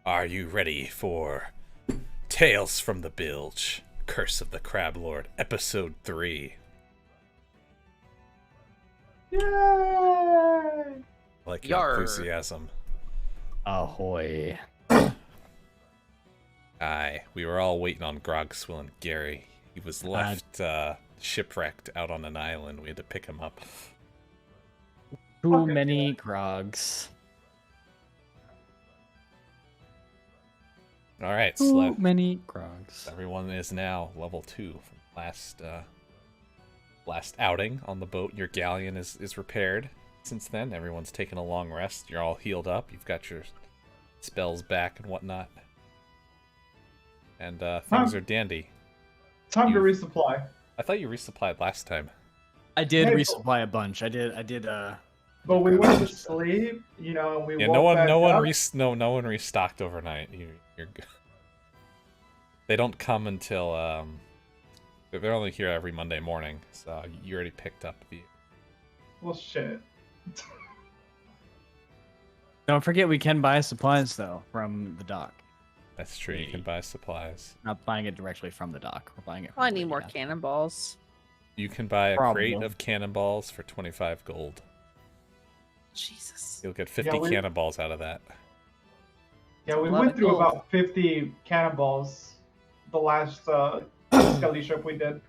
Are you ready for Tales from the Bilge, Curse of the Crab Lord, Episode 3? Yay! I like your Yarr. enthusiasm. Ahoy. Aye, we were all waiting on Grogswill and Gary. He was left shipwrecked out on an island. We had to pick him up. Too Okay. many grogs. All right, Too so many grogs. everyone is now level 2 from last outing on the boat. Your galleon is repaired. Since then, everyone's taken a long rest. You're all healed up. You've got your spells back and whatnot. And things are dandy. Time to resupply. I thought you resupplied last time. I did Hey, resupply a bunch. I did. But we went to sleep, you know, and we Yeah, woke back no up. one restocked overnight. You're good. They don't come until they're only here every Monday morning, so you already picked up the. Well, shit. Don't forget we can buy supplies though from the dock. That's true. You can buy supplies. Not buying it directly from the dock. We're buying it. I From need the, more cannonballs. You can buy a Probably. crate of cannonballs for 25 gold. Jesus. You'll get 50 Yeah, we- cannonballs out of that. Yeah, we A lot went of through gold. about 50 cannonballs the last skelly trip we did.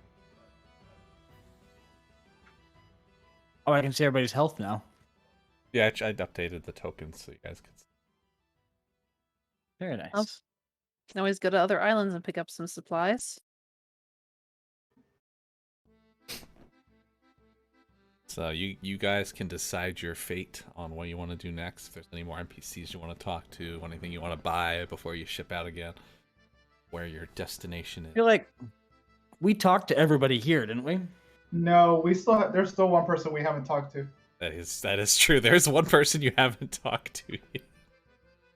Oh, I can see everybody's health now. Yeah, I updated the tokens so you guys can see. Very nice. Oh. Can always go to other islands and pick up some supplies. So you guys can decide your fate on what you want to do next. If there's any more NPCs you want to talk to, anything you want to buy before you ship out again, where your destination I is. feel like we talked to everybody here, didn't we? No, there's still one person we haven't talked to. That is true. There's one person you haven't talked to yet.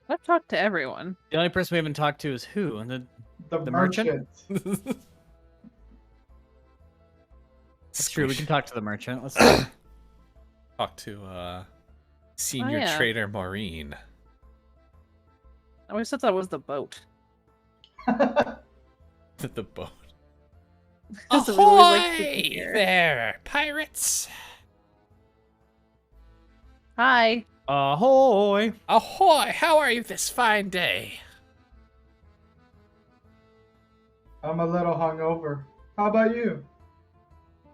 I've talked to everyone. The only person we haven't talked to is who? And The merchant? merchant. That's true. We Squish. can talk to the merchant. Let's Talk to senior yeah. trader Maureen. I always thought that was the boat. The boat. So we always like sitting here. there, pirates! Hi. ahoy. Ahoy! How are you this fine day? I'm a little hungover. How about you?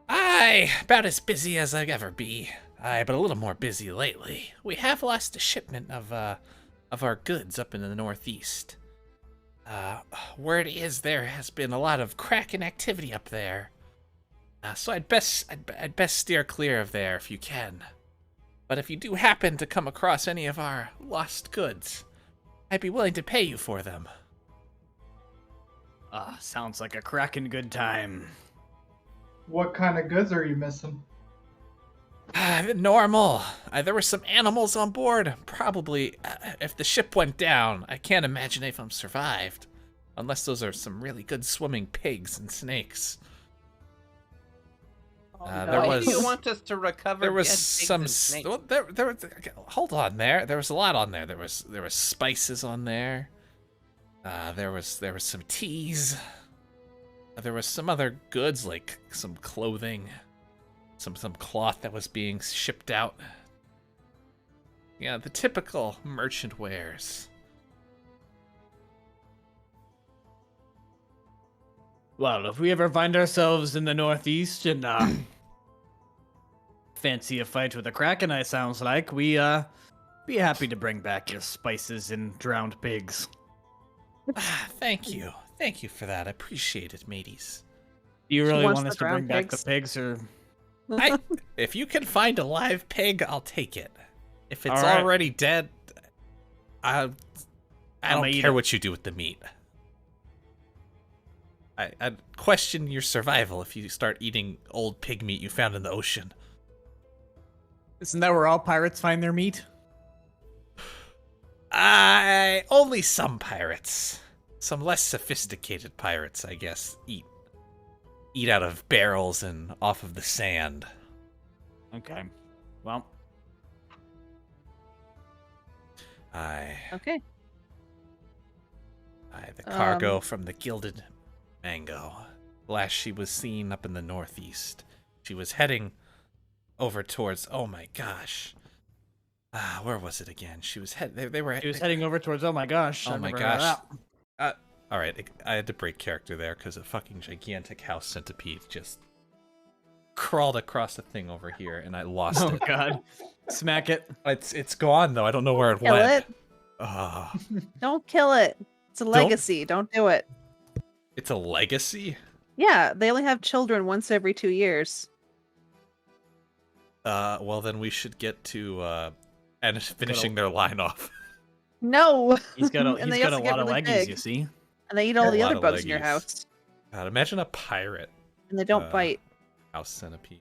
Aye, about as busy as I'll ever be. Aye, but a little more busy lately. We have lost a shipment of our goods up in the northeast. Word is there has been a lot of Kraken activity up there. So I'd best steer clear of there if you can. But if you do happen to come across any of our lost goods, I'd be willing to pay you for them. Sounds like a cracking good time. What kind of goods are you missing? Normal. There were some animals on board. Probably, if the ship went down, I can't imagine if I'm survived. Unless those are some really good swimming pigs and snakes. There Why was. do you want us to recover? There was dead pigs some. and snakes? Well, there was. Hold on. There was a lot on there. There was spices on there. There was some teas. There was some other goods like some clothing, some cloth that was being shipped out. Yeah, the typical merchant wares. Well, if we ever find ourselves in the northeast and fancy a fight with a kraken, it sounds like we be happy to bring back your spices and drowned pigs. Thank you for that. I appreciate it, mateys. Do you She really wants want the us to bring drowned back the pigs. pigs, or If you can find a live pig, I'll take it. If it's All right. already dead, I I'ma don't eat care it. what you do with the meat. I'd question your survival if you start eating old pig meat you found in the ocean. isn't that where all pirates find their meat? Only some pirates. Some less sophisticated pirates, I guess, eat out of barrels and off of the sand. Okay. Well, Aye. Okay. Aye, the cargo from the Gilded Mango. Last she was seen up in the northeast. She was heading over towards. Oh my gosh. Where was it again? She was He was heading over towards. Oh my gosh! Oh I've my never heard of gosh. that. All right, I had to break character there because a fucking gigantic house centipede just crawled across the thing over here, and I lost Oh it. god! Smack it. It's gone though. I don't know where it Kill went. it. Don't kill it. It's a legacy. Don't do it. It's a legacy. Yeah, they only have children once every 2 years. Well then we should get to and finishing their line off. No. He's got a, And he's they got a also get lot of really leggies, big. you see. And they eat all A the lot other of bugs in your leggies. house. God, imagine a pirate And they don't bite. house centipede.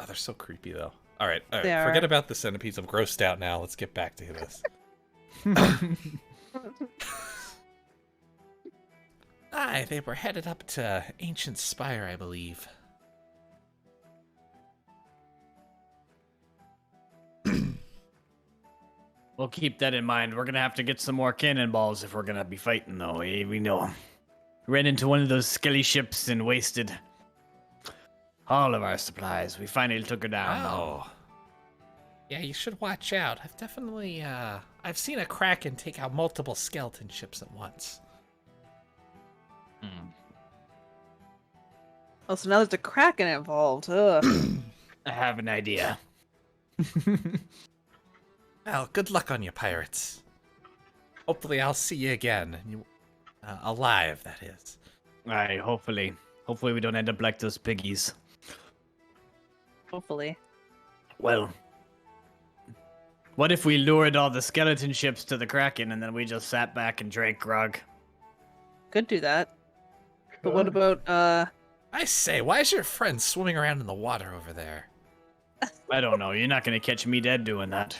Oh, they're so creepy though. All right. They Forget are. about the centipedes. I'm grossed out now. Let's get back to this. Aye, they were headed up to Ancient Spire, I believe. We'll keep that in mind. We're gonna have to get some more cannonballs if we're gonna be fighting, though. We know. Ran into one of those skelly ships and wasted all of our supplies. We finally took her down. though. Oh. Yeah, you should watch out. I've definitely, I've seen a Kraken take out multiple skeleton ships at once. Oh, so now there's a Kraken involved. Ugh. I have an idea. Well, good luck on you, pirates. Hopefully I'll see you again. And you, alive, that is. Aye, hopefully. Hopefully we don't end up like those piggies. Hopefully. Well, what if we lured all the skeleton ships to the Kraken and then we just sat back and drank grog? Could do that. But what about, I say, why is your friend swimming around in the water over there? I don't know. You're not going to catch me dead doing that.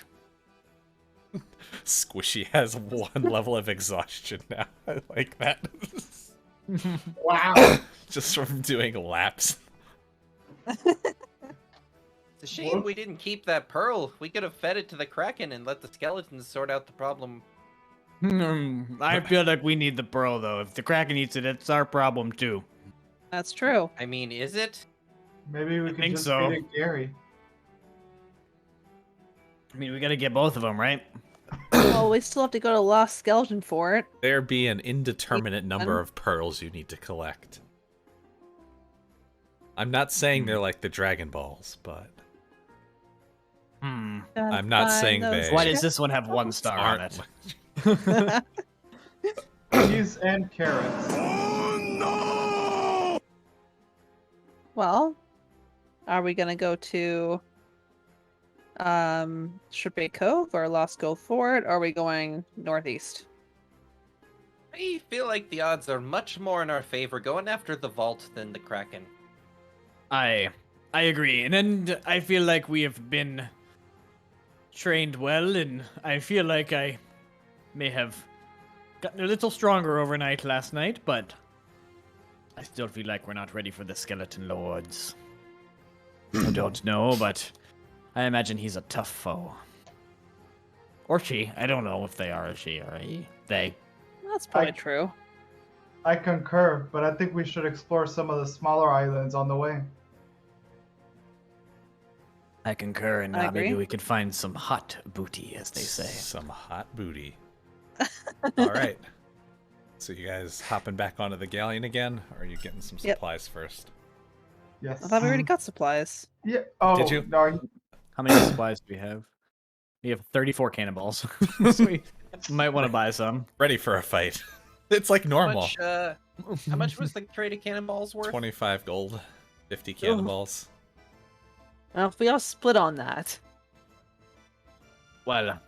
Squishy has 1 level of exhaustion now. I like that. Wow. Just from doing laps. It's a shame we didn't keep that pearl. We could have fed it to the Kraken and let the skeletons sort out the problem. I feel like we need the pearl, though. If the Kraken eats it, it's our problem, too. that's true. I mean, is it? Maybe we could think just so. feed it Gary. I mean, we got to get both of them, right? Well, we still have to go to Lost Skeleton for it. There be an indeterminate number of pearls you need to collect. I'm not saying they're like the Dragon Balls, but Hmm. I'm not saying they- Why does this one have 1 star on aren't. it? Peas and carrots. Well, are we gonna go to Shark Bait Cove or Lost Gold Fort? Or are we going northeast? I feel like the odds are much more in our favor going after the vault than the Kraken. I agree. And then I feel like we have been trained well, and I feel like I may have gotten a little stronger overnight last night, but I still feel like we're not ready for the Skeleton Lords. I don't know, but I imagine he's a tough foe. Or she. I don't know if they are a she or a he. They. That's probably true. I concur, but I think we should explore some of the smaller islands on the way. I concur, and I maybe agree. we could find some hot booty, as they say. Some hot booty. All right. So you guys hopping back onto the galleon again, or are you getting some Yep. supplies first? Yes. I thought we already got supplies. Yeah. Oh, Did you? No, How many supplies do we have? We have 34 cannonballs. So we might want to buy some. Ready for a fight. It's like normal. How much was the crate of cannonballs worth? 25 gold, 50 cannonballs. Well, if we all split on that. Well,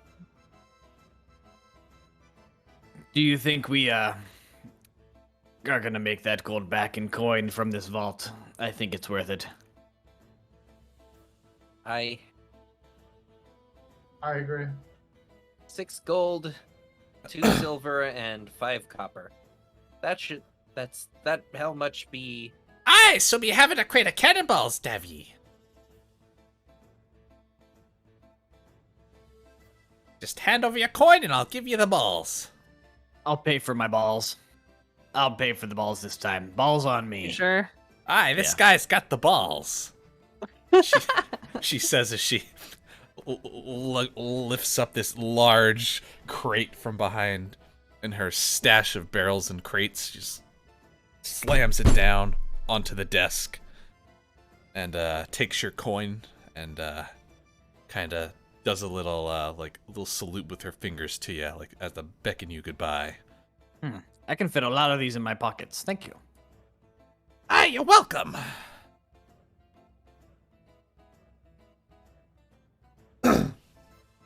do you think we are gonna make that gold back in coin from this vault? I think it's worth it. I I agree. 6 gold, 2 silver, and 5 copper. That how much be? Aye, so be having a crate of cannonballs, Davy. Just hand over your coin and I'll give you the balls. I'll pay for my balls. I'll pay for the balls this time. Balls on You me. sure? Aye, this Yeah. guy's got the balls. She says as she lifts up this large crate from behind in her stash of barrels and crates. She just slams it down onto the desk and takes your coin and kind of does a little little salute with her fingers to you, like as to beckon you goodbye. I can fit a lot of these in my pockets. Thank you. Ah, you're welcome.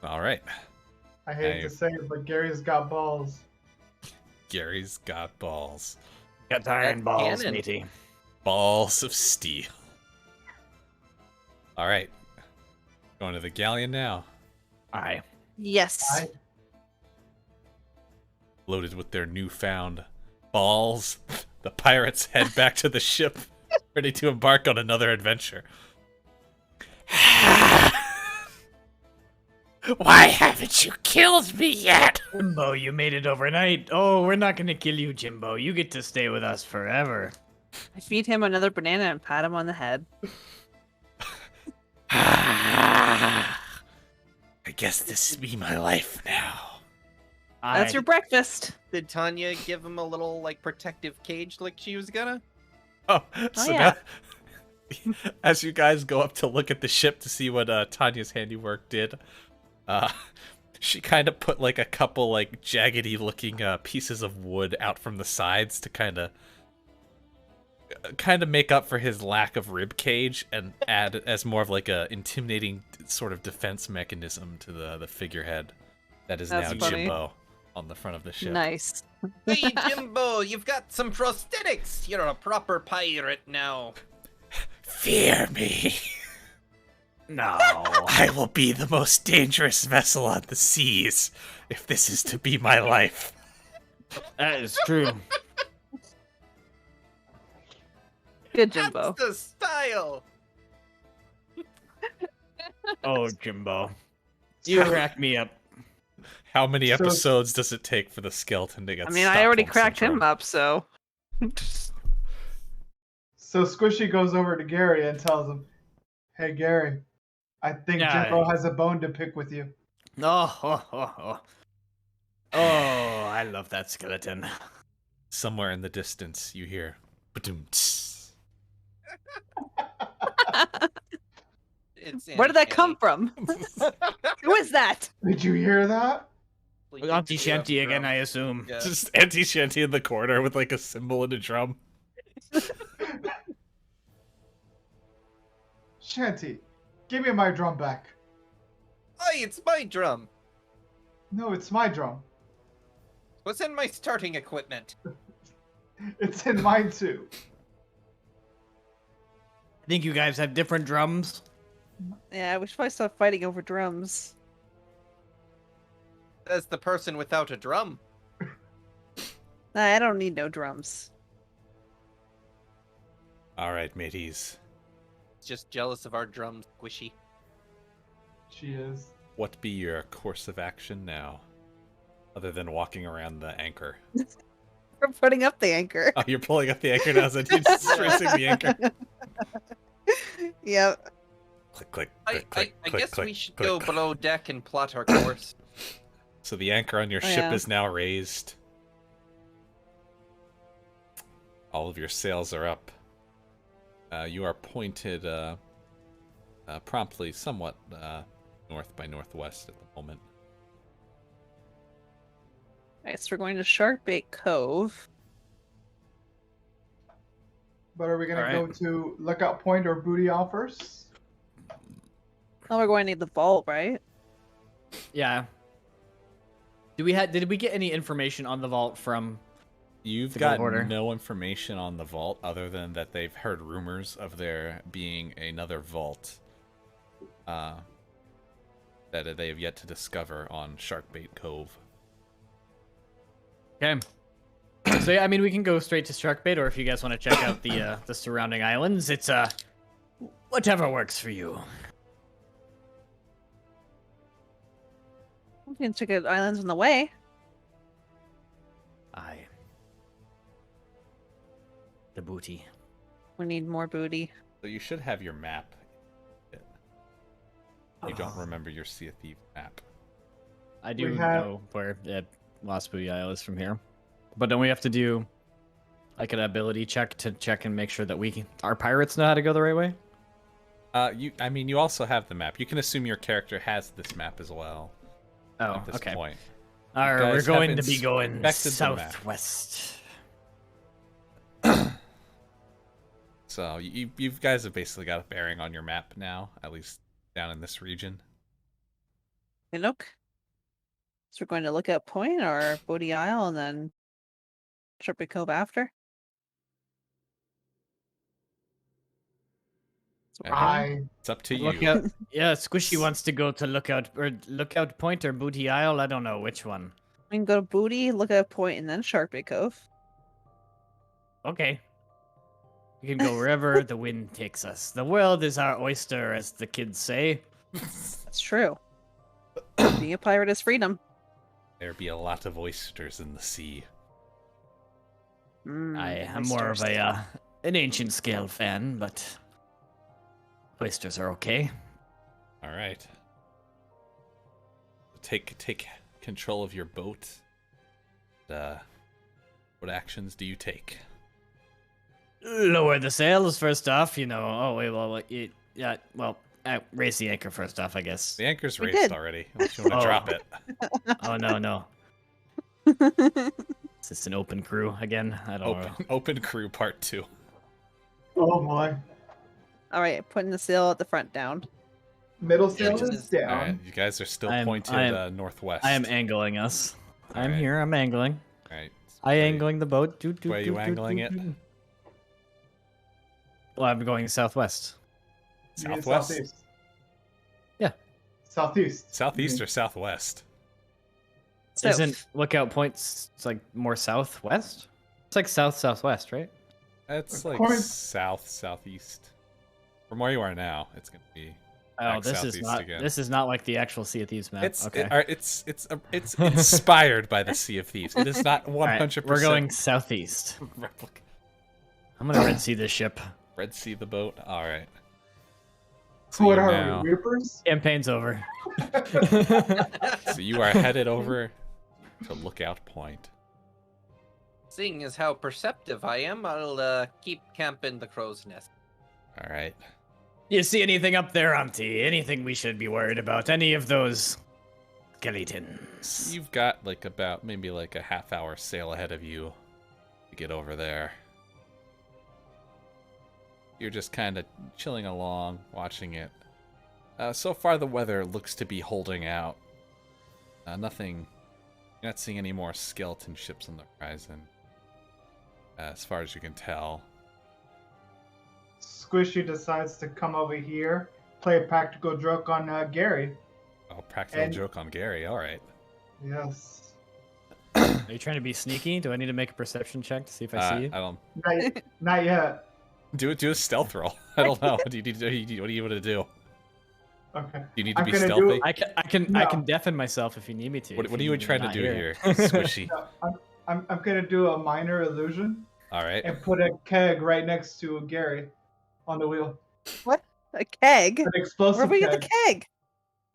All right. I hate Hey. to say it, but Gary's got balls. Gary's got balls. Got iron That's balls, canon. matey. Balls of steel. All right. Going to the galleon now. Aye. Yes. I, Loaded with their newfound balls, the pirates head back to the ship, ready to embark on another adventure. Why haven't you killed me yet? Jimbo, you made it overnight. Oh, we're not gonna kill you, Jimbo. You get to stay with us forever. I feed him another banana and pat him on the head. I guess this will be my life now. That's your breakfast. Did Tanya give him a little like protective cage like she was gonna? Oh, so yeah. now, as you guys go up to look at the ship to see what Tanya's handiwork did, she kind of put like a couple like jaggedy looking pieces of wood out from the sides to kind of make up for his lack of rib cage and add as more of like a intimidating sort of defense mechanism to the figurehead that is That's now funny. Jimbo on the front of the ship. Nice. Hey Jimbo, you've got some prosthetics. You're a proper pirate now. Fear me. No. I will be the most dangerous vessel on the seas if this is to be my life. That is true. Good, Jimbo. That's the style. Oh, Jimbo. You crack me up. How many So- episodes does it take for the skeleton to get I mean, I already Stockholm cracked him syndrome? up, so. so Squishy goes over to Gary and tells him, "Hey Gary, I think Yeah. Jimbo has a bone to pick with you." Oh, I love that skeleton. Somewhere in the distance, you hear, "Ba-doom, tss." It's Where did that come uncanny. from? Who is that? Did you hear that? Auntie Shanty again, I assume. Yeah. Just Auntie Shanty in the corner with like a cymbal and a drum. Shanty, give me my drum back. Hey, it's my drum. No, it's my drum. What's in my starting equipment? It's in mine too. I think you guys have different drums. Yeah, we should probably stop fighting over drums. As the person without a drum. Nah, I don't need no drums. All right, mateys. Just jealous of our drums, Squishy. She is. What be your course of action now? Other than walking around the anchor. We're putting up the anchor. Oh, you're pulling up the anchor now, so you're just racing the anchor. Yep. Click, click, I click, click, I click, guess click, we should click. go below deck and plot our course. So the anchor on your Oh, ship yeah. is now raised. All of your sails are up. You are pointed promptly somewhat north by northwest at the moment. Alright, so we're going to Shark Bait Cove. But are we gonna All go right. to Lookout Point or Booty Owl first? Oh, we're going to the vault, right? Yeah. Did we get any information on the vault from? You've The got gold order. no information on the vault other than that they've heard rumors of there being another vault that they have yet to discover on Shark Bait Cove. Okay. So yeah, I mean, we can go straight to Shark Bait, or if you guys want to check out the surrounding islands, it's whatever works for you. We can check out islands on the way. the booty. We need more booty. So you should have your map. You don't remember your Sea of Thieves map. I do We have- know where Lost Booty Isle is from here. But don't we have to do like an ability check to check and make sure that our pirates know how to go the right way? You also have the map. You can assume your character has this map as well. Oh, At this okay. point. All right, guys we're going have to be going inspected the map. southwest. So you guys have basically got a bearing on your map now, at least down in this region. Look. So we're going to Lookout Point or Booty Isle and then Shark Bait Cove after. So we're doing. It's up to you. Lookout. Yeah, Squishy wants to go to Lookout Point or Booty Isle. I don't know which one. We can go to Booty, Lookout Point, and then Shark Bait Cove. Okay. We can go wherever the wind takes us. The world is our oyster, as the kids say. That's true. Being a pirate is freedom. There be a lot of oysters in the sea. I am more of an ancient scale fan, but oysters are okay. All right. Take control of your boat. What actions do you take? Lower the sails first off, you know. Oh wait, raise the anchor first off, I guess. The anchor's We raised did. already. Unless you want to drop it. Oh no. Is this an open crew again? I don't know. Open crew part 2. Oh boy. All right, putting the sail at the front down. Middle sail just- is down. All right, you guys are still I pointed am- northwest. I am angling us. I'm Alright. here. I'm angling. All right. Angling the boat. Where are you angling it? Well, I'm going southwest. You mean Southwest? Southeast. Yeah. Southeast. Southeast or southwest? So, Isn't Lookout Point? It's like more southwest. It's like southwest, right? It's like According- southeast. From where you are now, it's gonna be. Oh, Back this is southeast not. again. This is not like the actual Sea of Thieves map. It's okay. it's inspired by the Sea of Thieves. It is not 100%. All right, we're going southeast. replica. I'm gonna Red Sea this ship. Red Sea the boat. All right. So What you are now- we, Reapers? Campaign's over. So you are headed over to Lookout Point. Seeing as how perceptive I am, I'll keep camp in the crow's nest. All right. You see anything up there, Auntie? Anything we should be worried about? Any of those skeletons? You've got like about maybe like a half-hour sail ahead of you to get over there. You're just kind of chilling along, watching it. So far, the weather looks to be holding out. Nothing. You're not seeing any more skeleton ships on the horizon, as far as you can tell. Squishy decides to come over here, play a practical joke on Gary. Oh, practical And- joke on Gary. All right. Yes. Are you trying to be sneaky? Do I need to make a perception check to see if I see you? I don't. Not yet. Do a stealth roll. I don't know. What do you want to do? Okay. Do you need to I'm be gonna do stealthy? it. I can No. deafen myself if you need me to. What if are you you're trying to not do here, Squishy? No, I'm gonna do a minor illusion All right. and put a keg right next to Gary on the wheel. a keg? An explosive Where'd we get keg. the keg?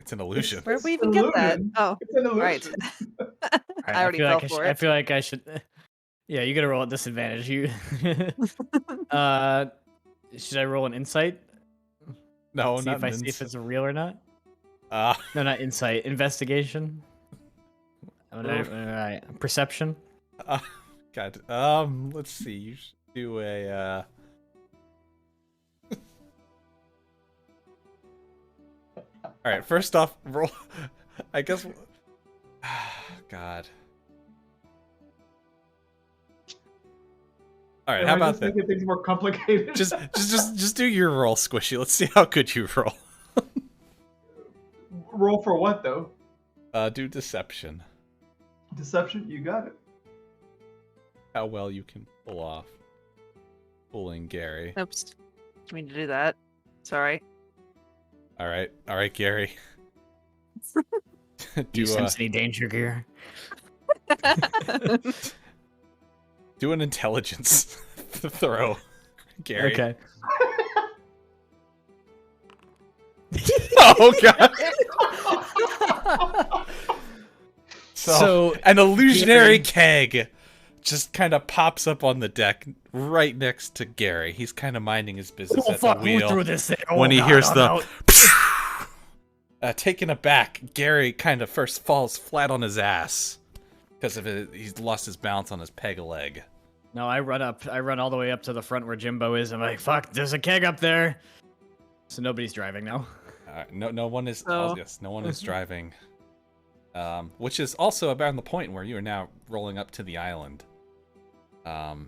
It's an illusion. Where'd we It's even get that? illusion. Oh, It's an illusion. right. Alright, I already feel fell like for I it. feel like I should. Yeah, you gotta roll at disadvantage. You. Should I roll an insight? No, See not if I see if it's real or not. No, not insight. Investigation. Alright, perception. God. Let's see. You should do a. All right. First off, roll. I guess. God. All right. Am How I about just that? making things more complicated? Just do your roll, Squishy. Let's see how good you roll. Roll for what though? Do deception. Deception. You got it. How well you can pull off fooling Gary. Oops. Didn't mean to do that. Sorry. All right, Gary. Do you sense any danger gear? Do an intelligence throw, Gary. Okay. Oh god. So an illusionary keg just kind of pops up on the deck right next to Gary. He's kind of minding his business Oh at fuck! the Who wheel threw this thing? Oh, when he God, hears I'm the. out. Taken aback, Gary kind of first falls flat on his ass because of it. He's lost his balance on his peg leg. No, I run up. I run all the way up to the front where Jimbo is. I'm like, fuck, there's a keg up there. So nobody's driving now. No one is. So- Yes, no one is driving. Which is also about the point where you are now rolling up to the island. Can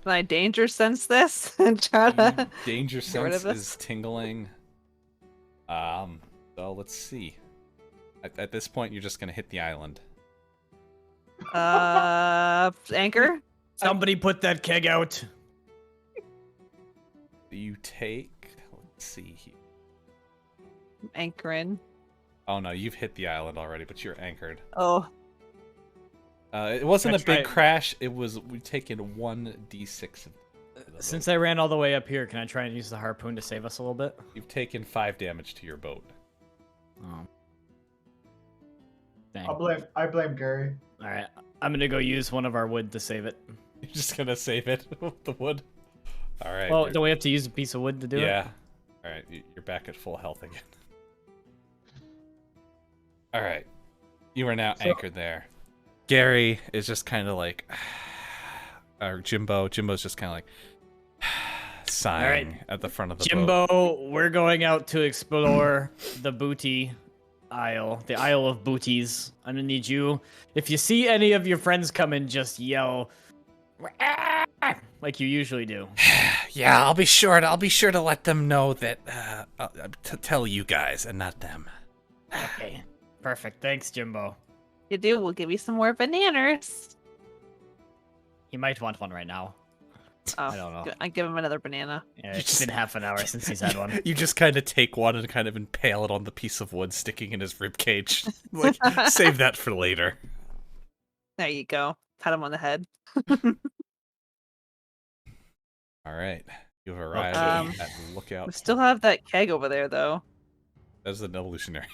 I danger sense this and try to? Danger get rid of sense this? is tingling. So let's see. At this point, you're just gonna hit the island. Anchor. Somebody put that keg out. You take. Let's see here. Anchoring. Oh no, you've hit the island already, but you're anchored. Oh, It wasn't a That's big right. crash. It was we've taken 1d6. Since I ran all the way up here, can I try and use the harpoon to save us a little bit? You've taken 5 damage to your boat. Oh. Dang. I blame Gary. All right, I'm gonna go use one of our wood to save it. You're just gonna save it with the wood. All right. Well, you're- don't we have to use a piece of wood to do it? yeah. All right, you're back at full health again. All right, you are now anchored there. Gary is just kind of like, or Jimbo's just kind of like sighing at the front of the boat. Jimbo, we're going out to explore the booty aisle, the Isle of Booties. I'm gonna need you. If you see any of your friends coming, just yell, "Ah!" like you usually do. Yeah, I'll be sure to let them know that to tell you guys and not them. Okay, perfect. Thanks, Jimbo. you do. We'll give you some more bananas. He might want one right now. Oh, I don't know. I give him another banana. Yeah, You it's just- been half an hour since he's had one. You just kind of take one and kind of impale it on the piece of wood sticking in his rib cage. Like, save that for later. There you go. Pat him on the head. All right, you've arrived Um, at Lookout. We still have that keg over there, though. That's an evolutionary.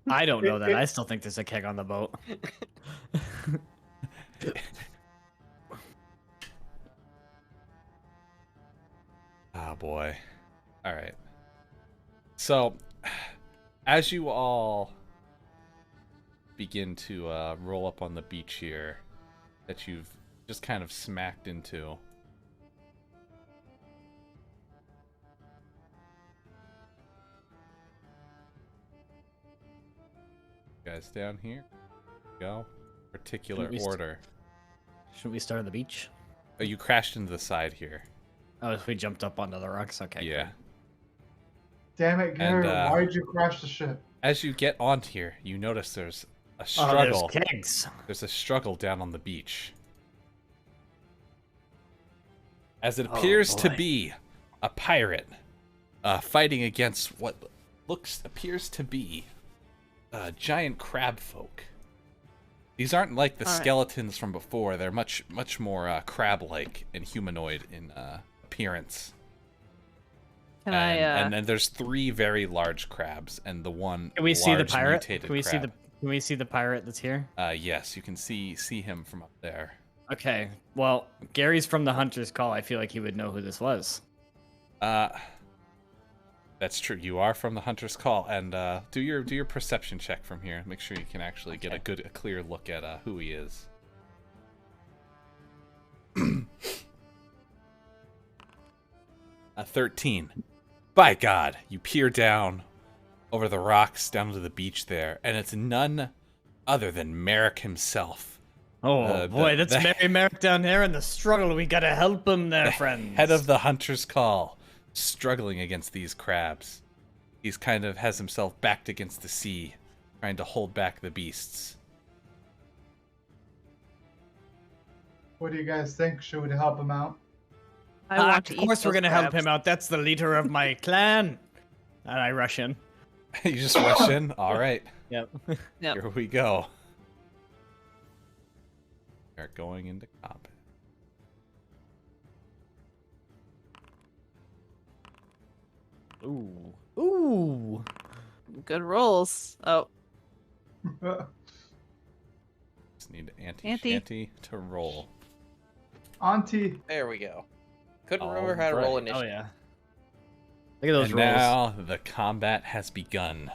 I don't know that. I still think there's a keg on the boat. Oh boy. All right. So, as you all begin to roll up on the beach here, that you've just kind of smacked into. Guys down here. Go. Particular Shouldn't we order. Shouldn't we start on the beach? Oh, you crashed into the side here. Oh, if we jumped up onto the rocks, okay. Yeah. Damn it, Gary! And, Why'd you crash the ship? As you get on here, you notice there's a Oh, struggle. there's kegs. There's a struggle down on the beach. As it Oh, appears to boy. be a pirate fighting against what appears to be giant crab folk. These aren't like the All right. skeletons from before. They're much more crab-like and humanoid in appearance. Can And then there's 3 very large crabs and the one Can we see the large pirate? mutated Can we see the crab. Can we see the pirate that's here? Yes, you can see him from up there. Okay. Well, Gary's from the Hunter's Call. I feel like he would know who this was. That's true. You are from the Hunter's Call, and do your perception check from here. Make sure you can actually get a clear look at who he is. A 13. By God, you peer down over the rocks down to the beach there, and it's none other than Merrick himself. Oh boy, that's Mary Merrick down there in the struggle. We gotta help him there, friends. Head of the Hunter's Call, struggling against these crabs. He's kind of has himself backed against the sea, trying to hold back the beasts. What do you guys think? Should we help him out? I want to Of eat course, we're those gonna help crabs. him out. That's the leader of my clan. And I rush in. You just rush in? All right, Yep. Yep. here we go. Start going into combat. Ooh. Ooh. Good rolls. Oh, Just need Ante. anti-shanty to roll. Auntie. There we go. Couldn't All remember how to roll right. initiative. Oh yeah. Look at those And rolls. now the combat has begun.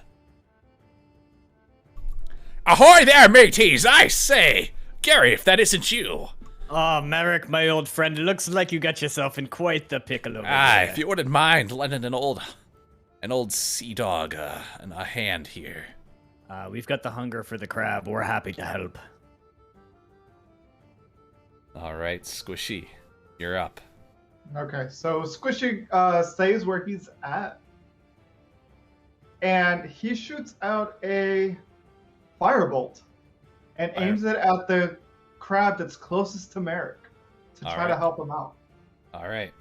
Ahoy there, mateys! I say! Gary, if that isn't you. Oh, Merrick, my old friend, it looks like you got yourself in quite the pickle over there. If you wouldn't mind lending an old sea dog a hand here. We've got the hunger for the crab. We're happy to help. All right, Squishy, you're up. Okay, so Squishy stays where he's at. And he shoots out a firebolt and aims it at the crab that's closest to Merrick to try to help him out. All right.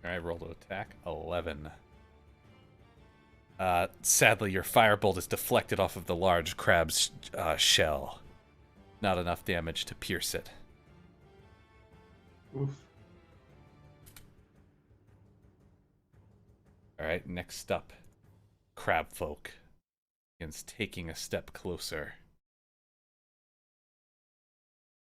All right, roll to attack. 11. Sadly, your firebolt is deflected off of the large crab's shell. Not enough damage to pierce it. Oof. All right, next up, crab folk begins taking a step closer.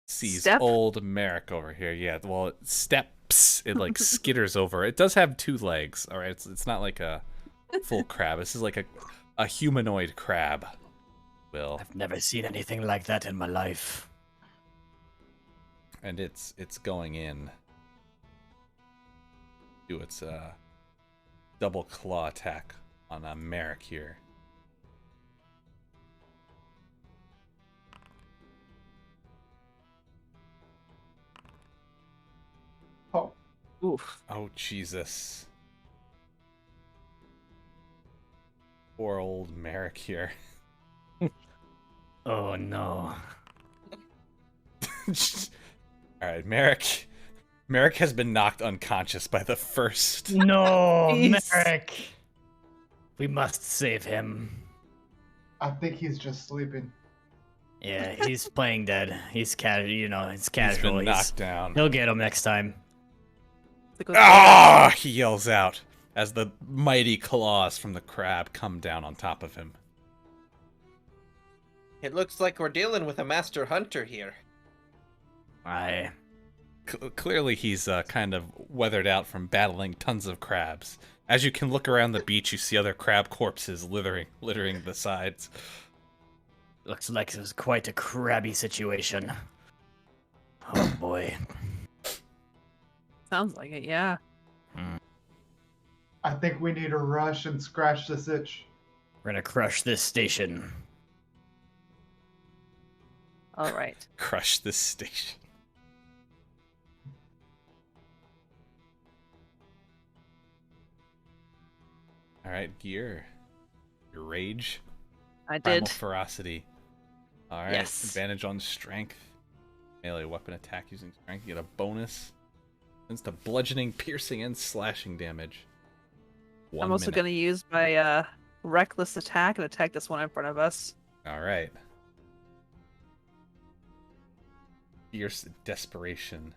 Sees Step? old Merrick over here. Yeah, well, it steps. It like skitters over. It does have 2 legs. All right, it's not like a full crab. This is like a humanoid crab. Will, I've never seen anything like that in my life. and it's going in. Do its double claw attack on Merrick here. Oh, oof. Oh, Jesus. Poor old Merrick here. Oh no. Alright, Merrick. Merrick has been knocked unconscious by the first. No, Jeez. Merrick. We must save him. I think he's just sleeping. Yeah, he's playing dead. He's casual, it's He's casual. been knocked down. He'll get him next time. Ah! He yells out as the mighty claws from the crab come down on top of him. It looks like we're dealing with a master hunter here. Clearly, he's kind of weathered out from battling tons of crabs. As you can look around the beach, you see other crab corpses littering the sides. Looks like it was quite a crabby situation. Oh boy. Sounds like it, yeah. I think we need to rush and scratch this itch. We're gonna crush this station. All right. Crush this station. Alright, gear. Your rage. I Primal did. ferocity. Alright, Yes. advantage on strength. Melee weapon attack using strength. You get a bonus. Since to bludgeoning, piercing, and slashing damage. I'm also going to use my reckless attack and attack this one in front of us. Alright. Fierce desperation.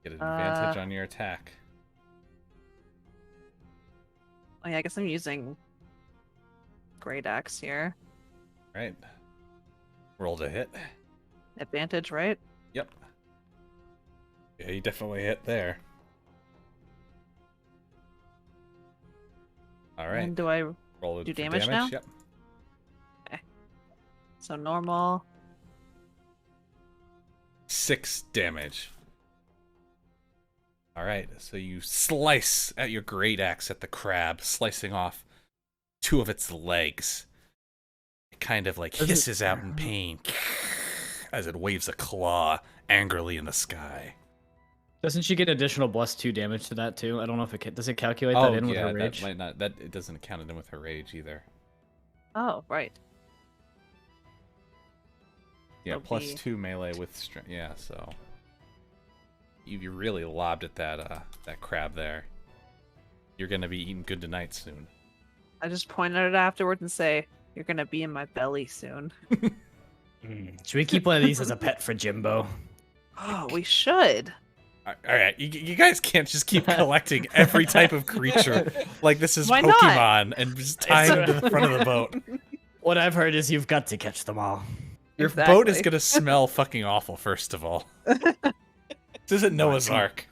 Get advantage on your attack. Oh yeah, I guess I'm using Great Axe here. Right. Roll to hit. Advantage, right? Yep. Yeah, you definitely hit there. Alright. And do I Roll it do for damage now? Yep. so normal? 6 damage. Alright, so you slice at your great axe at the crab, slicing off 2 of its legs. It kind of like hisses out in pain as it waves a claw angrily in the sky. Doesn't she get additional +2 damage to that too? I don't know if does it calculate that in with her rage? that might not. That it doesn't count it in with her rage either. Oh, right. Yeah, It'll plus be- 2 melee with strength. Yeah, so you really lobbed at that crab there. You're gonna be eating good tonight soon. I just point at it afterwards and say, "You're gonna be in my belly soon." Should we keep one of these as a pet for Jimbo? Oh, we should. All right, you guys can't just keep collecting every type of creature like this is Why not? Pokemon and just tie them to the front of the boat. What I've heard is you've got to catch them all. Your boat is gonna smell fucking awful. First of all, this isn't Noah's Ark.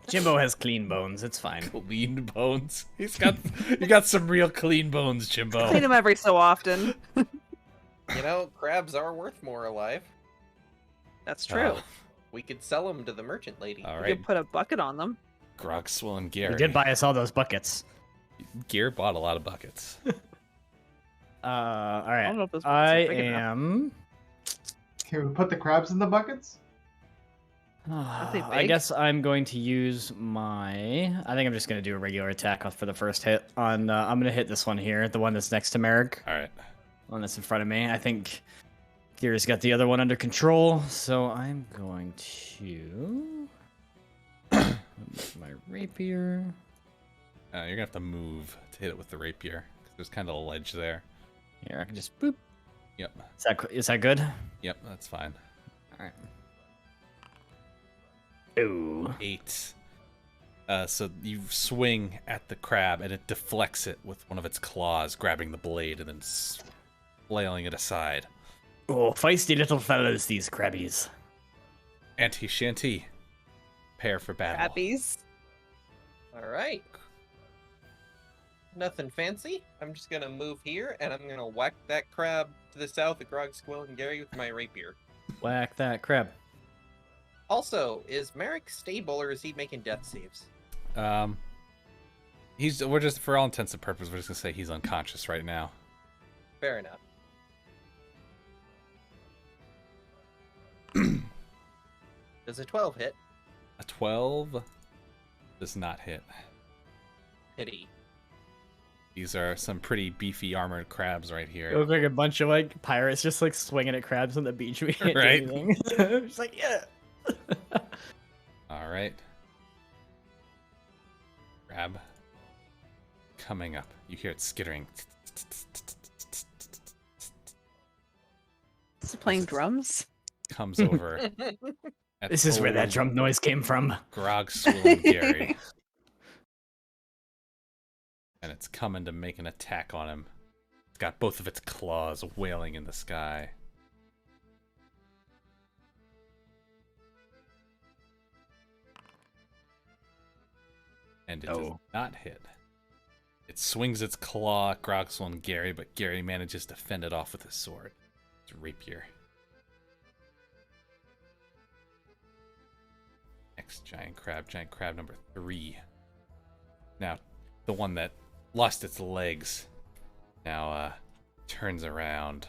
Jimbo has clean bones. It's fine. Clean bones. You got some real clean bones, Jimbo. Clean them every so often. You know, crabs are worth more alive. That's true. We could sell them to the merchant lady. All You right, could put a bucket on them. Grogswell and You Gary. did buy us all those buckets. Gear bought a lot of buckets. All I right. don't know if those I buckets are big enough. am. Can we put the crabs in the buckets? they I big? guess I'm going to use my. I think I'm just going to do a regular attack for the first hit. On I'm going to hit this one here, the one that's next to Merrick, All right. one that's in front of me. I think Gear's got the other one under control, so I'm going to use my rapier. You're gonna have to move to hit it with the rapier because there's kind of a ledge there. Here, I can just boop. Yep. Is that good? Yep, that's fine. All right. Ooh. 8. So you swing at the crab and it deflects it with one of its claws, grabbing the blade and then flailing it aside. Oh, feisty little fellas, these crabbies. Anti-shanty. Prepare for battle. Crabbies. All right. Nothing fancy. I'm just gonna move here, and I'm gonna whack that crab to the south of Grog, Squill, and Gary with my rapier. Whack that crab. Also, is Merrick stable or is he making death saves? We're just, for all intents and purposes, we're just gonna say he's unconscious right now. Fair enough. Does a 12 hit? A 12 does not hit. Pity. These are some pretty beefy armored crabs right It here. looked like a bunch of like pirates just like swinging at crabs on the beach. We can't Right. do anything. Just like yeah. All right. Crab coming up. You hear it skittering. Is it playing drums? Comes over. at This is where that old drum noise came from. Grog, Swill, and Gary. And it's coming to make an attack on him. It's got both of its claws wailing in the sky. And it does Oh. not hit. It swings its claw at Grogswell and Gary, but Gary manages to fend it off with his sword. It's rapier. Next giant crab number 3. Now, the one that lost its legs now turns around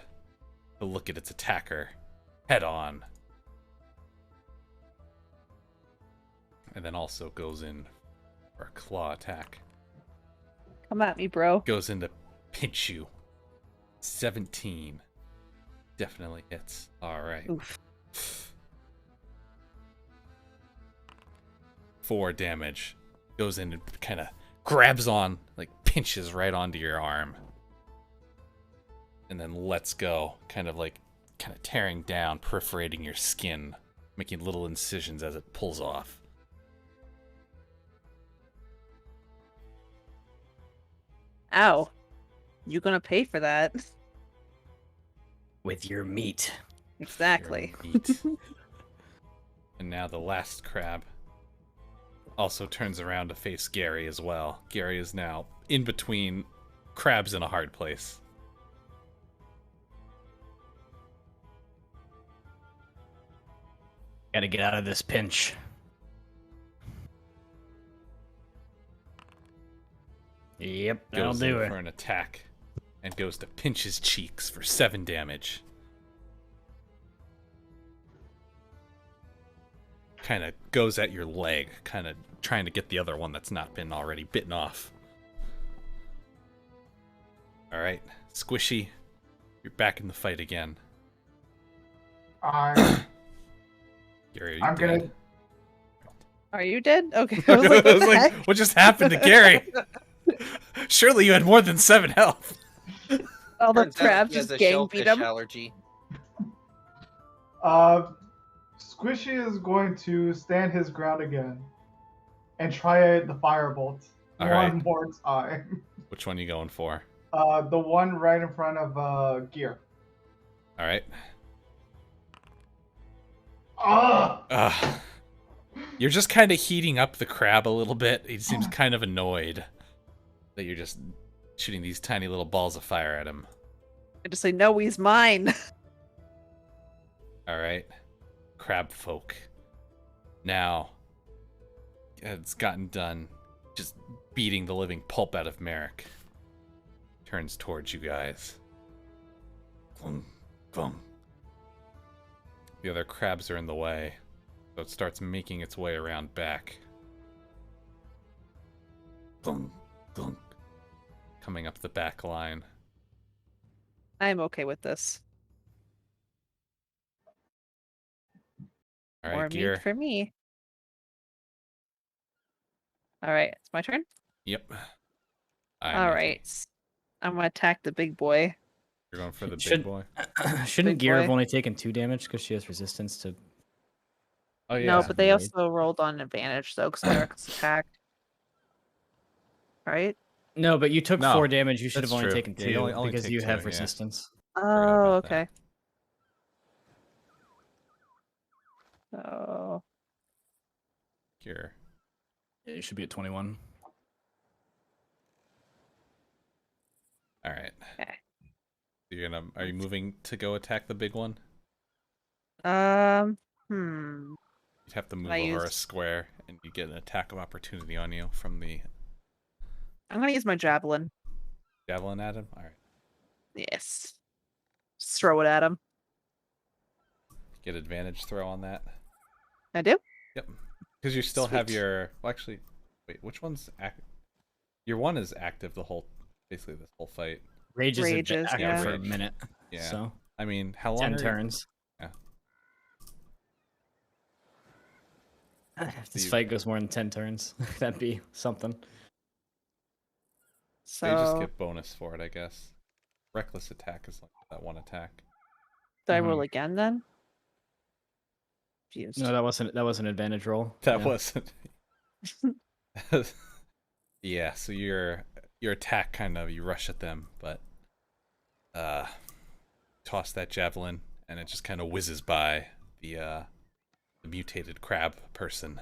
to look at its attacker head on. And then also goes in for a claw attack. Come at me, bro. Goes in to pinch you. 17. Definitely hits. Alright. Oof. 4 damage. Goes in and kind of grabs on, like pinches right onto your arm. And then lets go, kind of tearing down, perforating your skin, making little incisions as it pulls off. Ow. You gonna pay for that? With your meat. Exactly. Your meat. And now the last crab also turns around to face Gary as well. Gary is now in between crabs in a hard place. Gotta get out of this pinch. Yep, that'll Goes do in it. for an attack and goes to pinch his cheeks for 7 damage. Kind of goes at your leg, kind of trying to get the other one that's not been already bitten off. All right, Squishy, you're back in the fight again. I'm Gary, are you I'm dead? gonna. Are you dead? Okay. I was like, what the heck? what just happened to Gary? Surely you had more than 7 health. All the Turns out crabs he has just a gang shellfish beat him. allergy. Squishy is going to stand his ground again and try the firebolt All one right. more time. Which one are you going for? The one right in front of Gear. All right. Ah! You're just kind of heating up the crab a little bit. He seems kind of annoyed that you're just shooting these tiny little balls of fire at him. I just say, no, he's mine. All right. Crab folk. Now, it's gotten done just beating the living pulp out of Merrick. Turns towards you guys. Glum, glum. The other crabs are in the way, so it starts making its way around back. Glum, glum. Coming up the back line. I'm okay with this. All More right, meat Gear. for me. All right, it's my turn. Yep. All right, I'm gonna attack the big boy. You're going for the big Should- boy? Shouldn't Big Gear have boy. only taken 2 damage because she has resistance to? Oh, yeah. No, but they Made. also rolled on advantage though, because Merrick's attacked. Right? No, but you took No, 4 damage. You should that's have only true. taken Yeah, 2 you only because take you 2, have yeah. resistance. Forgot Oh, about that. okay. Oh, Gear. Yeah, you should be at 21. All right. okay. Are you moving to go attack the big one? Hmm. You'd have to move I over a use- square, and you get an attack of opportunity on you from the I'm gonna use my javelin. javelin at him. All right. Yes. Just throw it at him. Get advantage throw on that. I do? Yep. Because you still have Sweet. your. Well, actually, wait. Which one's active? Your one is active basically this whole fight. Rage is Rages, active yeah. for a Rage. minute. Yeah. So I mean, how long? 10 are you- turns. Yeah. If this you- fight goes more than 10 turns, that'd be something. So They just get bonus for it, I guess. Reckless attack is like that one attack. do I Mhm. roll again then? Confused. No, that was an advantage roll. That Yeah. wasn't. Yeah. So your attack kind of you rush at them, but toss that javelin and it just kind of whizzes by the mutated crab person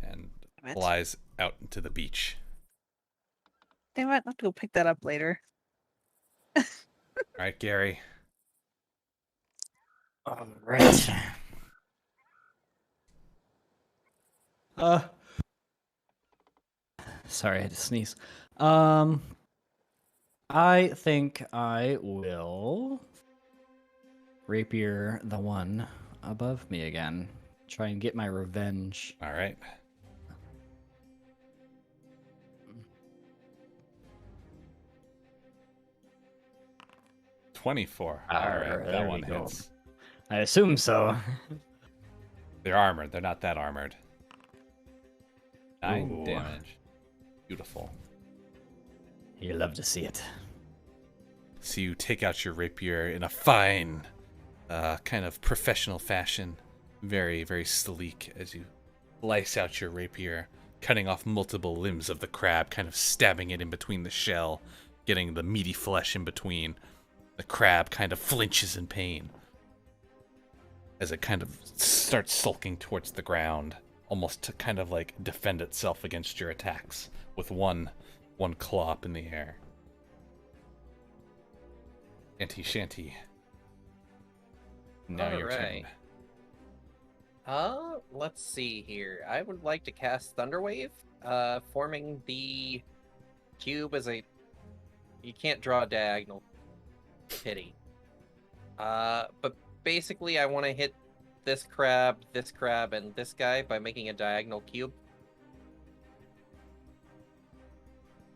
and Damn it. flies out into the beach. Damn it, I'll have to go pick that up later. All right, Gary. All right. Sorry, I had to sneeze. I think I will rapier the one above me again. Try and get my revenge. All right. $24. All right, Arr, that there one we go. hits. I assume so. They're armored. They're not that armored. 9 Ooh. damage. Beautiful. You love to see it. So you take out your rapier in a fine, kind of professional fashion. Very, very sleek as you slice out your rapier, cutting off multiple limbs of the crab, kind of stabbing it in between the shell, getting the meaty flesh in between. The crab kind of flinches in pain as it kind of starts sulking towards the ground, almost to kind of like defend itself against your attacks with one claw up in the air. Shanty. Now your turn. Alright. Let's see here. I would like to cast Thunderwave, forming the cube as a... You can't draw a diagonal. Pity. But basically I want to hit this crab, and this guy by making a diagonal cube.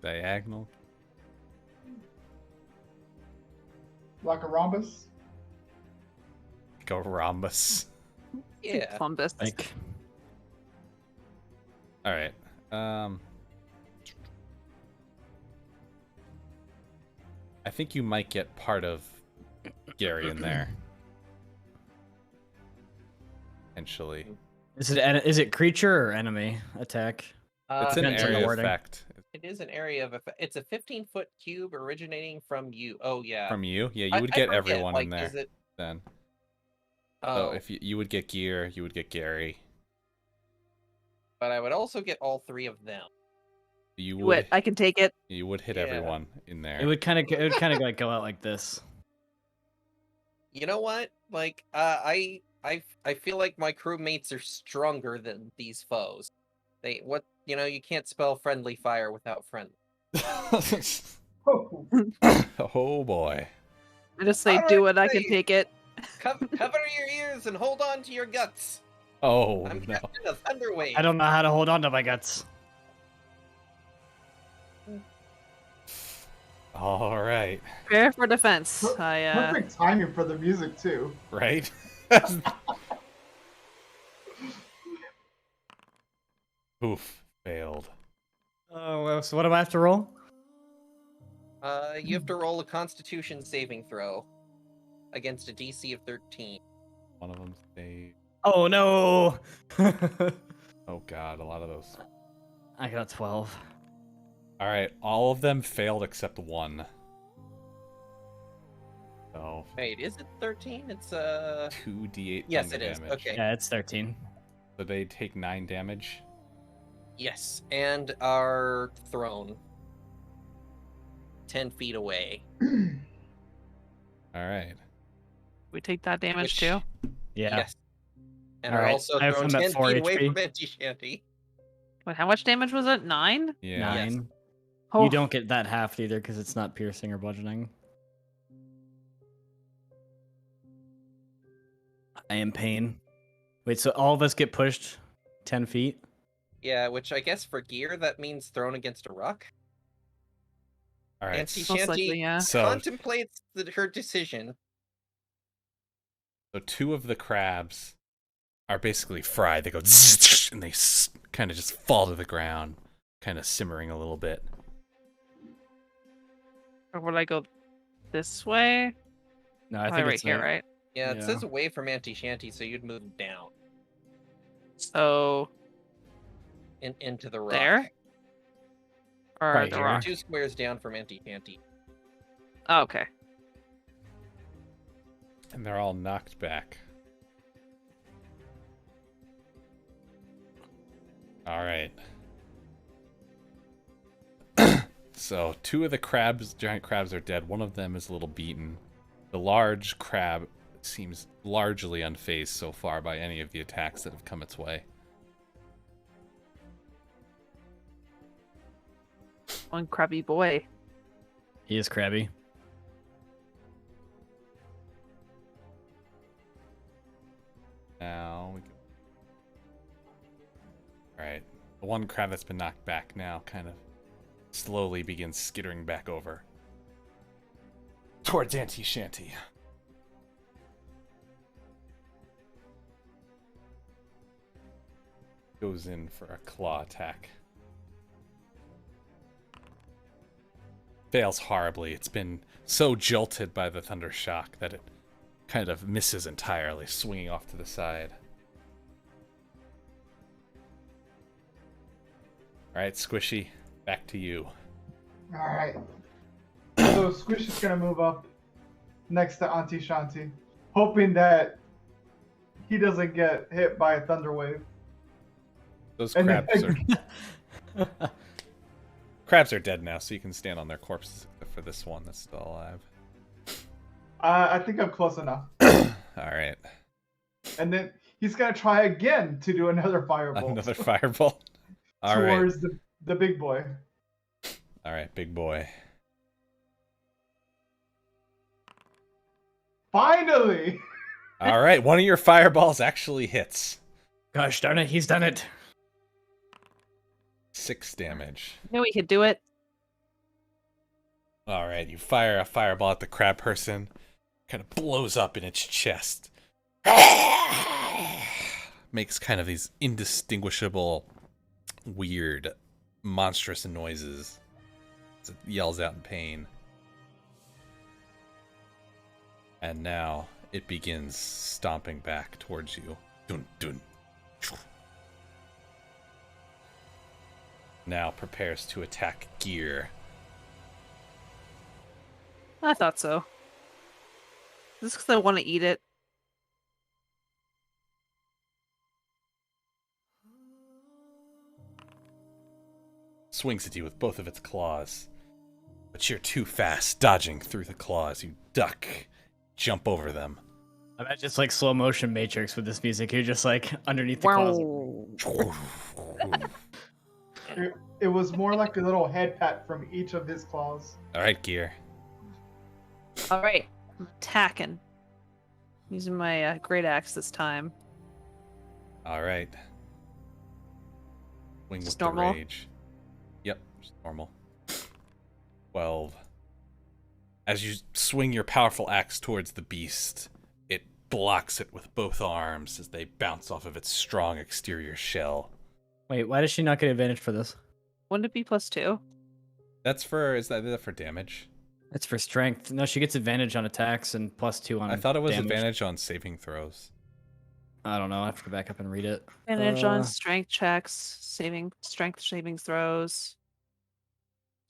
Diagonal. Like a rhombus. Go rhombus. Yeah. Plumbus. Like, All right. I think you might get part of Gary in there. essentially. Is it creature or enemy attack? It's an depends on the area wording. effect. It is an area of effect. It's a 15-foot cube originating from you. Oh yeah. From you? Yeah, you I would get forget, everyone like, in there Is it? then. Oh, So if you would get Gear, you would get Gary. but I would also get all 3 of them. You Do would it. I can take it. you would hit Yeah. everyone in there. It would kind of like go out like this. You know what? Like, I feel like my crewmates are stronger than these foes. You can't spell friendly fire without friendly. Oh, Oh boy. I just say, Alright, do it. I can say- take it. Cover your ears and hold on to your guts. Oh I'm no. Captain of Thunderwave. I don't know how to hold on to my guts. All right. Prepare for defense. perfect timing for the music too. Right? Oof. Failed. Oh, well, so what do I have to roll? You have to roll a Constitution saving throw against a DC of 13. One of them stayed. Oh no! Oh god, a lot of those. I got 12. All right, all of them failed except one. So Wait, is it 13? It's 2d8 Yes, thunder it is. damage. Okay. Yeah, it's 13. So they take 9 damage. Yes, and are thrown 10 feet away. All right. We take that damage Which- too. Yeah. Yes. And All are right, also I'm thrown at 10 4 feet away HP. from Empty Shanty. Wait, how much damage was it? 9? Yeah. 9. Oh, You don't get that half either because it's not piercing or bludgeoning. I am pain. Wait, so all of us get pushed 10 feet? Yeah, which I guess for gear that means thrown against a rock. All right. Empty most Shanty likely, yeah. So contemplates her decision. So 2 of the crabs are basically fried. They go and they kind of just fall to the ground, kind of simmering a little bit. Or would I go this way? No, I Probably think right it's here, right? Yeah, it Yeah. says away from Empty Shanty, so you'd move down So into the rock. there? Or Right the here. rock? 2 squares down from Empty Shanty. Oh, okay. And they're all knocked back. All right. So 2 of the giant crabs are dead. One of them is a little beaten. The large crab seems largely unfazed so far by any of the attacks that have come its way. One crabby boy. He is crabby. Now we can... Alright. The one crab that's been knocked back now kind of slowly begins skittering back over towards Auntie Shanty. Goes in for a claw attack. Fails horribly. It's been so jolted by the thunder shock that it kind of misses entirely, swinging off to the side. Alright, Squishy, back to you. All right. So Squish is gonna move up next to Auntie Shanti, hoping that he doesn't get hit by a thunder wave. Those And crabs then- are crabs are dead now, so you can stand on their corpses except for this one that's still alive. I think I'm close enough. Alright. And then he's gonna try again to do another firebolt Another firebolt. Alright. towards the big boy. Alright, big boy. Finally! Alright, one of your fireballs actually hits. Gosh darn it, he's done it. 6 damage. Knew we could do it. Alright, you fire a fireball at the crab person. Kind of blows up in its chest. Makes kind of these indistinguishable, weird, monstrous noises. As it yells out in pain. And now it begins stomping back towards you. Dun, dun. Now prepares to attack Gear. I thought so. Just because I want to eat it. Swings at you with both of its claws. But you're too fast, dodging through the claws. You duck, jump over them. I'm at just like slow motion Matrix with this music. You're just like underneath the claws. It was more like a little head pat from each of his claws. All right, Gear. All right, I'm attacking. Using my great axe this time. All right. Swing Just with normal? the rage. Yep, just normal. 12. As you swing your powerful axe towards the beast, it blocks it with both arms as they bounce off of its strong exterior shell. Wait, why does she not get advantage for this? Wouldn't it be +2? That's for, is that for damage? It's for strength. No, she gets advantage on attacks and +2 on I thought it was damage. advantage on saving throws. I don't know. I have to go back up and read it. Advantage on strength checks, strength saving throws.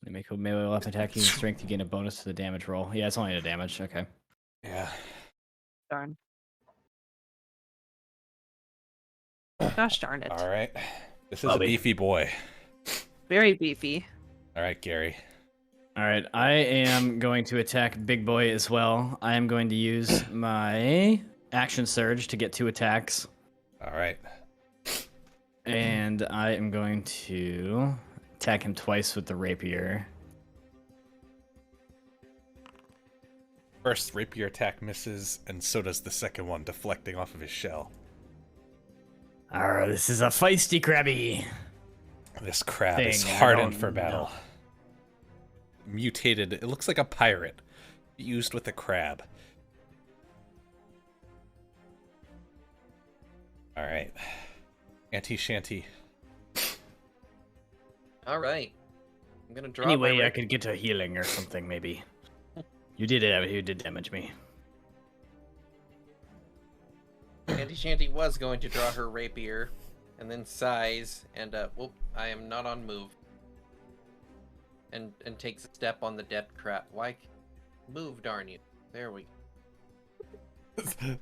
They make a melee weapon attacking with strength. You gain a bonus to the damage roll. Yeah, it's only a damage. Okay. Yeah. Darn. Gosh darn it. All right. This is Bobby. a beefy boy. Very beefy. All right, Gary. All right. I am going to attack Big Boy as well. I am going to use my action surge to get 2 attacks. All right. And I am going to attack him twice with the rapier. First rapier attack misses, and so does the second one, deflecting off of his shell. Arr, this is a feisty crabby. This crab is Thing, I hardened don't for battle. know. Mutated. It looks like a pirate used with a crab. All right. Auntie Shanty. All right. I'm gonna draw. Anyway, my I could get a healing or something, maybe. You did it. You did damage me. Auntie Shanty was going to draw her rapier, and then sighs, and whoop! I am not on move. And takes a step on the dead crap. Why? Move, darn you! There we.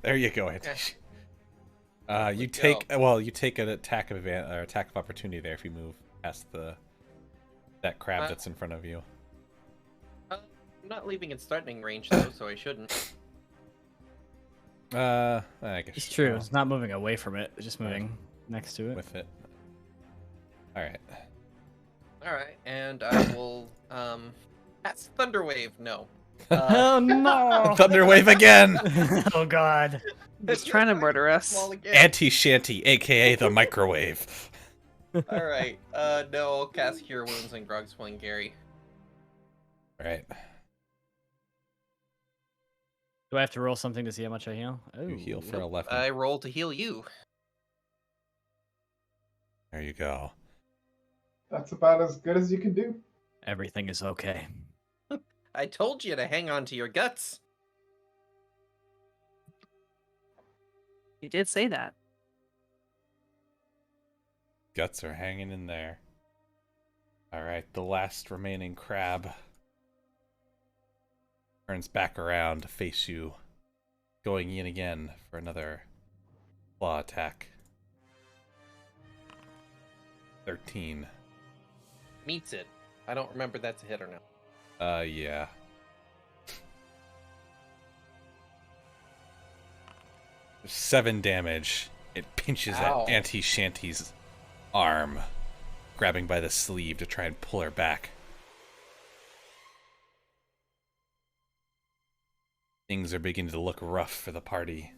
There you go, Auntie. Okay. You take you take an attack of attack of opportunity there if you move past that crab that's in front of you. I'm not leaving its threatening range though, so I shouldn't. I guess It's true. It's not moving away from it. It's just moving next to it. with it. All right. All right, and I will that's Thunderwave. No. Oh no! Thunderwave again. Oh god. He's trying to murder us. Small again. Auntie Shanty, aka the microwave. All right. No, I'll cast Cure Wounds and Grog's Swing, Gary. All right. Do I have to roll something to see how much I heal? Oh, You heal for 11. I roll to heal you. There you go. That's about as good as you can do. everything is okay. I told you to hang on to your guts. You did say that. Guts are hanging in there. Alright, the last remaining crab turns back around to face you, going in again for another claw attack. 13. Meets it. I don't remember that's a hit or not. Yeah. There's 7 damage. It pinches Ow. at Auntie Shanty's arm, grabbing by the sleeve to try and pull her back. Things are beginning to look rough for the party.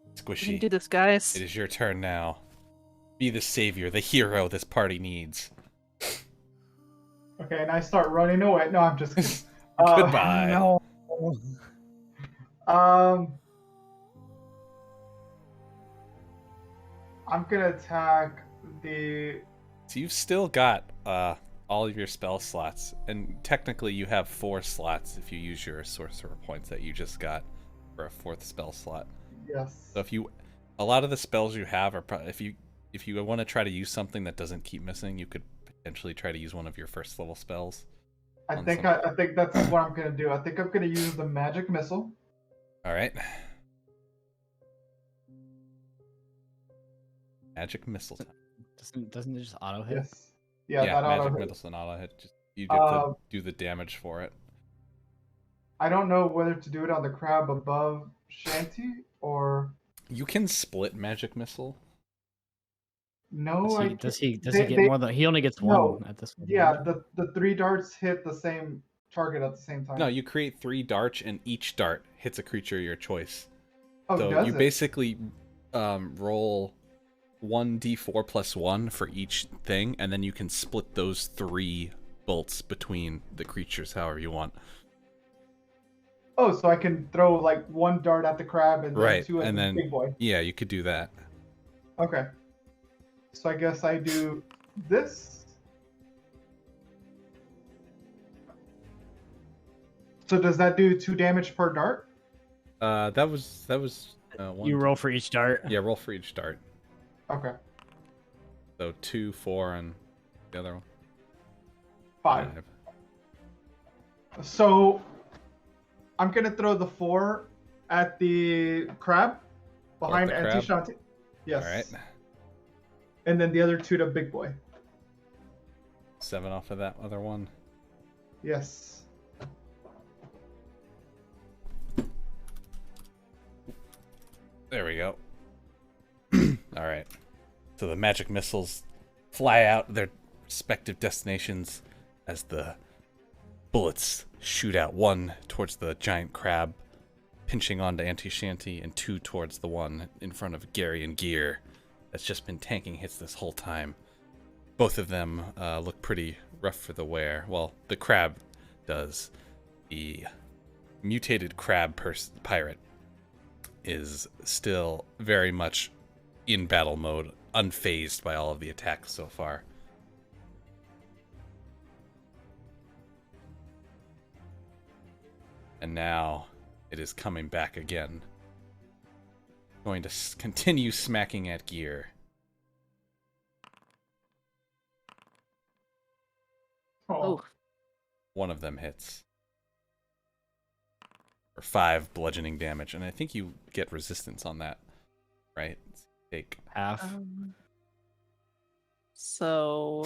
We Squishy, can do this, guys. it is your turn now. Be the savior, the hero this party needs. Okay, and I start running away. No, I'm just kidding. Goodbye. No. I'm gonna attack the. So you've still got all of your spell slots, and technically you have 4 slots if you use your sorcerer points that you just got for a 4th spell slot. Yes. So a lot of the spells you have are if you want to try to use something that doesn't keep missing, you could potentially try to use one of your 1st level spells. I think that's what I'm gonna do. I think I'm gonna use the magic missile. All right. Magic missile time. Doesn't it just auto hit? Yes. Yeah, Yeah, that magic auto hit. missile auto hit. Just you have to do the damage for it. I don't know whether to do it on the crab above Shanty or You can split magic missile. no. Does he get more than he only gets one at this one? Yeah, the 3 darts hit the same target at the same time. No, you create 3 darts, and each dart hits a creature of your choice. Oh, So does you it? basically roll 1d4 plus 1 for each thing, and then you can split those 3 bolts between the creatures however you want. Oh, so I can throw like 1 dart at the crab and then Right, 2 at and the then big boy. yeah, you could do that. Okay. So I guess I do this. So does that do 2 damage per dart? That was 1. You roll for each dart. Yeah, roll for each dart. Okay. So 2, 4, and the other one 5. So I'm gonna throw the 4 at the crab behind the crab? Anti-Shanti. Yes. All right. And then the other 2 to big boy. 7 off of that other one. Yes. There we go. All right. So the magic missiles fly out their respective destinations as the bullets shoot out, 1 towards the giant crab pinching onto Anti-Shanty, and 2 towards the one in front of Gary and Gear that's just been tanking hits this whole time. Both of them look pretty rough for the wear. Well, the crab does. The mutated crab pirate is still very much in battle mode, unfazed by all of the attacks so far. And now it is coming back again. Going to continue smacking at Gear. Oh, One of them hits. For 5 bludgeoning damage, and I think you get resistance on that, right? Take Half. So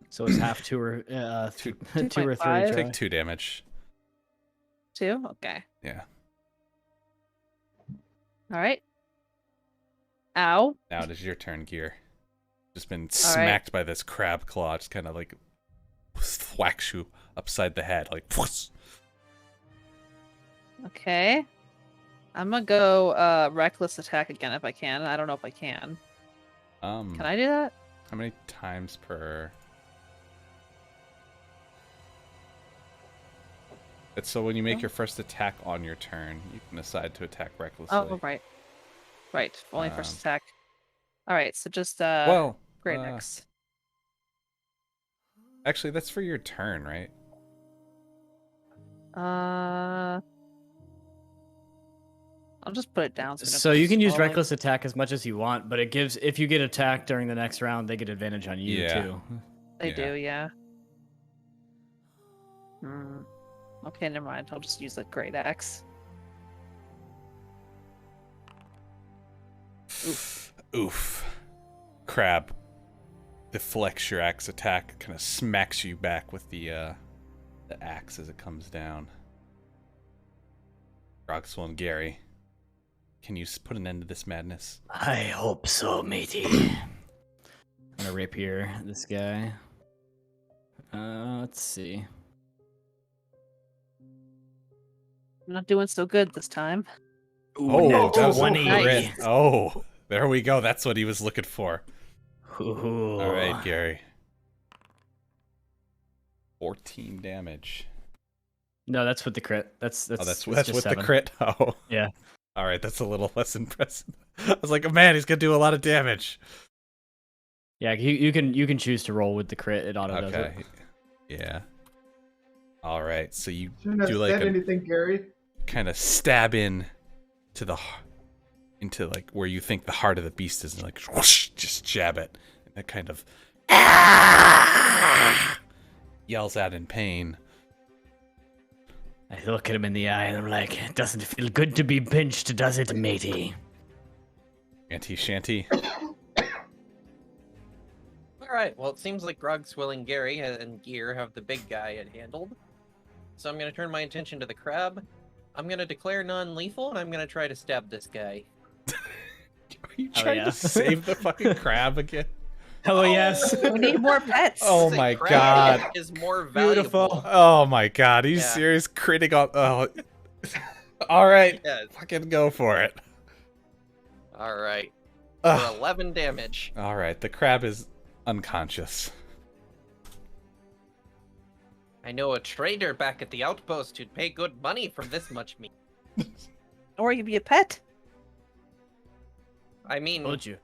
So it's half 2 or 2 or 3. 2.5? Try. take 2 damage. 2? Okay. Yeah. All right. Ow. Now it is your turn, Gear. Just been right. smacked by this crab claw, just kind of like whacks you upside the head, like. Whoosh. Okay. I'm gonna go reckless attack again if I can. I don't know if I can. Can I do that? How many times per? It's so when you make your first attack on your turn, you can decide to attack recklessly. Oh, right. Right. Only first attack. All right. So just well, great X. actually, that's for your turn, right? I'll just put it down. So you can use scrolling. reckless attack as much as you want, but it gives if you get attacked during the next round, they get advantage on you Yeah. too. They Yeah. do, yeah. Okay, never mind. I'll just use the great axe. Oof. Crab deflects your axe attack, kind of smacks you back with the axe as it comes down. Roxwell and Gary, can you put an end to this madness? I hope so, matey. I'm gonna rapier this guy. Let's see. I'm not doing so good this time. Ooh, no, that was a 20. crit. Oh, there we go. That's what he was looking for. Ooh. All right, Gary. 14 damage. No, that's with the crit. That's Oh, that's just with the 7. crit. Oh, Yeah. All right, that's a little less impressive. I was like, oh, man, he's gonna do a lot of damage. Yeah, you can choose to roll with the crit. It auto does Okay. it. Yeah. All right, so you Shouldn't have do like said a anything, Gary. kind of stab in to into like where you think the heart of the beast is, and like whoosh, just jab it, and it kind of yells out in pain. I look at him in the eye and I'm like, it doesn't feel good to be pinched, does it, matey? Auntie Shanty. Alright, well, it seems like Grog, Swilling, Gary, and Gear have the big guy handled. So I'm going to turn my attention to the crab. I'm going to declare non-lethal, and I'm going to try to stab this guy. Are you trying to save the fucking crab again? Hell yes. We need more pets. Oh The my crab god. is more valuable. Beautiful. Oh my god. Are you Yeah. serious? Critting on. Oh. All right. Yes. Fucking go for it. Alright. Ugh. For 11 damage. All right. The crab is unconscious. I know a trader back at the outpost who'd pay good money for this much meat. Or give you a pet. I mean, Told you.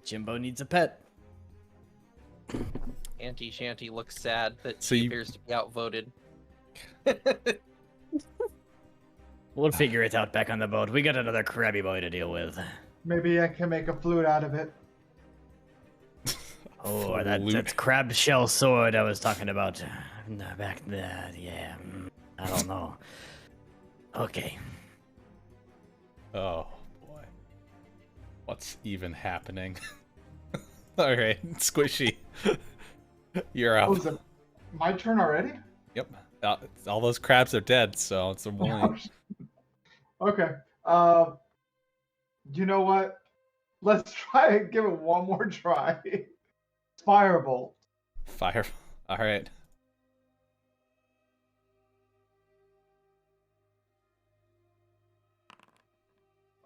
Jimbo needs a pet. Auntie Shanty looks sad that So she you- appears to be outvoted. We'll figure it out back on the boat. We got another crabby boy to deal with. Maybe I can make a flute out of it. Oh, Flute. that's crab shell sword I was talking about back there. Yeah, I don't know. Okay. Oh boy. What's even happening? All right, Squishy. You're up. Oh, is it my turn already? Yep. All those crabs are dead, so it's a only. Okay. You know what? Let's try and give it one more try. Firebolt. Fire. All right.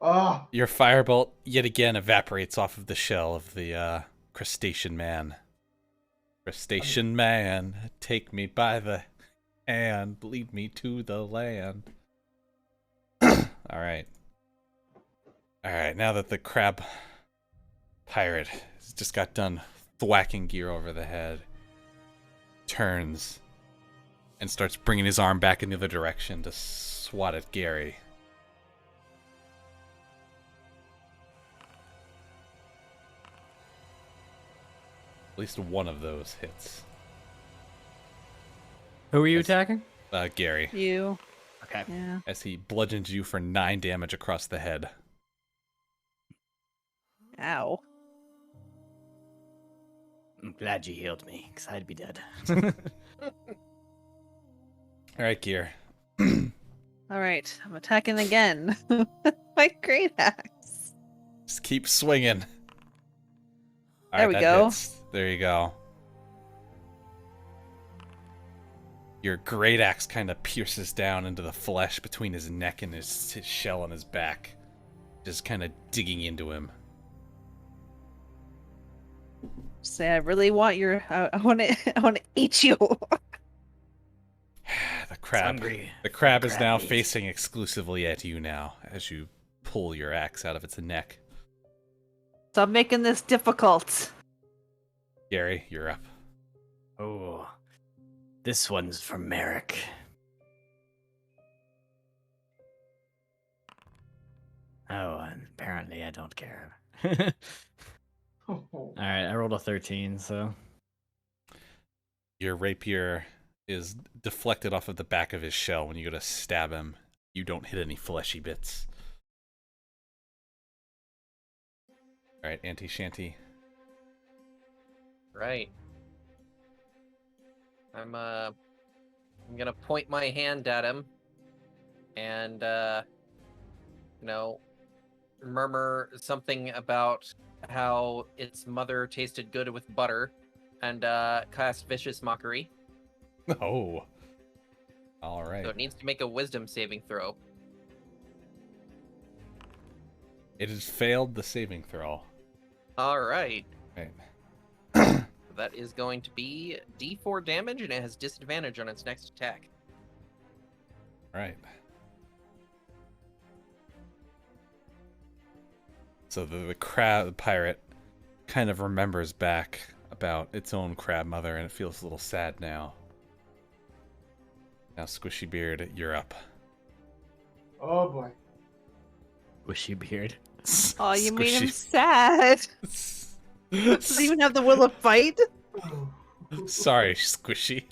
Ah, Your firebolt yet again evaporates off of the shell of the crustacean man. Crustacean man, take me by the hand, lead me to the land. All right. All right, now that the crab pirate has just got done thwacking Gear over the head, turns and starts bringing his arm back in the other direction to swat at Gary. At least one of those hits. Who are you Yes. attacking? Gary, You. Okay. Yeah. as he bludgeons you for 9 damage across the head. Ow. I'm glad you healed me, because I'd be dead. All right, Gear. All right. I'm attacking again. My great axe. Just keep swinging. All There we that go. hits. There you go. Your great axe kind of pierces down into the flesh between his neck and his shell on his back, just kind of digging into him. Say, I really want your. I want to. I want to eat you. The crab. hungry. The crab is now Crabbies. facing exclusively at you now as you pull your axe out of its neck. Stop making this difficult. Gary, you're up. Oh, this one's for Merrick. Oh, and apparently I don't care. All right, I rolled a 13, so Your rapier is deflected off of the back of his shell when you go to stab him. You don't hit any fleshy bits. All right, Auntie Shanty. Right. I'm gonna point my hand at him and murmur something about how its mother tasted good with butter and cast vicious mockery. Oh. All right. So it needs to make a wisdom saving throw. It has failed the saving throw. All right. Right. That is going to be D4 damage, and it has disadvantage on its next attack. Right. So the crab pirate kind of remembers back about its own crab mother, and it feels a little sad now. Now, Squishy Beard, you're up. Oh boy. Squishy beard. Oh, you made him Squishy. sad. Does he even have the will to fight? Sorry, Squishy.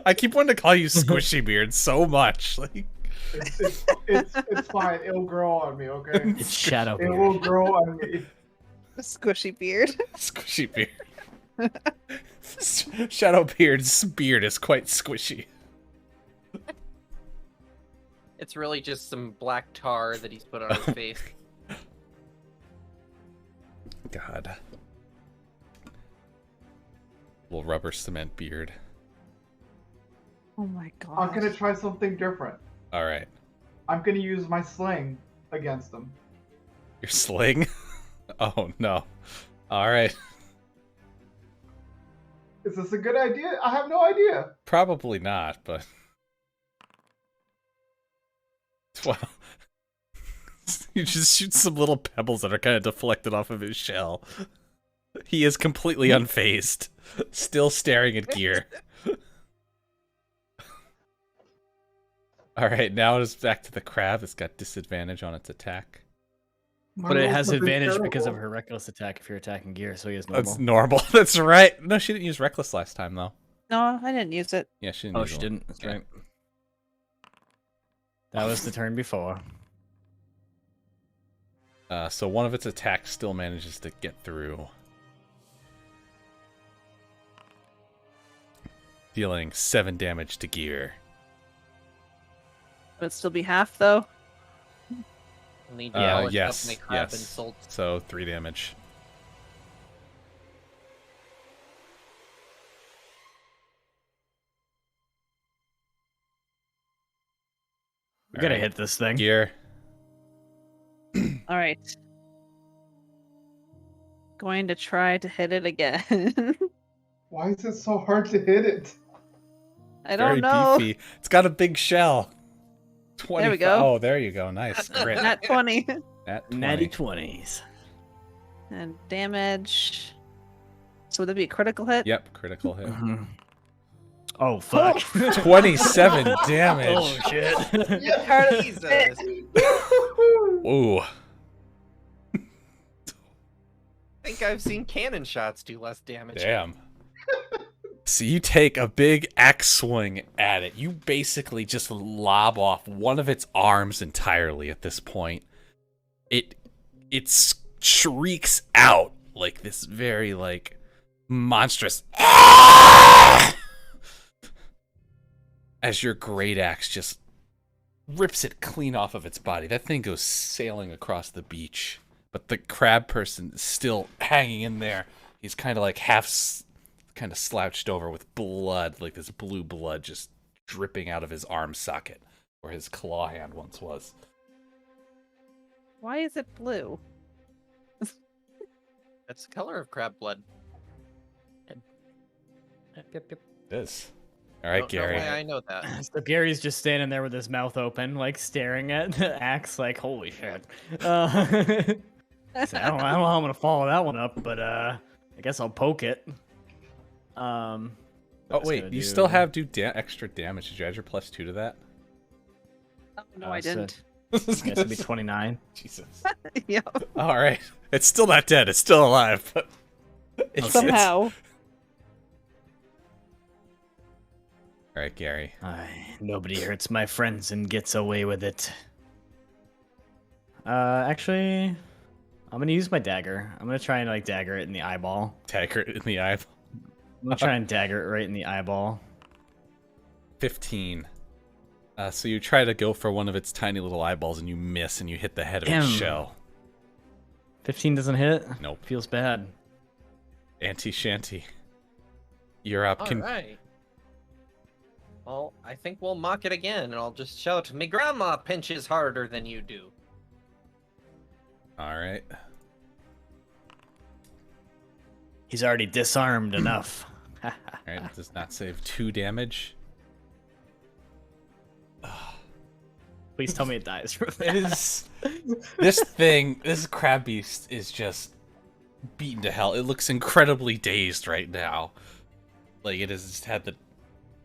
I keep wanting to call you Squishy Beard so much. Like, It's fine. It'll grow on me, okay? It's Shadow It will Beard. grow on me. Squishy beard. Squishy Beard. Shadowbeard's beard is quite squishy. It's really just some black tar that he's put on his face. God. Little rubber cement beard. Oh my god. I'm gonna try something different. All right. I'm gonna use my sling against them. Your sling? Oh, no. All right. Is this a good idea? I have no idea. Probably not, but... Well... You just shoot some little pebbles that are kind of deflected off of his shell. He is completely unfazed. Still staring at gear. Alright, now it is back to the crab. It's got disadvantage on its attack. But it has rolls have been advantage because of terrible. her reckless attack if you're attacking gear, so he is normal. That's normal. That's right. No, she didn't use reckless last time, though. No, I didn't use it. Yeah, she didn't Oh, use she it. didn't. That's Yeah. right. That was the turn before. So one of its attacks still manages to get through. Dealing 7 damage to gear. Would it still be half though? We'll need to polish Yes, up my crab yes. insults. So 3 damage. We gotta Alright. hit this thing. Gear. All right. Going to try to hit it again. Why is it so hard to hit it? I Very don't know. beefy. It's got a big shell. 20. There we go. Oh, there you go. Nice. Crit. Nat 20. At 20. Natty 20s. And damage. So would that be a critical hit? Yep, critical hit. Mhm. Oh, fuck. 27 damage. Oh, shit. Jesus. Ooh. I think I've seen cannon shots do less damage. Damn. So you take a big axe swing at it. You basically just lob off one of its arms entirely at this point. It shrieks out like this very like monstrous as your great axe just rips it clean off of its body. That thing goes sailing across the beach, but the crab person is still hanging in there. He's kind of like kind of slouched over with blood, like this blue blood just dripping out of his arm socket where his claw hand once was. Why is it blue? That's the color of crab blood. It is. All right, Don't know Gary. why I know that. So Gary's just standing there with his mouth open, like staring at the axe, like, holy shit. So I don't know how I'm gonna follow that one up, but I guess I'll poke it. Oh That's wait, gonna you do- still have extra damage. Did you add your +2 to that? Oh, no, I so- didn't. I guess it'd be 29. Jesus. Yeah. All right, it's still not dead. It's still alive, but it's, Somehow. All right, Gary. Nobody hurts my friends and gets away with it. Actually, I'm gonna use my dagger. I'm gonna try and like dagger it in the eyeball. Tag her in the eye. I'm gonna try and dagger it right in the eyeball. 15. So you try to go for one of its tiny little eyeballs and you miss and you hit the head of its Damn. shell. 15 doesn't hit. Nope. Feels bad. Auntie Shanty. You're up. All right. Well, I think we'll mock it again, and I'll just shout, "Me grandma pinches harder than you do." All right. He's already disarmed enough. All right. It does not save 2 damage. Please tell me it dies. Real It fast. is. This crab beast is just beaten to hell. It looks incredibly dazed right now. Like it has just had the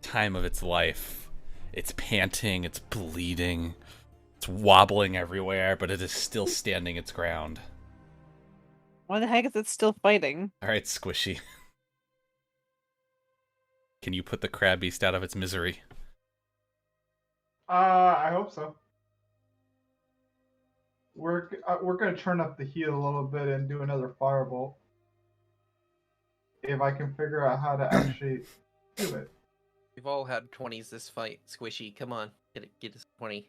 time of its life. It's panting, it's bleeding, it's wobbling everywhere, but it is still standing its ground. Why the heck is it still fighting? All right, Squishy. Can you put the crab beast out of its misery? I hope so. We're gonna turn up the heat a little bit and do another firebolt. If I can figure out how to actually do it. We've all had 20s this fight, Squishy. Come on, get us 20.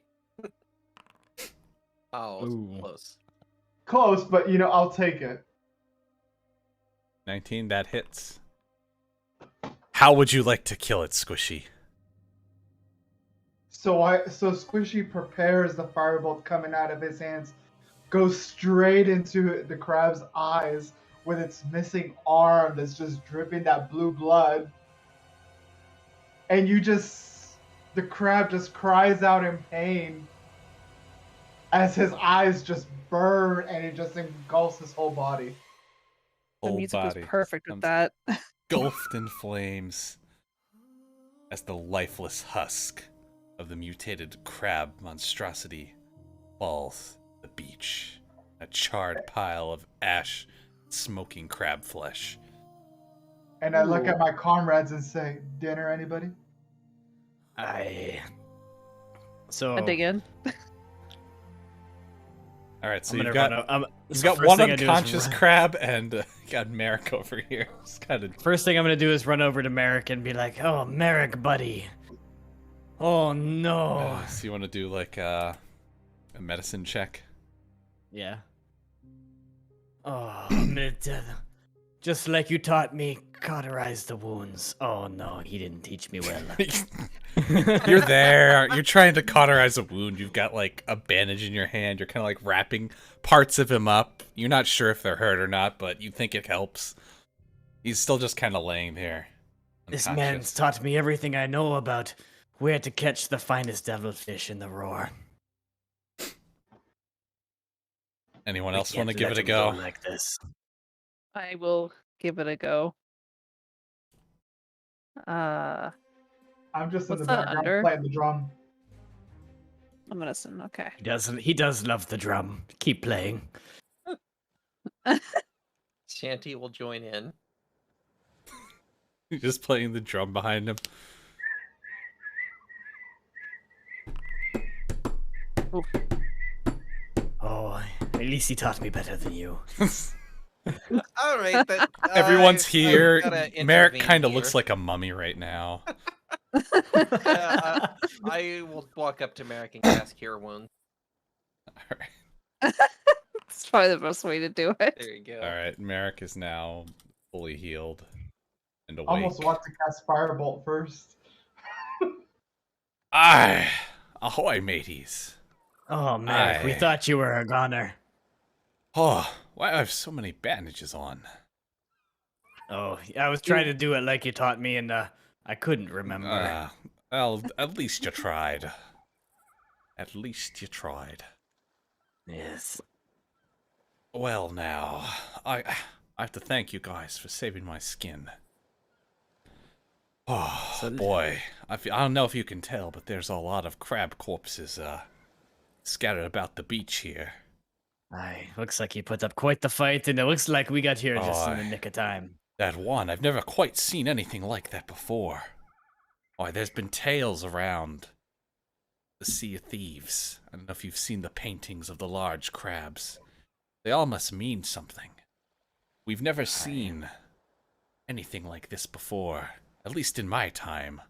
Oh, Ooh. close. Close, but I'll take it. 19, that hits. How would you like to kill it, Squishy? So Squishy prepares the firebolt coming out of his hands, goes straight into the crab's eyes with its missing arm that's just dripping that blue blood. And the crab just cries out in pain as his eyes just burn and it just engulfs his whole body. The Whole music was body perfect with becomes that. engulfed in flames as the lifeless husk of the mutated crab monstrosity falls to the beach. A charred pile of ash, smoking crab flesh. And I look at my comrades and say, "Dinner, anybody?" So I dig in. All right, so I'm you've gonna got run you've so got first one thing I do is unconscious run- crab and you got Merrick over here. It's kind of First thing I'm gonna do is run over to Merrick and be like, "Oh, Merrick, buddy. Oh no." so you want to do like a medicine check? Yeah. Oh, I'm gonna just like you taught me, cauterize the wounds. Oh no, he didn't teach me well. You're there. You're trying to cauterize a wound. You've got like a bandage in your hand. You're kind of like wrapping parts of him up. You're not sure if they're hurt or not, but you think it helps. He's still just kind of laying there. This unconscious. man's taught me everything I know about where to catch the finest devilfish in the roar. Anyone We else want to can't give let it a him go? like this. I will give it a go. I'm just in What's the that background under? playing the drum. A medicine. Okay. He does love the drum. Keep playing. Shanty will join in. He's just playing the drum behind him. Oh, at least he taught me better than you. All right, then. Everyone's I've here. gotta Merrick intervene kind of here. looks like a mummy right now. I will walk up to Merrick and cast Cure Wounds. All right. It's probably the best way to do it. There you go. All right, Merrick is now fully healed and awake. Almost want to cast firebolt first. Aye, ahoy, mateys. Oh, Merrick, we Aye. thought you were a goner. Oh, why do I have so many bandages on? Oh, I was trying to do it like you taught me, and I couldn't remember. Well, at least you tried. At least you tried. Yes. Well, now, I have to thank you guys for saving my skin. Oh, So- boy. I don't know if you can tell, but there's a lot of crab corpses scattered about the beach here. Aye, looks like you put up quite the fight, and it looks like we got here just in the Aye. nick of time. That one, I've never quite seen anything like that before. Why, there's been tales around the Sea of Thieves. I don't know if you've seen the paintings of the large crabs. They all must mean something. We've never seen anything like this before, at least in my time.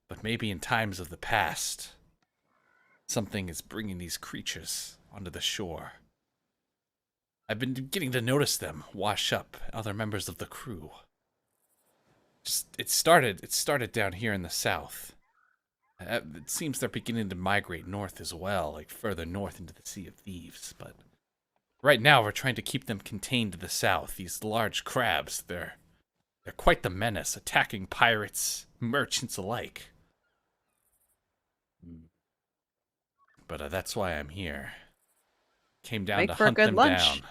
But maybe in times of the past, something is bringing these creatures onto the shore. I've been getting to notice them wash up other members of the crew. It started down here in the south. It seems they're beginning to migrate north as well, like further north into the Sea of Thieves. But right now, we're trying to keep them contained to the south. These large crabs, they're quite the menace, attacking pirates, merchants alike. But that's why I'm here. Came down Make to for a hunt good them lunch. down.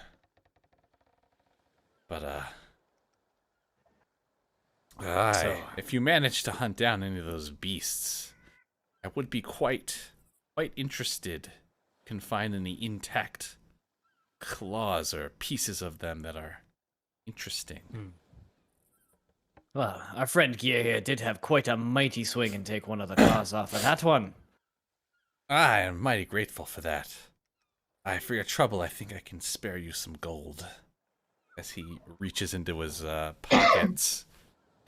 But So- if you manage to hunt down any of those beasts, I would be quite interested. Can find any intact claws or pieces of them that are interesting. Well, our friend Gear here did have quite a mighty swing and take one of the claws off of that one. I am mighty grateful for that. For your trouble, I think I can spare you some gold. As he reaches into his pockets,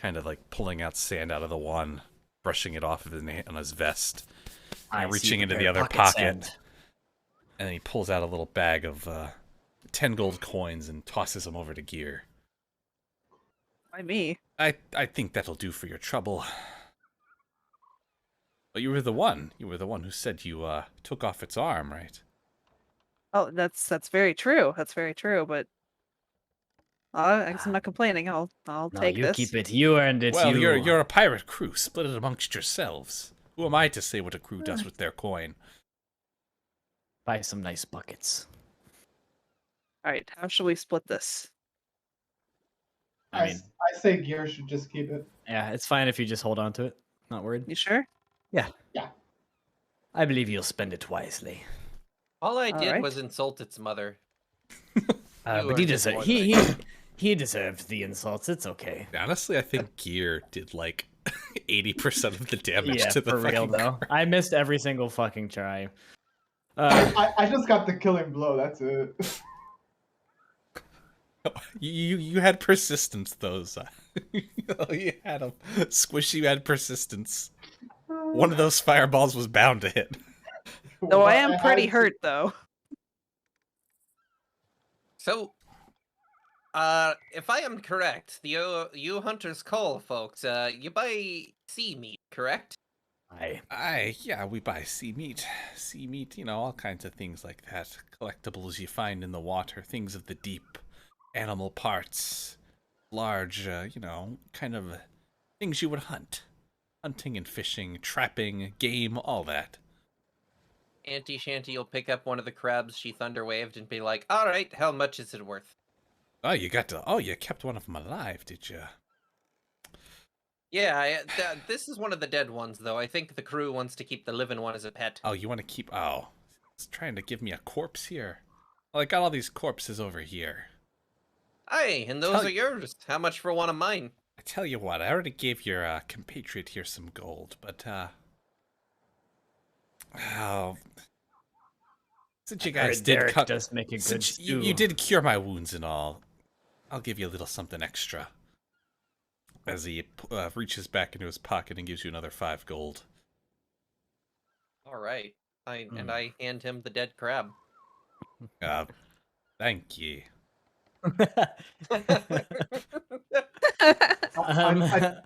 kind of like pulling out sand out of the one, brushing it off of on his vest, and reaching into the other pocket, and then he pulls out a little bag of 10 gold coins and tosses them over to Gear. By me. I think that'll do for your trouble. But you were the one who said you took off its arm, right? Oh, that's very true. That's very true. But I guess I'm not complaining. I'll No, take you this. keep it. You earned it. Well, you... you're a pirate crew. Split it amongst yourselves. Who am I to say what a crew does with their coin? Buy some nice buckets. All right, how should we split this? I mean, I say Gear should just keep it. yeah, it's fine if you just hold on to it. Not worried. You sure? Yeah. Yeah. I believe you'll spend it wisely. All I did Alright. was insult its mother. But he earned it deserved more he deserved the insults. It's okay. Honestly, I think Gear did like 80% of the damage Yeah, to the for real fucking though. crab. I missed every single fucking try. I just got the killing blow. That's it. You had persistence, though. You had a squishy. You had persistence. One of those fireballs was bound to hit. Though I But am had pretty to- hurt though. So, if I am correct, you hunters call folks, you buy sea meat, correct? Yeah, we buy sea meat, all kinds of things like that. Collectibles you find in the water, things of the deep, animal parts, large, kind of things you would hunt. Hunting and fishing, trapping, game, all that. Auntie Shanty will pick up one of the crabs she thunderwaved and be like, all right, how much is it worth? Oh, you kept one of them alive, did you? Yeah, this is one of the dead ones, though. I think the crew wants to keep the living one as a pet. Oh, you want to keep, it's trying to give me a corpse here. Well, I got all these corpses over here. Aye, and those are yours. How much for one of mine? I tell you what, I already gave your compatriot here some gold, but since you guys did Derek cut, does make a good since stew. you did cure my wounds and all, I'll give you a little something extra. As he reaches back into his pocket and gives you another 5 gold. All right. And I hand him the dead crab. Thank ye.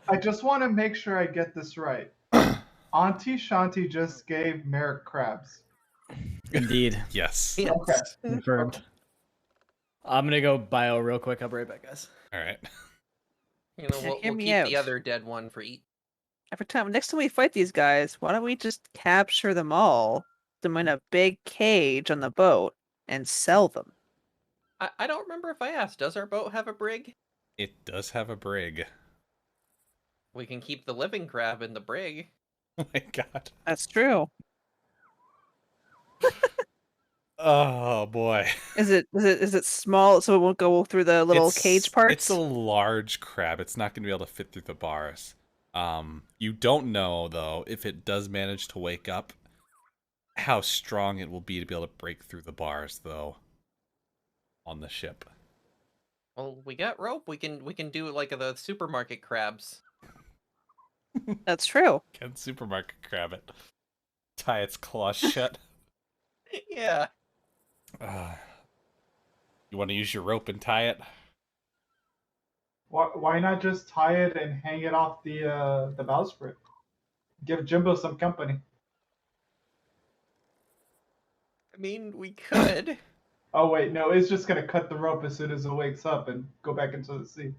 I just want to make sure I get this right. Auntie Shanti just gave Merrick crabs. Indeed. Yes. Yes. Okay. Confirmed. I'm gonna go bio real quick. I'll be right back, guys. All right. You know, Yeah, we'll hear keep me the out. other dead one for eat. Next time we fight these guys, why don't we just capture them all, put them in a big cage on the boat, and sell them? I don't remember if I asked, does our boat have a brig? It does have a brig. We can keep the living crab in the brig. Oh my god. That's true. Oh boy. Is it small so it won't go through the little cage parts? It's a large crab. It's not going to be able to fit through the bars. You don't know though if it does manage to wake up, how strong it will be to be able to break through the bars though. On the ship. Well, we got rope. We can do like the supermarket crabs. That's true. Can supermarket crab it? Tie its claws shut. Yeah. You want to use your rope and tie it? Why not just tie it and hang it off the bowsprit? Give Jimbo some company. I mean, we could. Oh wait, no, it's just gonna cut the rope as soon as it wakes up and go back into the sea.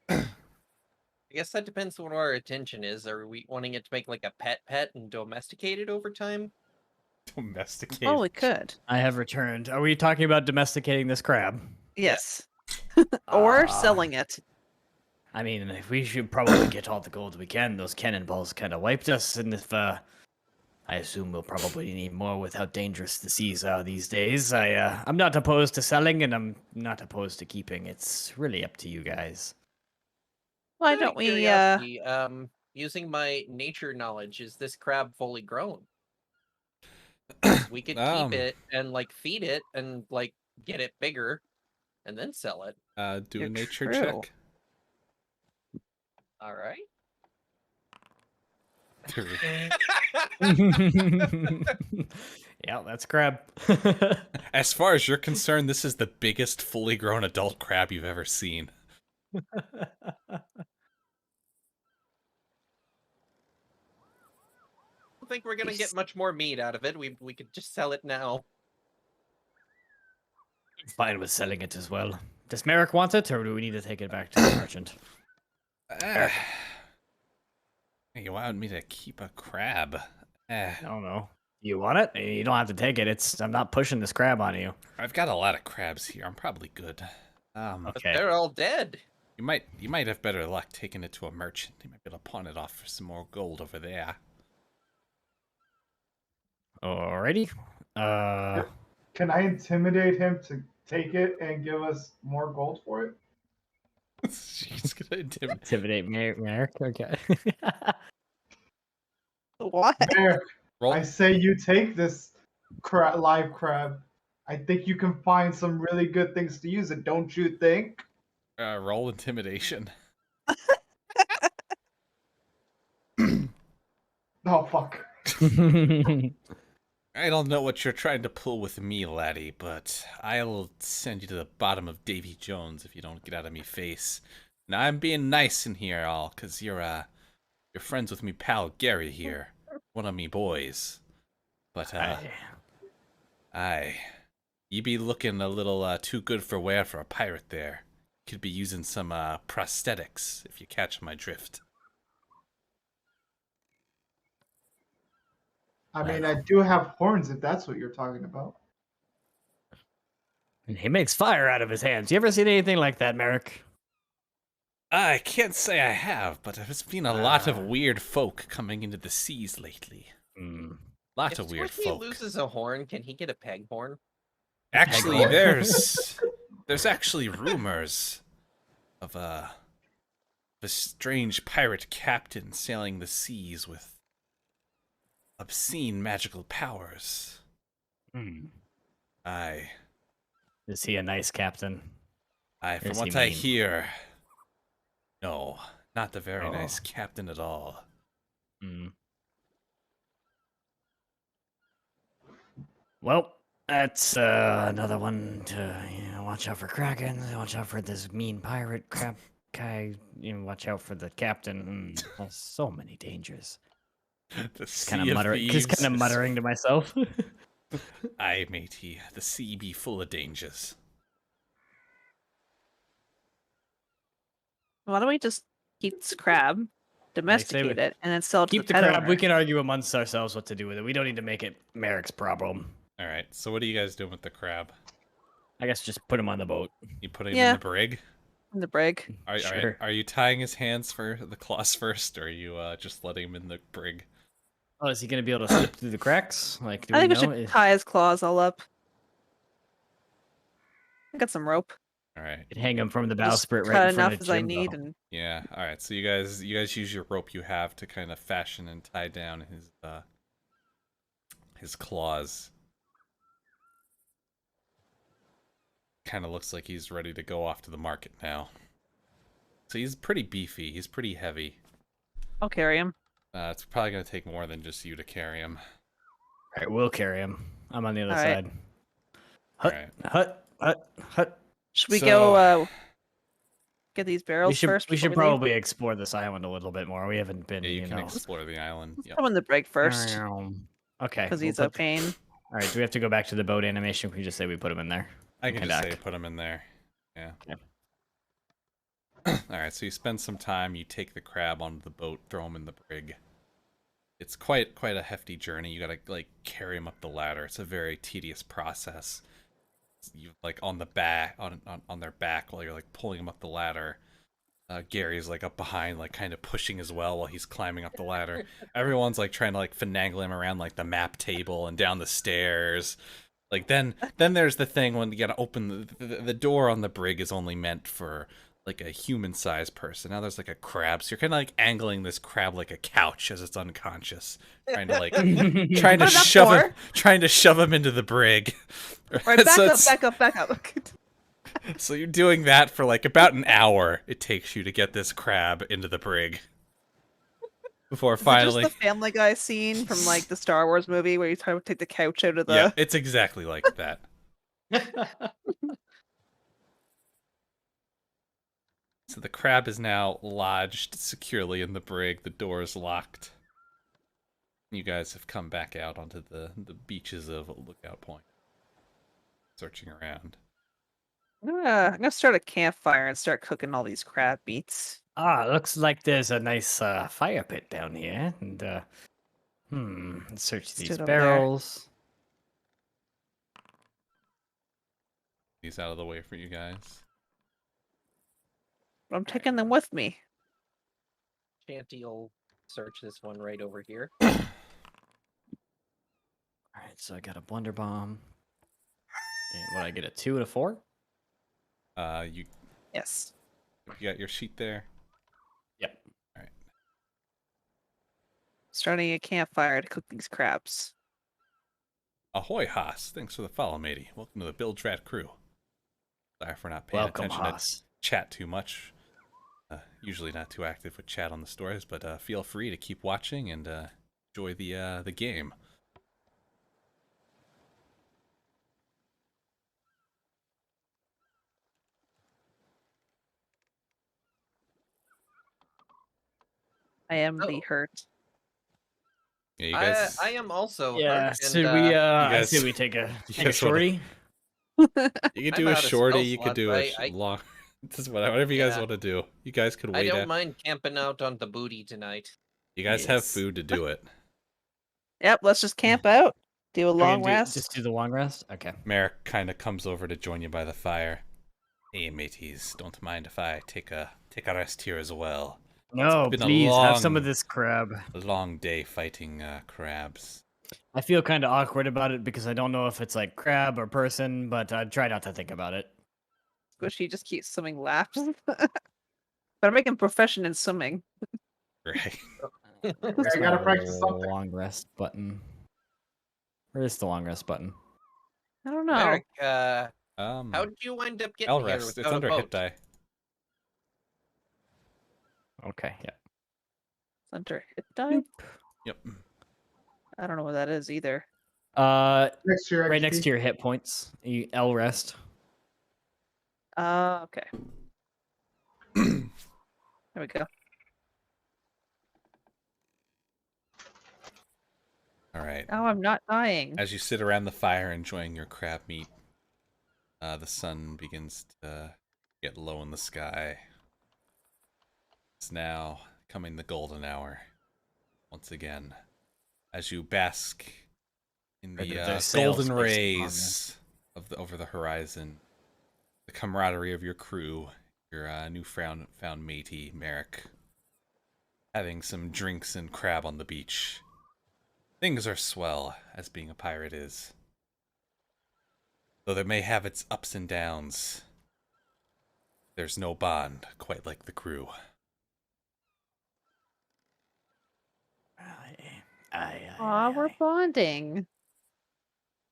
I guess that depends on what our attention is. Are we wanting it to make like a pet and domesticate it over time? Domesticate. Oh, we could. I have returned. Are we talking about domesticating this crab? Yes. Or Ah. selling it. I mean, we should probably get all the gold we can. Those cannonballs kind of wiped us, and if I assume we'll probably need more with how dangerous the seas are these days. I'm not opposed to selling, and I'm not opposed to keeping. It's really up to you guys. Why Out of don't we? curiosity, using my nature knowledge, is this crab fully grown? 'Cause we could keep it and like feed it and like get it bigger and then sell it. Do You're a nature true. check. All right. Yeah, that's crab. As far as you're concerned, this is the biggest fully grown adult crab you've ever seen. I don't think we're gonna get much more meat out of it. We could just sell it now. Fine with selling it as well. Does Merrick want it, or do we need to take it back to the merchant? You want me to keep a crab? I don't know. You want it? You don't have to take it. I'm not pushing this crab on you. I've got a lot of crabs here. I'm probably good. But Okay. they're all dead. You might have better luck taking it to a merchant. He might be able to pawn it off for some more gold over there. Alrighty. Can I intimidate him to take it and give us more gold for it? She's gonna intimidate. Intimidate Merrick. Okay. What? Merrick, Roll. I say you take this live crab. I think you can find some really good things to use it, don't you think? Roll intimidation. Oh, fuck. I don't know what you're trying to pull with me, laddie, but I'll send you to the bottom of Davy Jones if you don't get out of me face. Now I'm being nice in here, all, 'cause you're friends with me pal Gary here, one of me boys. But you be looking a little too good for wear for a pirate there. Could be using some prosthetics if you catch my drift. I mean, I do have horns if that's what you're talking about. And he makes fire out of his hands. You ever seen anything like that, Merrick? I can't say I have, but there's been a lot of weird folk coming into the seas lately. Lots of weird If he folk. loses a horn, can he get a peg horn? Actually, Peg horn. there's actually rumors of a strange pirate captain sailing the seas with obscene magical powers. Aye, Is he a nice captain? from Is what he I mean? hear, no, not the very Oh. nice captain at all. Well, that's another one to watch out for Kraken. Watch out for this mean pirate crab guy. Watch out for the captain. There's so many dangers. The Just kind Sea of of muttering. Thieves Just kind of is- muttering to myself. Aye, matey, the sea be full of dangers. Why don't we just keep this crab, domesticate it, and then sell it to Keep the pet crab. owner? We can argue amongst ourselves what to do with it. We don't need to make it Merrick's problem. All right, so what are you guys doing with the crab? I guess just put him on the boat. You putting him Yeah. in the brig? In the brig. Sure. Are you tying his hands for the claws first, or are you just letting him in the brig? Oh, is he gonna be able to slip through the cracks? Like, do I think we know? should tie his claws all up. I got some rope. All right. Could hang him from the Just bowsprit cut right in front enough of as I Jim, need, though. and Yeah. All right. So you guys use your rope you have to kind of fashion and tie down his claws. Kind of looks like he's ready to go off to the market now. So he's pretty beefy. He's pretty heavy. I'll carry him. It's probably gonna take more than just you to carry him. All right, we'll carry him. I'm on the other All right. side. Hut, Alright. hut. Should we So- go get these barrels We should first? we should before leave? probably explore this island a little bit more. We haven't been, Yeah, you can know. explore the island. Yep. Throw in the brig first, Okay. because we'll he's a put- pain. All right. Do we have to go back to the boat animation? Or can we just say we put him in there? I can Come just back. say put him in there. Yeah. Okay. All right, so you spend some time, you take the crab onto the boat, throw him in the brig. It's quite a hefty journey. You gotta like carry him up the ladder. It's a very tedious process. You like on the back on their back while you're like pulling him up the ladder. Gary's like up behind, like kind of pushing as well while he's climbing up the ladder. Everyone's like trying to like finagle him around like the map table and down the stairs. Like then there's the thing when you gotta open the door on the brig is only meant for like a human-sized person. Now there's like a crab, so you're kind of like angling this crab like a couch as it's unconscious, trying to like trying to What is that shove him, for? trying to shove him into the brig. All right, So back up. so you're doing that for like about an hour. It takes you to get this crab into the brig before Is it finally. just the Family Guy scene from like the Star Wars movie where you try to take the couch out of the? Yeah, it's exactly like that. So the crab is now lodged securely in the brig. The door is locked. You guys have come back out onto the beaches of Lookout Point, searching around. I'm gonna start a campfire and start cooking all these crab meats. Looks like there's a nice fire pit down here. And let's search Let's these do it over there. barrels. He's out of the way for you guys. But I'm taking them with me. Shanty'll search this one right over here. All right, so I got a blender bomb. And what, I get a 2 and a 4? You Yes. got your sheet there. Yep. All right. Starting a campfire to cook these crabs. Ahoy, Haas! Thanks for the follow, matey. Welcome to the Bilge Rat crew. Sorry for not paying Welcome, attention Haas. to chat too much. Usually not too active with chat on the stories, but feel free to keep watching and enjoy the game. I am the Oh. hurt. Yeah, you guys. I am also Yeah, hurt, so and, we guys- I say we take a guys shorty. You could do I'm a out of shorty. spell You could slots. do a I- long. This is whatever you guys Yeah. want to do. You guys could I wait. don't mind camping out on the booty tonight. You guys have Yes. food to do it. Yep, let's just camp out. Do a Are we long gonna rest. Just do the long rest? Okay. Merrick kind of comes over to join you by the fire. Hey, mateys, don't mind if I take a rest here as well. No, been a please have some of long- this crab. A long day fighting crabs. I feel kind of awkward about it because I don't know if it's like crab or person, but I try not to think about it. Squishy just keeps swimming laps. But I'm making profession in swimming. Right. I gotta practice something. Long rest button. Where is the long rest button? I don't know. Merrick, How how did you wind up getting L here rest. It's without a under hit boat? die. Okay, yeah. Center hit die? Yep. I don't know what that is either. Next year, Right next to your hit points. L rest. Okay. There we go. All right. Oh, I'm not dying. As you sit around the fire enjoying your crab meat, the sun begins to get low in the sky. It's now coming the golden hour once again. As you bask in the Their sails golden placed rays of over the horizon, the camaraderie of your crew, your newfound matey Merrick, having some drinks and crab on the beach. Things are swell, as being a pirate is. Though it may have its ups and downs, there's no bond quite like the crew. Aw, we're bonding.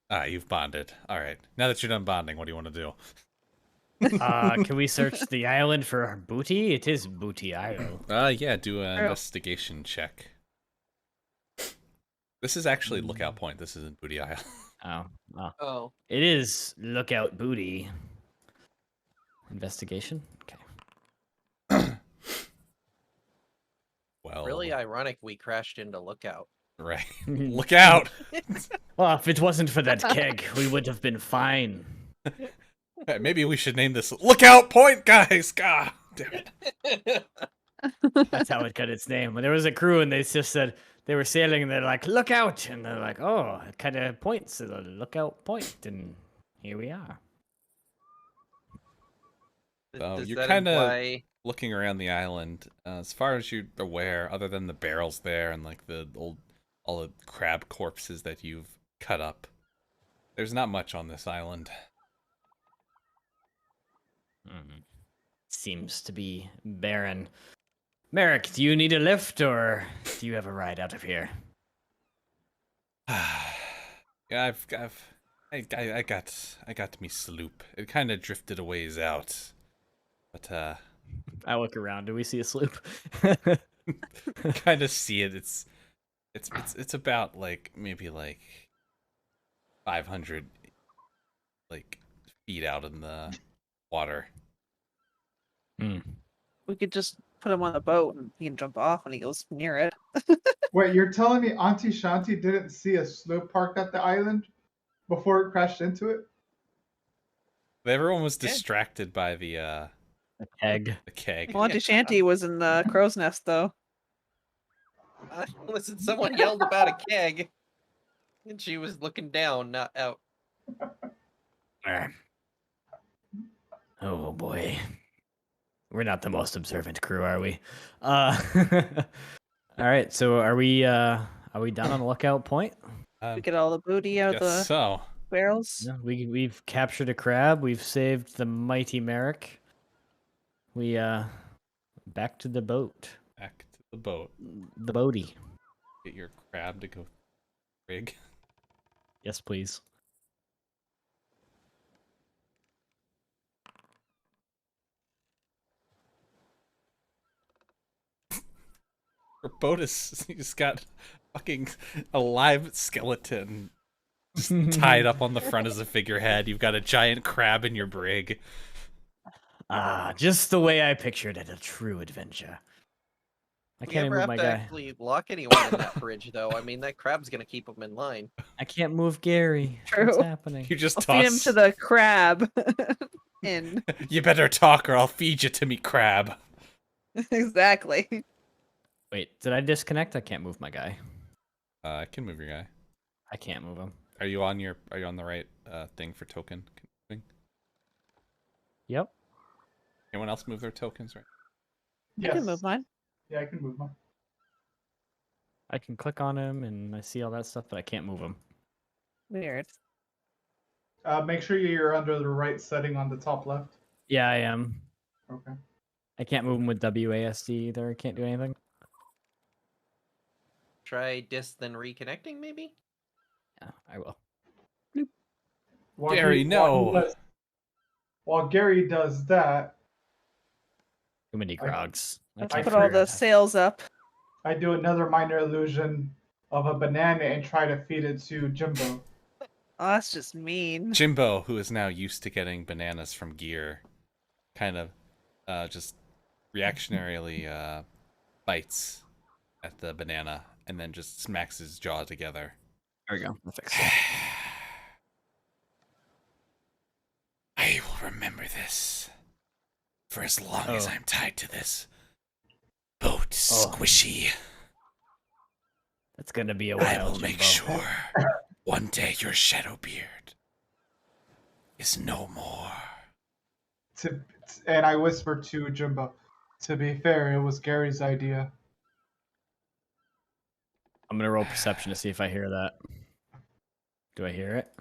Ah, you've bonded. All right. Now that you're done bonding, what do you want to do? Can we search the island for booty? It is Booty Isle. Yeah, do an investigation check. This is actually Lookout Point. This isn't Booty Isle. Oh, It is Lookout Booty. Investigation? Okay. Well, really ironic we crashed into Lookout. right. Look out! Well, if it wasn't for that keg, we would have been fine. Maybe we should name this Lookout Point, guys. God damn it. That's how it got its name. When there was a crew and they just said they were sailing and they're like, look out! And they're like, oh, it kind of points to the Lookout Point, and here we are. Oh, Does you're that kinda- imply looking around the island, as far as you're aware, other than the barrels there and like all the crab corpses that you've cut up, there's not much on this island. Seems to be barren. Merrick, do you need a lift or do you have a ride out of here? Yeah, I got me sloop. It kind of drifted a ways out, but I look around. Do we see a sloop? kind of see it. It's about like maybe like 500 like feet out in the water. We could just put him on a boat and he can jump off when he goes near it. Wait, you're telling me Auntie Shanti didn't see a sloop parked at the island before it crashed into it? Everyone was Yeah. distracted by the A keg. keg. Well, Auntie Shanty was in the crow's nest, though. Listen, someone yelled about a keg, and she was looking down, not out. Oh boy. We're not the most observant crew, are we? All right, so are we done on lookout point? We get all the booty out of Guess the so. barrels. Yeah, we've captured a crab, we've saved the mighty Merrick. We back to the boat. Back to the boat. The boaty. Get your crab to go rig. Yes, please. Her boat is just got fucking a live skeleton just tied up on the front as a figurehead. You've got a giant crab in your brig. Ah, just the way I pictured it, a true adventure. I We can't never move have my to guy. actually lock anyone in that bridge, though. I mean, that crab's gonna keep them in line. I can't move Gary. True. What's happening? You just I'll feed him toss. to the crab. In You better talk or I'll feed you to me, crab. exactly. Wait, did I disconnect? I can't move my guy. I can move your guy. I can't move him. Are you on the right thing for token? Yep. Anyone else move their tokens right? I can move mine. Yeah, I can move mine. I can click on him and I see all that stuff, but I can't move him. Weird. Make sure you're under the right setting on the top left. Yeah, I am. Okay. I can't move him with WASD either. I can't do anything. Try dis then reconnecting, maybe? Yeah, I will. While Gary, no. While Gary does that, Too many grogs. I can't put all figure the out how- sails up. I do another minor illusion of a banana and try to feed it to Jimbo. Oh, that's just mean. Jimbo, who is now used to getting bananas from gear, kind of just reactionarily bites at the banana and then just smacks his jaw together. There we go. I'll fix it. I will remember this for as long as Oh. I'm tied to this boat, squishy. That's gonna be a I while. will make Jimbo. sure one day your shadow beard is no more. And I whisper to Jimbo, to be fair, it was Gary's idea. I'm gonna roll perception to see if I hear that. Do I hear it?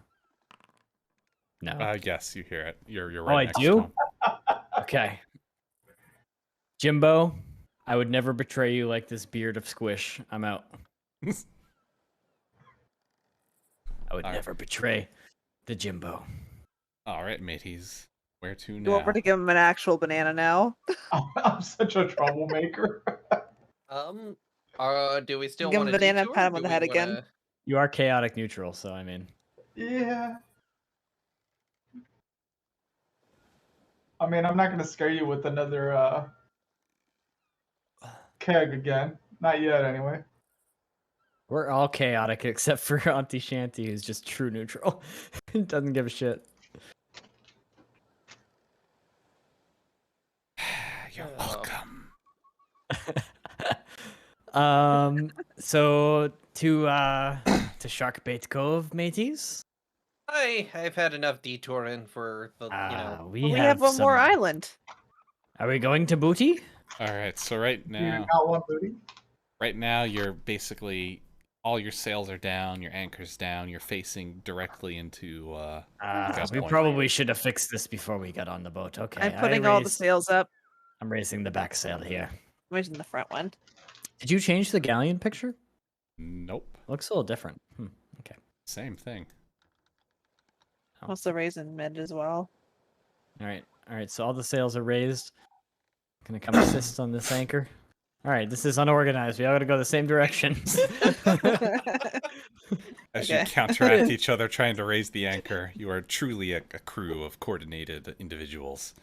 No. Yes, you hear it. You're Oh, right I next do? to him. Okay. Jimbo, I would never betray you like this beard of squish. I'm out. I would All right. never betray the Jimbo. All right, mateys. Where to You now? want me to give him an actual banana now? I'm such a troublemaker. Do we still Give him want a to banana, detour, pat or him on do the head we again. wanna- You are chaotic neutral, so I mean. Yeah. I mean, I'm not gonna scare you with another keg again. Not yet, anyway. We're all chaotic except for Auntie Shanty, who's just true neutral. Doesn't give a shit. You're Oh. welcome. So to Shark Bait Cove, mateys. I've had enough detouring for the We We have one some- more island. Are we going to booty? All right. So right You do now, not want booty. you're basically all your sails are down, your anchor's down, you're facing directly into Pickup We point. probably should have fixed this before we got on the boat. Okay. I'm putting all the raised- sails up. I'm raising the back sail here. I'm raising the front one. Did you change the galleon picture? Nope. Looks a little different. Okay. Same thing. Also raising mid as well. All right. So all the sails are raised. Gonna come assist on this anchor. All right. This is unorganized. We all gotta go the same direction. As Okay. you counteract each other trying to raise the anchor, you are truly a crew of coordinated individuals.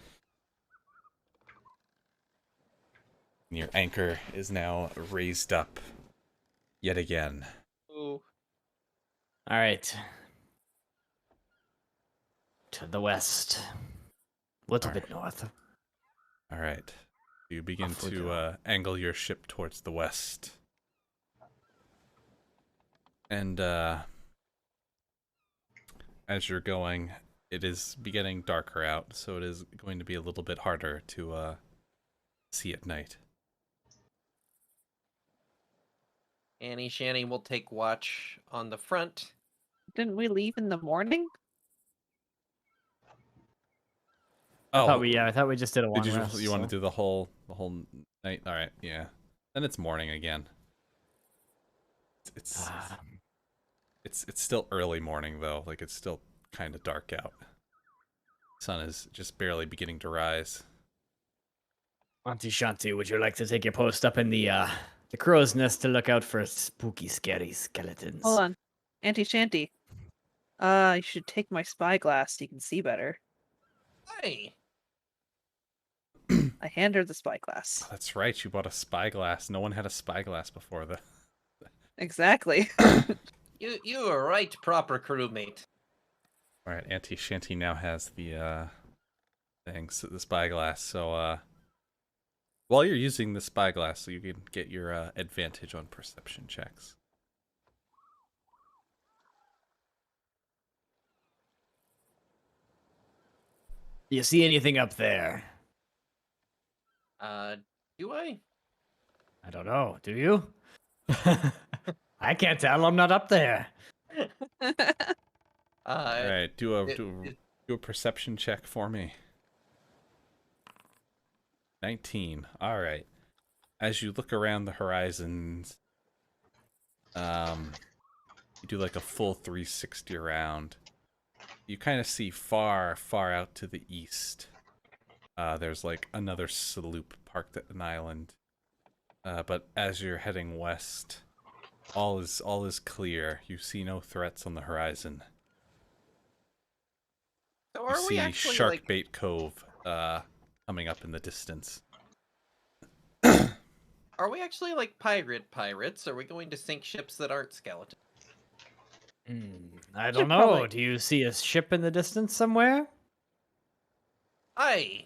And your anchor is now raised up yet again. Ooh. All right. To the west. A little bit north. All right. You begin Off we to go. angle your ship towards the west. And as you're going, it is getting darker out, so it is going to be a little bit harder to see at night. Annie Shanny will take watch on the front. Didn't we leave in the morning? Oh, I thought we just did a long did you rest. you want to so- do the whole night? All right, yeah. Then it's morning again. It's Ah, it's still early morning though. Like it's still kind of dark out. Sun is just barely beginning to rise. Auntie Shanti, would you like to take your post up in the crow's nest to look out for spooky, scary skeletons? Hold on. Auntie Shanty. You should take my spyglass so you can see better. Hey, I hand her the spyglass. Oh, that's right. You bought a spyglass. No one had a spyglass before the. Exactly. you are right, proper crewmate. All right, Auntie Shanty now has the things, the spyglass. So while you're using the spyglass, so you can get your advantage on perception checks. Do you see anything up there? Do I? I don't know. Do you? I can't tell. I'm not up there. All right, do it- a perception check for me. 19. All right. As you look around the horizons, you do like a full 360 around. You kind of see far, far out to the east. There's like another sloop parked at an island. But as you're heading west, all is clear. You see no threats on the horizon. So You are we see actually Shark like? Bait Cove coming up in the distance. Are we actually like pirates? Are we going to sink ships that aren't skeletons? I Should don't know. probably- Do you see a ship in the distance somewhere? Aye,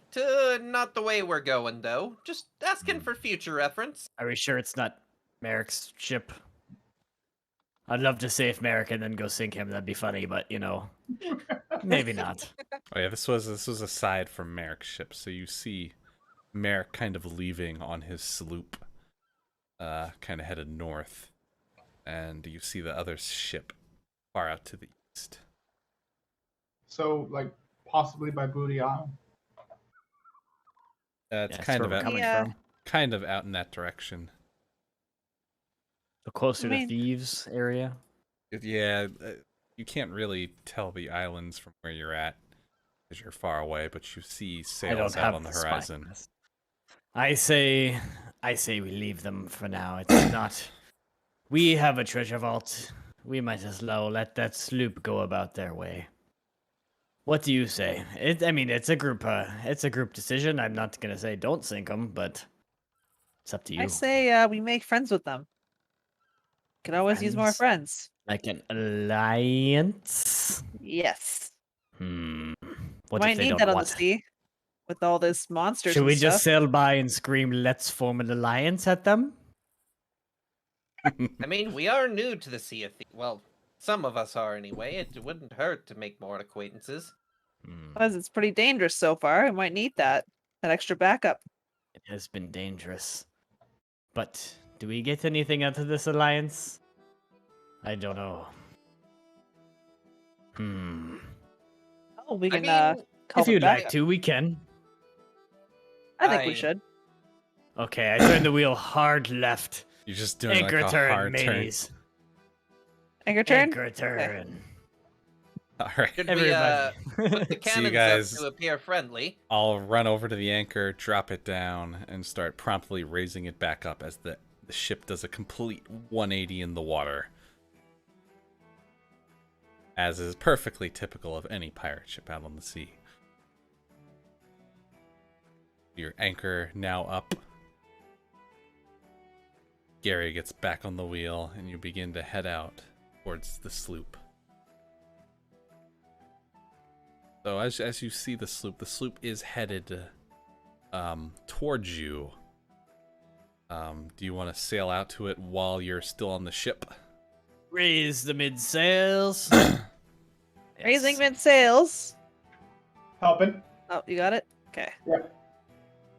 not the way we're going though. Just asking for future reference. Are we sure it's not Merrick's ship? I'd love to say if Merrick and then go sink him. That'd be funny, but maybe not. Oh yeah, this was aside from Merrick's ship, so you see Merrick kind of leaving on his sloop, kind of headed north, and you see the other ship far out to the east. So, like, possibly by Booty Island. It's Yeah, kind where of we're out, coming Yeah. from. kind of out in that direction. So closer I to mean- Thieves area. You can't really tell the islands from where you're at, because you're far away, but you see I sails don't out have on the spy horizon. glass. I say we leave them for now. It's not. We have a treasure vault. We might as well let that sloop go about their way. What do you say? It's a group decision. I'm not gonna say don't sink them, but it's up to you. I say we make friends with them. Could always use more friends. Like an alliance. Yes. What Might if they need don't that on want? the sea. With all this monsters Should and we stuff. just sail by and scream, "Let's form an alliance" at them? I mean, we are new to the Sea of Thieves. Well, some of us are anyway. It wouldn't hurt to make more acquaintances. Because it's pretty dangerous so far. I might need that. That extra backup. It has been dangerous. But do we get anything out of this alliance? I don't know. Oh, we I can mean, call If them you'd back. like to, we can. I think we I- should. Okay, I turn the wheel hard left. You're just doing Anchor like a turn, hard turn. mateys. Anchor turn. Anchor turn. All right. should Everybody. we put the See you cannons guys. up to appear friendly? I'll run over to the anchor, drop it down, and start promptly raising it back up as the ship does a complete 180 in the water. As is perfectly typical of any pirate ship out on the sea. Your anchor now up. Gary gets back on the wheel, and you begin to head out towards the sloop. So as you see the sloop is headed towards you. Do you want to sail out to it while you're still on the ship? Raise the mid sails. Raising mid sails. Helping. Oh, you got it. Okay. Yeah.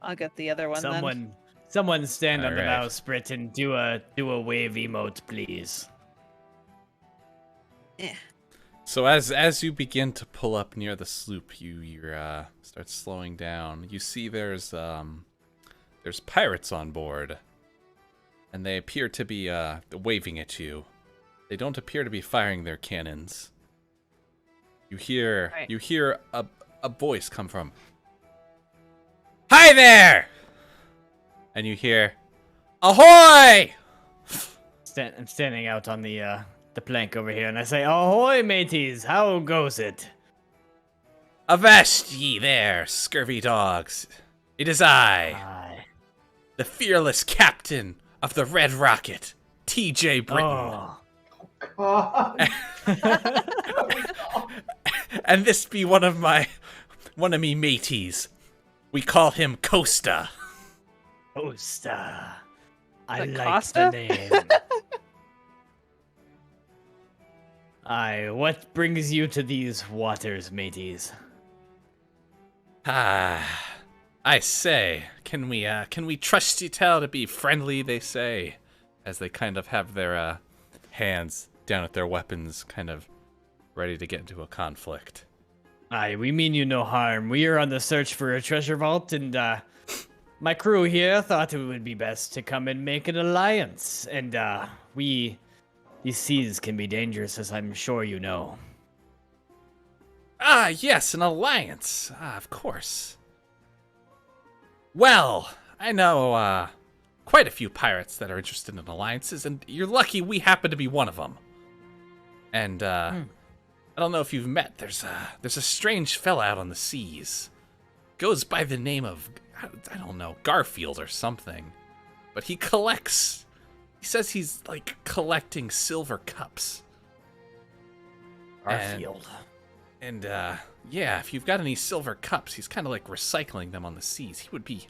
I'll get the other one then. Someone stand on the Alright. bowsprit and do a wave emote, please. So as you begin to pull up near the sloop, you start slowing down. You see there's pirates on board, and they appear to be waving at you. They don't appear to be firing their cannons. You hear a voice come from, "Hi there!" And you hear, "Ahoy!" I'm standing out on the plank over here, and I say, "Ahoy, mateys! How goes it?" "Avast ye there, scurvy dogs! It is I, Aye. the fearless captain of the Red Rocket, T.J. Britton. Oh. God. And this be one of me mateys. We call him Costa." Costa. I Like like Costa? the name. Aye, what brings you to these waters, mateys? "Ah, I say, can we trust you tell to be friendly?" They say, as they kind of have their hands down at their weapons, kind of ready to get into a conflict. Aye, we mean you no harm. We are on the search for a treasure vault, and my crew here thought it would be best to come and make an alliance. And these seas can be dangerous, as I'm sure you know. "Ah, yes, an alliance. Ah, of course. Well, I know quite a few pirates that are interested in alliances, and you're lucky we happen to be one of them. And I don't know if you've met. There's a strange fella out on the seas. Goes by the name of, I don't know, Garfield or something. But he collects. He says he's like collecting silver cups. Garfield. And yeah, if you've got any silver cups, he's kind of like recycling them on the seas. He would be.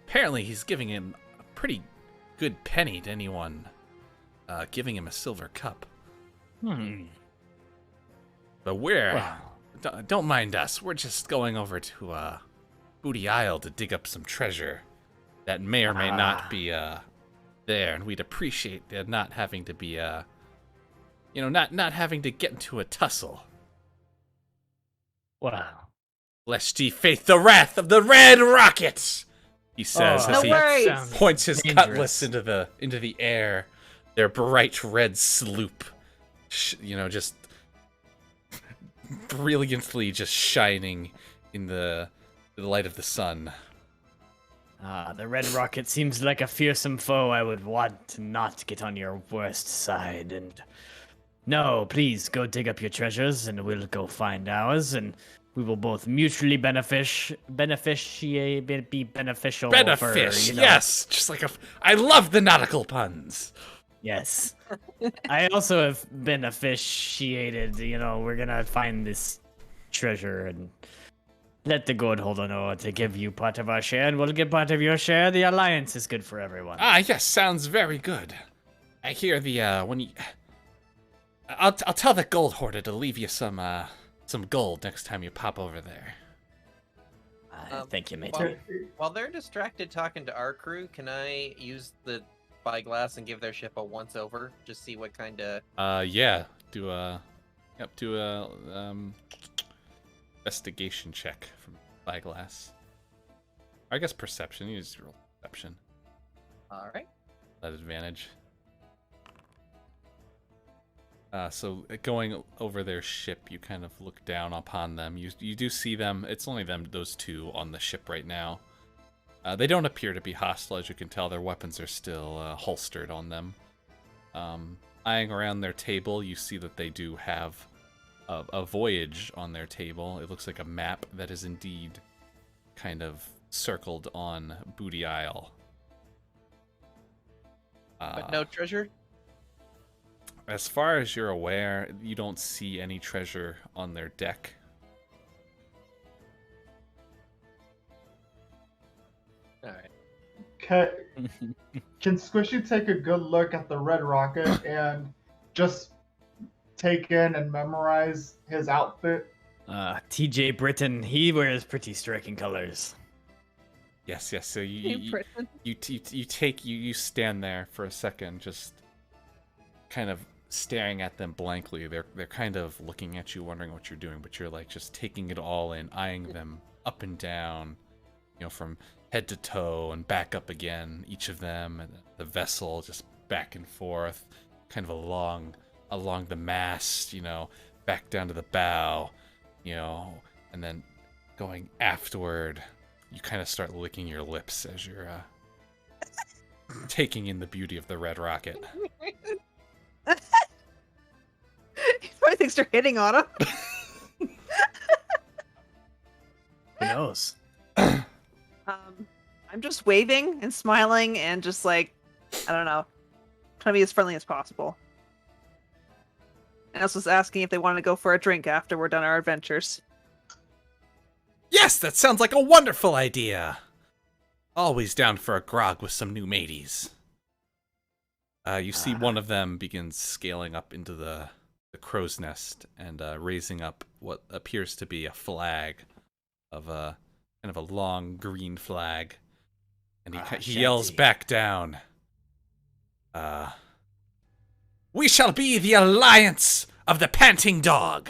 Apparently, he's giving him a pretty good penny to anyone giving him a silver cup. But don't mind us. We're just going over to Booty Isle to dig up some treasure that may or may not be there, and we'd appreciate not having to be not having to get into a tussle. Wow. Lest ye faith the wrath of the Red Rocket, he says Oh, as No he worries. sounds points his dangerous. cutlass into the air. Their bright red sloop, just brilliantly just shining in the light of the sun. The Red Rocket seems like a fearsome foe I would want to not get on your worst side. And no, please go dig up your treasures, and we'll go find ours, and we will both mutually be beneficial. Benefish, For, yes, just like I love the nautical puns. Yes. I also have beneficiated. We're gonna find this treasure and let the good hold on to give you part of our share, and we'll get part of your share. The alliance is good for everyone. Ah, yes, sounds very good. I hear I'll tell the gold hoarder to leave you some gold next time you pop over there. Thank you, mate. While they're distracted talking to our crew, can I use the spyglass and give their ship a once-over? Just see what kind of... Yeah. Do a investigation check from spyglass. I guess perception. You just roll perception. Alright. That advantage. So going over their ship, you kind of look down upon them. You do see them. It's only those two on the ship right now. They don't appear to be hostile, as you can tell. Their weapons are still holstered on them. Eyeing around their table, you see that they do have a voyage on their table. It looks like a map that is indeed kind of circled on Booty Isle. But no treasure? As far as you're aware, you don't see any treasure on their deck. Alright. Can Squishy take a good look at the red rocket and just take in and memorize his outfit? TJ Britton, he wears pretty striking colors. Yes. So you stand there for a second, just kind of staring at them blankly. They're kind of looking at you, wondering what you're doing, but you're like just taking it all in, eyeing them up and down, from head to toe and back up again, each of them, and the vessel just back and forth, kind of along the mast, back down to the bow, and then going afterward. You kind of start licking your lips as you're taking in the beauty of the red rocket. He probably thinks they're hitting on him. Who knows? I'm just waving and smiling and just like, I don't know, trying to be as friendly as possible. And I was just asking if they wanted to go for a drink after we're done our adventures. Yes, that sounds like a wonderful idea. Always down for a grog with some new mateys. You see one of them begins scaling up into the crow's nest and raising up what appears to be a flag of a kind of a long green flag. And he yells back down. We shall be the Alliance of the Panting Dog.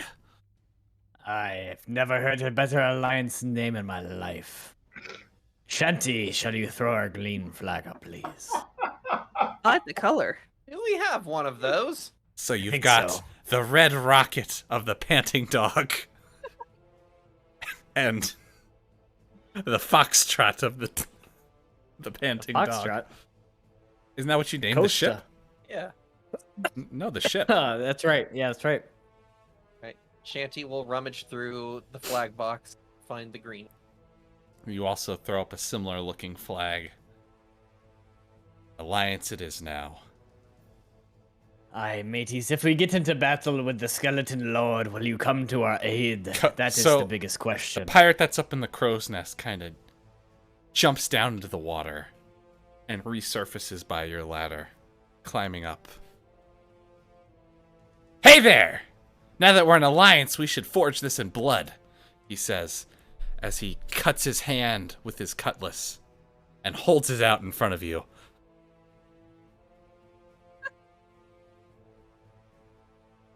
I've never heard a better alliance name in my life. Shanty, shall you throw our green flag up, please? I like the color. We have one of those. So you've think got so. the red rocket of the Panting Dog. And the foxtrot of the Panting Dog. Foxtrot. Isn't that what you named the ship? Yeah. No, the ship. That's right. Yeah, that's right. Right. Shanty will rummage through the flag box, find the green. You also throw up a similar looking flag. Alliance it is now. Aye, mateys, if we get into battle with the Skeleton Lord, will you come to our aid? That is So, the biggest question. The pirate that's up in the crow's nest kind of jumps down into the water and resurfaces by your ladder, climbing up. Hey there! Now that we're an alliance, we should forge this in blood, he says, as he cuts his hand with his cutlass and holds it out in front of you.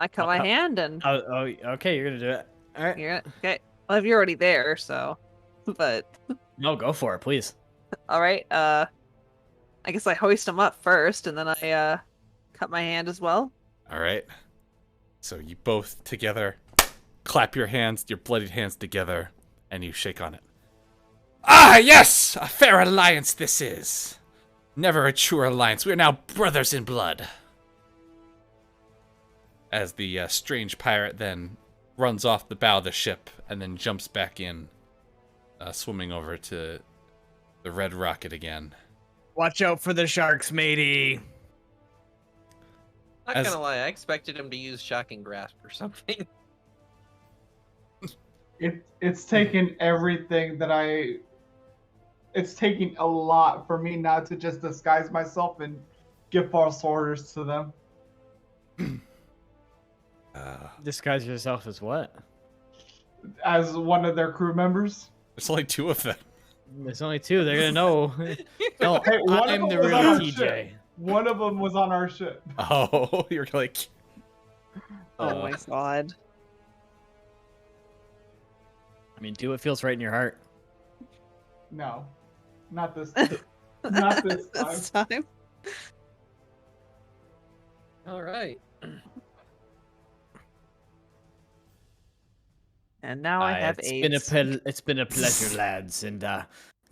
I cut my hand and Oh, okay, you're gonna do it. All right. you're gonna, okay. Well, if you're already there, so. But No, go for it, please. all right. I guess I hoist him up first, and then I cut my hand as well. All right. So you both together clap your hands, your bloodied hands together, and you shake on it. Ah, yes! A fair alliance this is. Never a truer alliance. We are now brothers in blood. As the strange pirate then runs off the bow of the ship and then jumps back in, swimming over to the red rocket again. Watch out for the sharks, matey. Not As- gonna lie, I expected him to use Shocking Grasp or something. It's taken everything that it's taking a lot for me not to just disguise myself and give false orders to them. Disguise yourself as what? As one of their crew members. There's only 2 of them. There's only 2. They're gonna know. No, Hey, one of I'm them the was real on our TJ. ship. One of them was on our ship. Oh, you're like. Oh my god. I mean, do what feels right in your heart. No, not this. Not this time. This time. All right. And now I have AIDS. It's been a pleasure, lads, and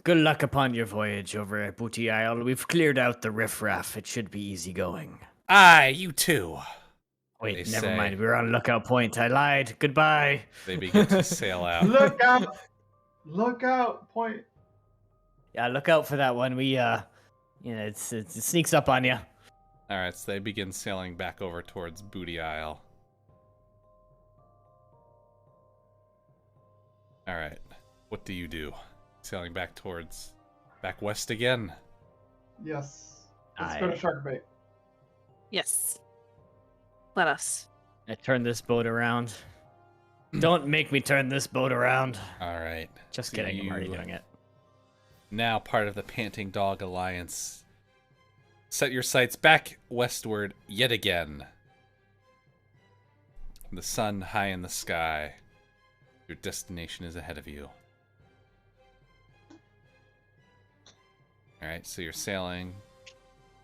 good luck upon your voyage over at Booty Isle. We've cleared out the riffraff. It should be easy going. Aye, you too. Wait, They never say. mind. We're on lookout point. I lied. Goodbye. They begin to sail out. Look out! Look out! Point. Yeah, look out for that one. We it sneaks up on you. All right, so they begin sailing back over towards Booty Isle. All right, what do you do? Sailing back west again. Yes. Let's go to Shark Bait. Yes. Let us. I turn this boat around. Don't make me turn this boat around. All right. Just so kidding. I'm already you- doing it. Now part of the Panting Dog Alliance. Set your sights back westward yet again. The sun high in the sky. Your destination is ahead of you. Alright, so you're sailing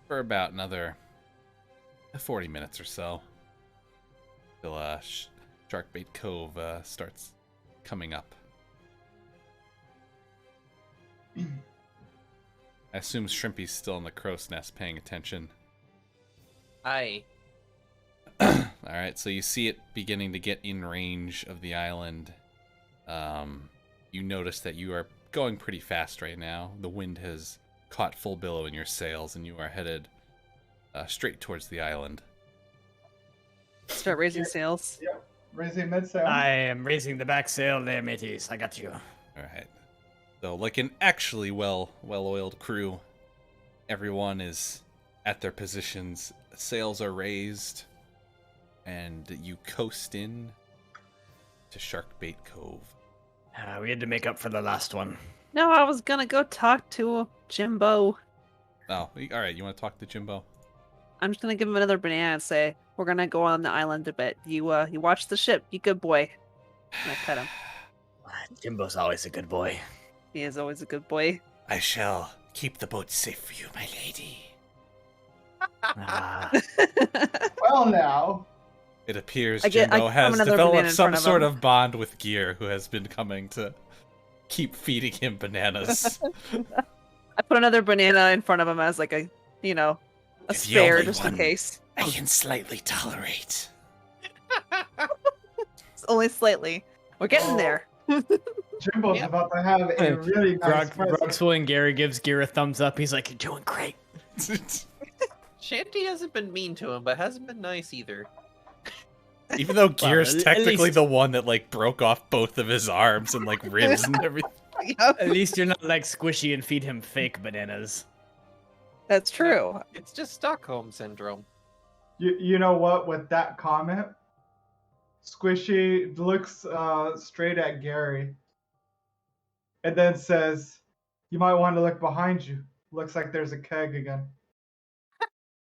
for about another 40 minutes or so. Till Shark Bait Cove starts coming up. I assume Shrimpy's still in the crow's nest paying attention. Aye. Alright, so you see it beginning to get in range of the island. You notice that you are going pretty fast right now. The wind has caught full billow in your sails, and you are headed straight towards the island. Start raising sails. Yep. Raising mid-sail. I am raising the back sail there, mateys. I got you. Alright. So, like an actually well-oiled crew, everyone is at their positions. Sails are raised, and you coast in to Shark Bait Cove. We had to make up for the last one. No, I was gonna go talk to Jimbo. Oh, alright, you want to talk to Jimbo? I'm just gonna give him another banana and say, we're gonna go on the island a bit. You watch the ship. You good boy. And I pet him. Jimbo's always a good boy. He is always a good boy. I shall keep the boat safe for you, my lady. Ah, Well, now. It appears I Jimbo throw has another banana developed in some front of sort him. of bond with Gear, who has been coming to keep feeding him bananas. I put another banana in front of him as like a You're the spare only just in one case. I can slightly tolerate. It's only slightly. We're getting Oh. there. Jimbo's about to have a really nice present. Groxwell and Gary gives Gear a thumbs up. He's like, "You're doing great." Shanty hasn't been mean to him, but hasn't been nice either. Even though Gear's at technically least- the one that like broke off both of his arms and like ribs and everything. At least you're not like Squishy and feed him fake bananas. That's true. It's just Stockholm syndrome. You know what? With that comment, Squishy looks straight at Gary and then says, "You might want to look behind you. Looks like there's a keg again."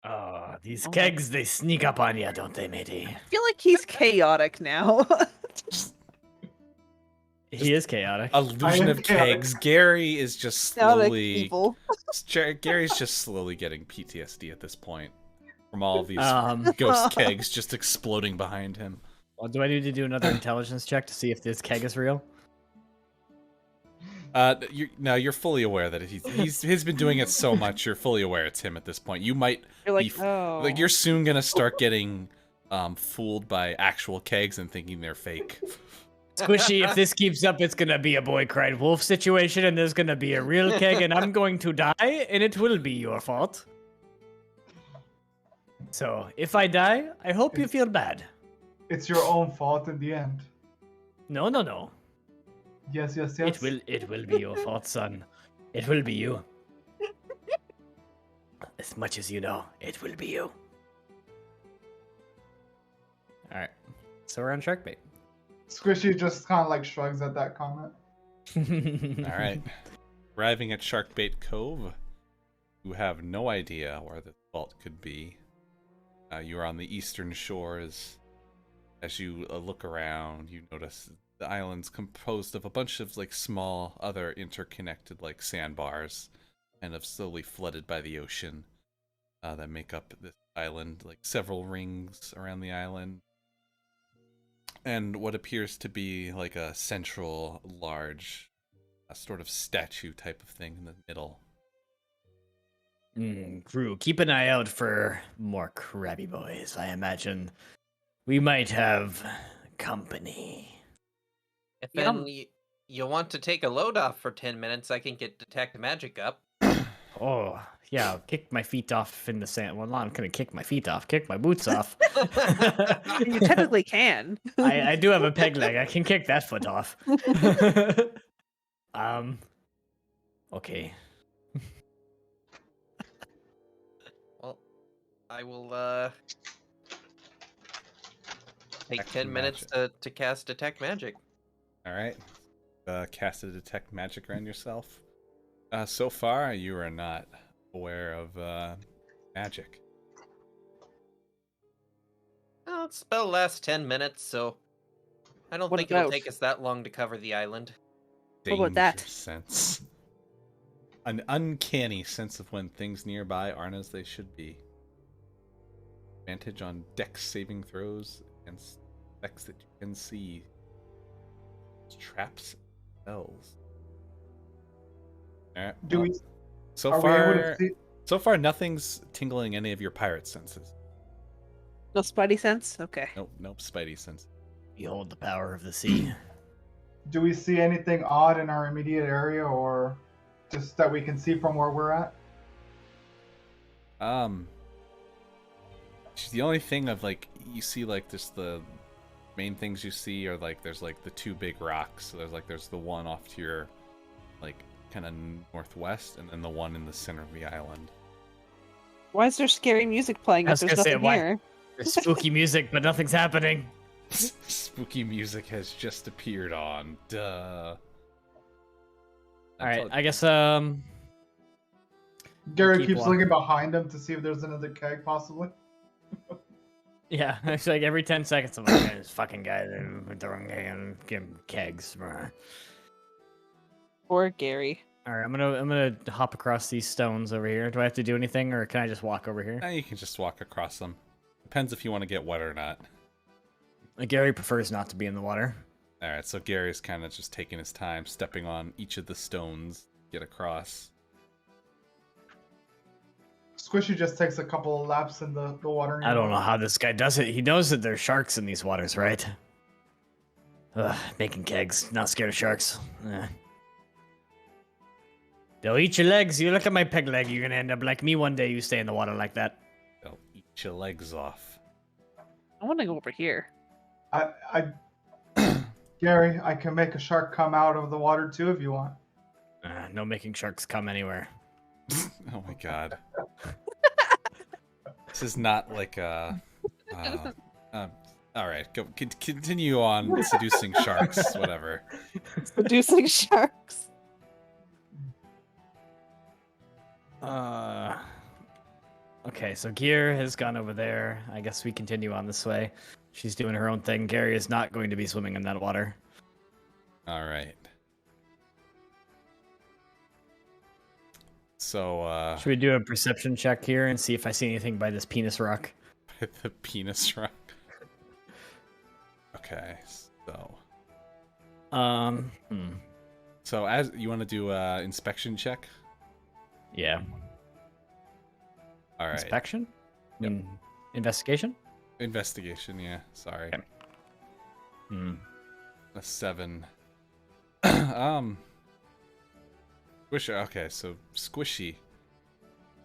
Oh, these Oh my- kegs, they sneak up on you, don't they, matey? I feel like he's chaotic now. He is chaotic. Illusion of kegs. Gary is just Chaotic slowly. evil. Gary's just slowly getting PTSD at this point from all of these Um, ghost kegs just exploding behind him. well, do I need to do another intelligence check to see if this keg is real? You're fully aware that he's been doing it so much. You're fully aware it's him at this point. You might You're like, be oh. like you're soon gonna start getting fooled by actual kegs and thinking they're fake. Squishy, if this keeps up, it's gonna be a boy cried wolf situation, and there's gonna be a real keg, and I'm going to die, and it will be your fault. So, if I die, I hope you feel bad. It's your own fault in the end. No, no, no. Yes. It will be your fault, son. It will be you. As much as you know, it will be you. Alright. So we're on Shark Bait. Squishy just kind of like shrugs at that comment. All right. Arriving at Shark Bait Cove, you have no idea where the vault could be. You are on the eastern shores. As you look around, you notice the island's composed of a bunch of like small, other interconnected like sandbars, kind of slowly flooded by the ocean, that make up this island. Like several rings around the island, and what appears to be like a central, large, sort of statue type of thing in the middle. Crew, keep an eye out for more crabby boys. I imagine we might have company. If Yum. then you want to take a load off for 10 minutes, I can get detect magic up. Oh, yeah, I'll kick my feet off in the sand. Well, I'm gonna kick my feet off, kick my boots off. You technically can. I do have a peg leg. I can kick that foot off. Okay. Well, I will take Detect 10 minutes to cast detect magic. All right. Cast a detect magic around yourself. So far, you are not aware of magic. Well, spell lasts 10 minutes, so I don't What think it'll about- take us that long to cover the island. What about that? Danger sense. An uncanny sense of when things nearby aren't as they should be. Advantage on dex saving throws against effects that you can see. Traps, spells. All right. Do well, we? So Are we able far, to see? so far, nothing's tingling any of your pirate senses. No spidey sense? Okay. Nope, Spidey sense. Behold the power of the sea. Do we see anything odd in our immediate area, or just that we can see from where we're at? The only thing of like you see like just the main things you see are like there's like the two big rocks. So there's the one off to your like kind of northwest, and then the one in the center of the island. Why is there scary music playing I if was there's gonna say, nothing why- here? There's spooky music, but nothing's happening. Spooky music has just appeared on. Duh. All right, That's I guess Gary keep keeps walking. looking behind him to see if there's another keg, possibly. yeah, it's like every 10 seconds I'm like, this fucking guy throwing and give him kegs. Bruh. Or Gary. All right, I'm gonna hop across these stones over here. Do I have to do anything, or can I just walk over here? Now you can just walk across them. Depends if you want to get wet or not. Gary prefers not to be in the water. All right, so Gary's kind of just taking his time, stepping on each of the stones, get across. Squishy just takes a couple of laps in the water. I don't know how this guy does it. He knows that there's sharks in these waters, right? Ugh, making kegs. Not scared of sharks. They'll eat your legs. You look at my peg leg, you're gonna end up like me one day. You stay in the water like that. They'll eat your legs off. I want to go over here. Gary, I can make a shark come out of the water too if you want. No making sharks come anywhere. Oh my god. This is not like a. All right, go continue on seducing sharks. Whatever. Seducing sharks. Okay, so Gear has gone over there. I guess we continue on this way. She's doing her own thing. Gary is not going to be swimming in that water. All right. So, Should we do a perception check here and see if I see anything by this penis rock? the penis rock. Okay, so. So as you want to do a inspection check? Yeah. All right. Inspection? I Yep. mean, investigation? Investigation, yeah. Sorry. Okay. A 7. Squishy. Okay, so Squishy.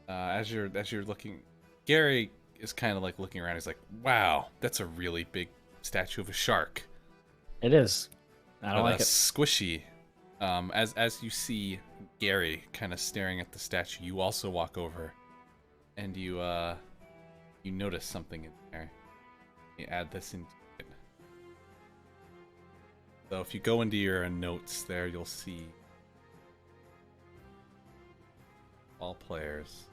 As you're looking, Gary is kind of like looking around. He's like, "Wow, that's a really big statue of a shark." It is. I don't But, like it. Squishy. As you see Gary kind of staring at the statue, you also walk over, and you notice something in there. You add this into it. So if you go into your notes there, you'll see all players.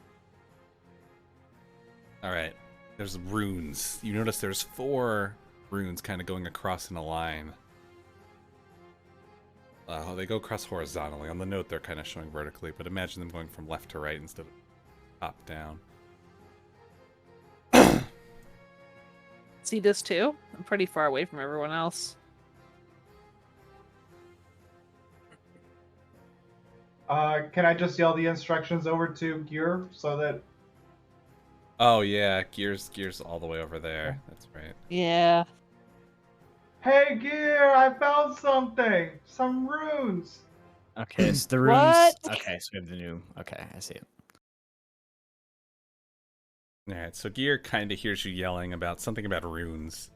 All right, there's runes. You notice there's 4 runes kind of going across in a line. They go across horizontally. On the note, they're kind of showing vertically, but imagine them going from left to right instead of top down. See this too? I'm pretty far away from everyone else. Can I just yell the instructions over to Gear so that... Oh yeah, gears all the way over there. That's right. Yeah. Hey, Gear, I found something! Some runes! Okay, so the runes. What? Okay, so we have the new. Okay, I see it. All right, so Gear kind of hears you yelling about something about runes.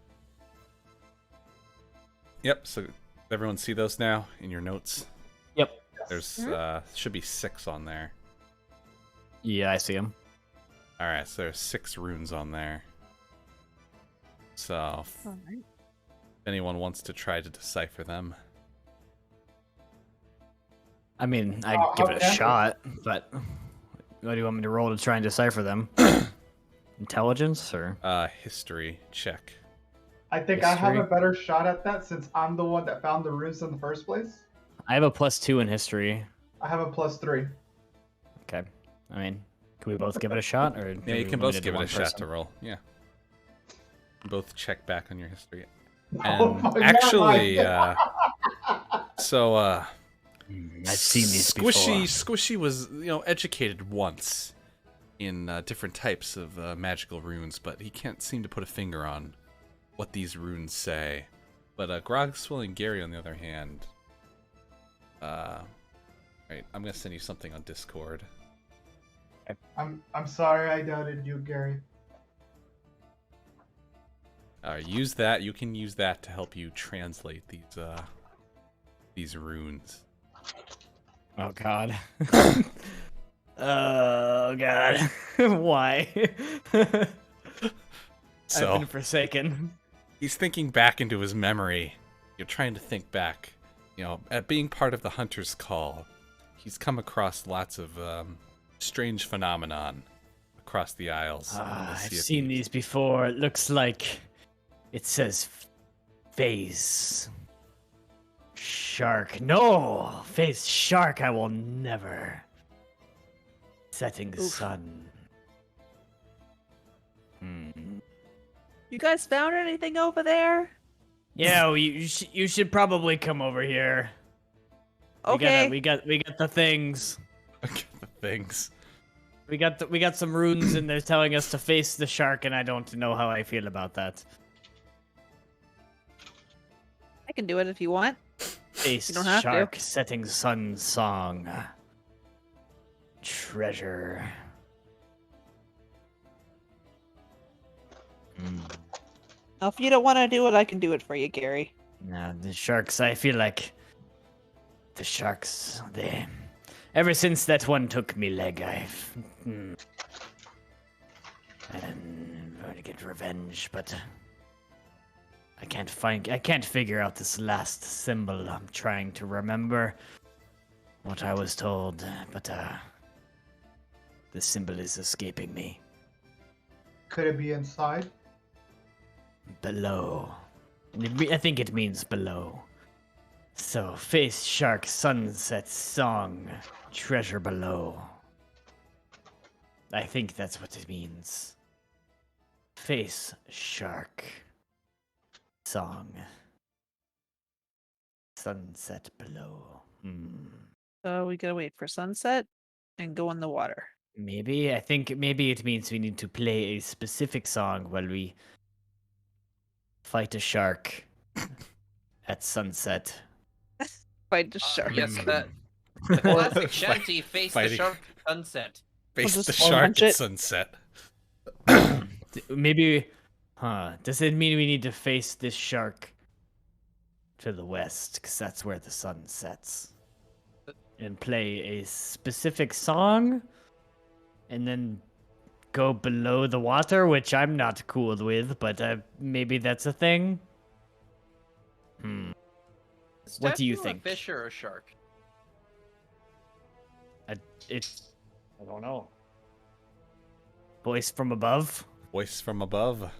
Yep. So everyone see those now in your notes? Yep. There's should be 6 on there. Yeah, I see them. All right, so there's 6 runes on there. So if anyone wants to try to decipher them, I mean, I'd give it a shot, but what do you want me to roll to try and decipher them? Intelligence or history check. I think I have History? a better shot at that since I'm the one that found the runes in the first place. I have a +2 in history. I have a +3. Okay. I mean, can we both give it a shot, or Yeah, you can both give it a shot to roll. Yeah. Both check back on your history. Oh And my actually, God. so I've seen these Squishy was educated once in different types of magical runes, but he can't seem to put a finger on what these runes say. But Grogswell and Gary, on the other hand, right, I'm gonna send you something on Discord. I'm sorry I doubted you, Gary. Use that. You can use that to help you translate these runes. Oh God. Oh God. Why? So I've been forsaken. he's thinking back into his memory. You're trying to think back. At being part of the Hunter's Call, he's come across lots of strange phenomenon across the Isles. in the I've Sea of seen Thieves. these before. It looks like it says phase shark. No, phase shark. I will never. Setting sun. You guys found anything over there? Yeah, well, you should probably come over here. Okay. We got the things. the things. We got some runes, and they're telling us to face the shark, and I don't know how I feel about that. I can do it if you want. Face You don't have to. shark, setting sun song. Treasure. Now, if you don't want to do it, I can do it for you, Gary. No, the sharks. I feel like the sharks. Ever since that one took me leg, I've. I'm going to get revenge, but I can't figure out this last symbol. I'm trying to remember what I was told, but the symbol is escaping me. Could it be inside? Below. I think it means below. So, face shark, sunset song, treasure below. I think that's what it means. Face shark, song, sunset below. So we gotta wait for sunset and go in the water. Maybe. I think maybe it means we need to play a specific song while we fight a shark at sunset. Fight the shark. Yes, the classic shanty, face the Fighting. shark sunset. Face just the shark punch at it. sunset. Maybe, does it mean we need to face this shark to the west? Because that's where the sun sets. And play a specific song? And then go below the water, which I'm not cool with, but maybe that's a thing? What do you Statue think? A fish or a shark? I don't know. Voice from above. Voice from above.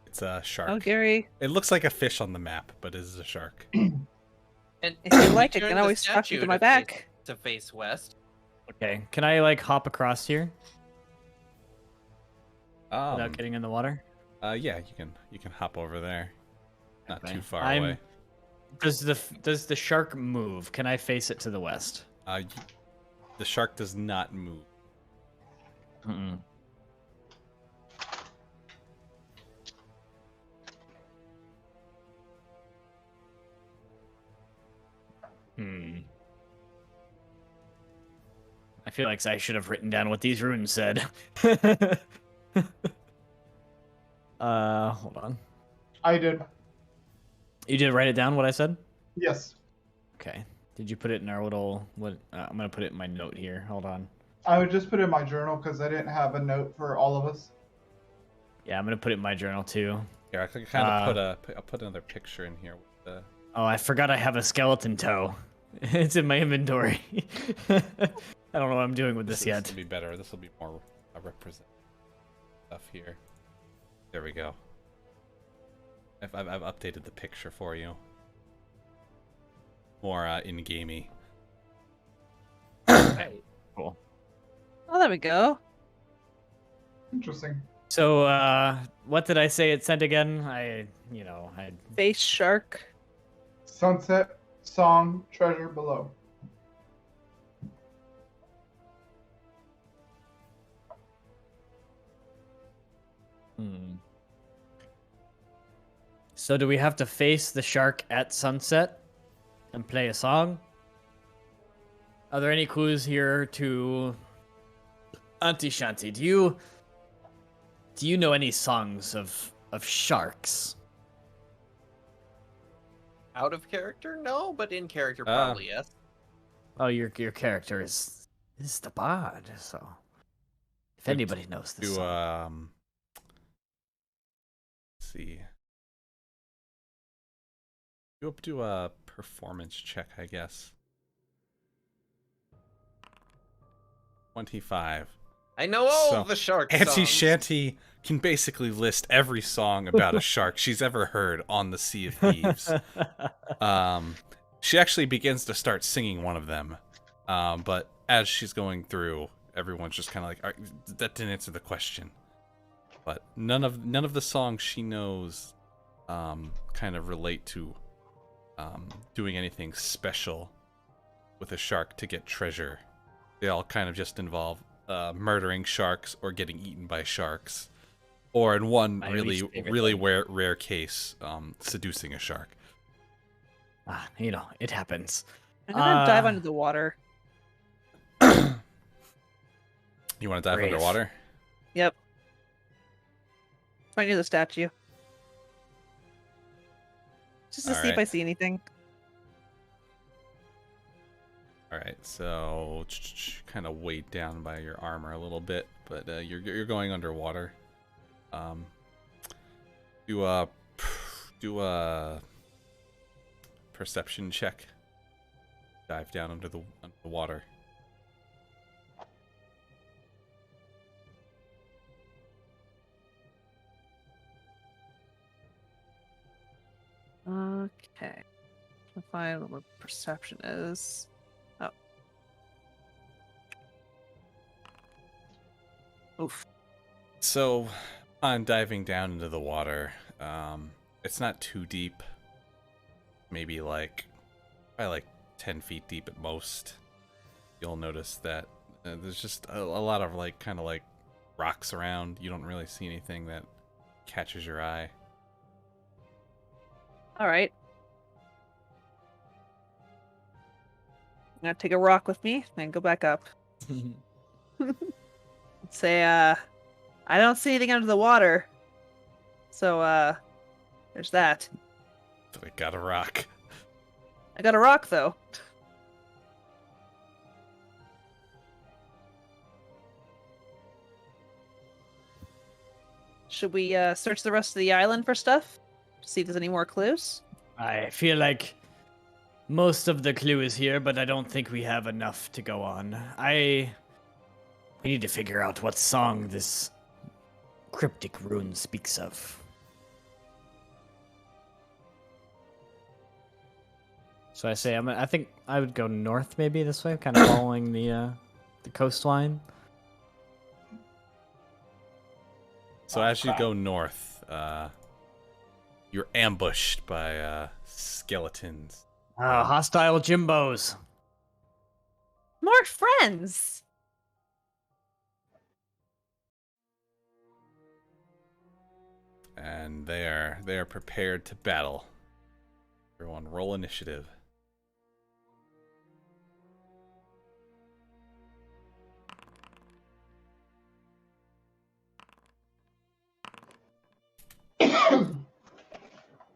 It's a shark. Oh, Gary, It looks like a fish on the map, but it is a shark. And if you like, I turn can the always talk you statue to my face- back. to face west. Okay, can I like hop across here without Um, getting in the water? yeah, you can hop over there. Not Okay. too far I'm- away. Does the shark move? Can I face it to the west? The shark does not move. Mm-mm. I feel like I should have written down what these runes said. Hold on. I did. You did write it down, what I said? Yes. Okay. Did you put it in our little... What? I'm going to put it in my note here. Hold on. I would just put it in my journal because I didn't have a note for all of us. Yeah, I'm going to put it in my journal, too. Here, I can kind of I'll put another picture in here with the... Oh, I forgot I have a skeleton toe. It's in my inventory. I don't know what I'm doing with this yet. This will be better. This will be more representative stuff here. There we go. I've updated the picture for you. More in-gamey. Cool. Oh, there we go. Interesting. So, what did I say it sent again? I Face shark. Sunset, song, treasure below. So do we have to face the shark at sunset and play a song? Are there any clues here to Auntie Shanti? Do you know any songs of sharks? Out of character? No, but in character probably yes. Oh, your character is the bard, so if anybody knows this Do song. let's see. Do a performance check, I guess. 25. I know all So, of the shark Auntie songs. Shanty can basically list every song about a shark she's ever heard on the Sea of Thieves. She actually begins to start singing one of them, but as she's going through, everyone's just kind of like, "That didn't answer the question." But none of the songs she knows kind of relate to doing anything special with a shark to get treasure. They all kind of just involve murdering sharks or getting eaten by sharks, or in one My really least favorite really thing. rare case, seducing a shark. It happens. I'm gonna dive under the water. You want to dive Brave. underwater? Yep. Right near the statue. Just to see if Alright. I see anything. All right, so kind of weighed down by your armor a little bit, but you're going underwater. Do a perception check. Dive down under the water. Okay. I'll find what my perception is. Oh. Oof. So, on diving down into the water, it's not too deep. Maybe probably like 10 feet deep at most. You'll notice that there's just a lot of kind of rocks around. You don't really see anything that catches your eye. All right. I'm gonna take a rock with me and go back up. Say, I don't see anything under the water. So, there's that. So I got a rock. I got a rock though. Should we search the rest of the island for stuff? See if there's any more clues. I feel like most of the clue is here, but I don't think we have enough to go on. We need to figure out what song this cryptic rune speaks of. So I say, I think I would go north, maybe this way, kind of following the coastline. So as you go north, you're ambushed by skeletons. Hostile Jimbos. More friends. And they are prepared to battle. Everyone, roll initiative.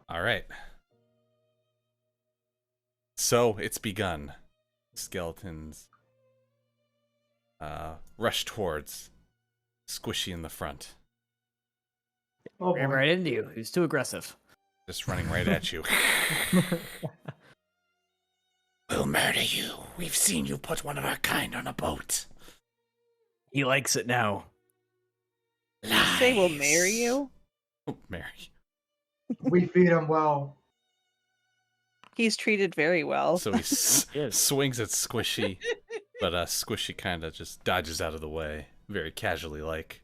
All right. So it's begun. Skeletons rush towards Squishy in the front. Oh, Ran boy. right into you. He was too aggressive. Just running right at you. We'll murder you. We've seen you put one of our kind on a boat. He likes it now. Did you say we'll marry you? Oh, Mary. We feed him well. He's treated very well. So he Yes. swings at Squishy, but Squishy kind of just dodges out of the way, very casually like.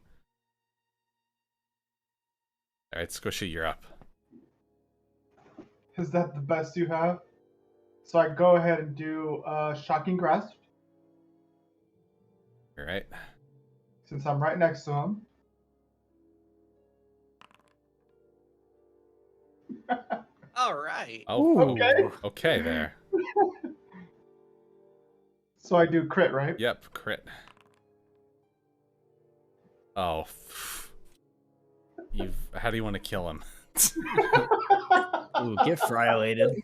All right, Squishy, you're up. Is that the best you have? So I go ahead and do Shocking Grasp, All right. since I'm right next to him. All right. Oh, Okay. okay there. So I do crit, right? Yep, crit. Oh, how do you want to kill him? Ooh, get friolated.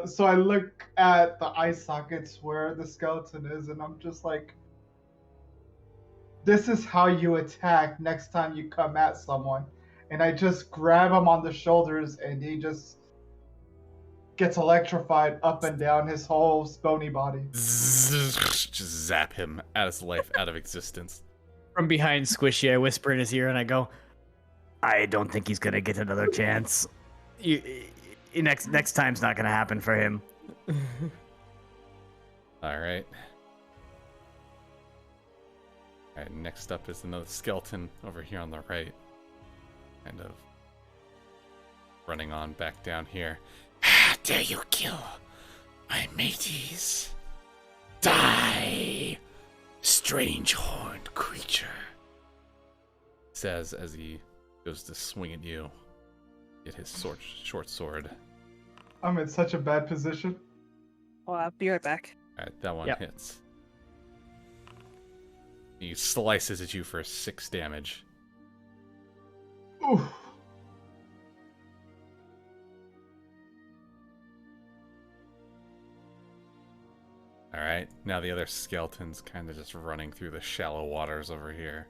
So I look at the eye sockets where the skeleton is, and I'm just like, this is how you attack next time you come at someone. And I just grab him on the shoulders, and he just gets electrified up and down his whole bony body. Just zap him out of his life, out of existence. From behind Squishy, I whisper in his ear and I go, I don't think he's gonna get another chance. Next time's not gonna happen for him. All right. All right, next up is another skeleton over here on the right. Kind of running on back down here. How dare you kill my mateys? Die, strange horned creature. Says as he goes to swing at you. Get his short sword. I'm in such a bad position. Well, I'll be right back. Alright, that one Yep. hits. He slices at you for 6 damage. Oof. Alright, now the other skeleton's kind of just running through the shallow waters over here.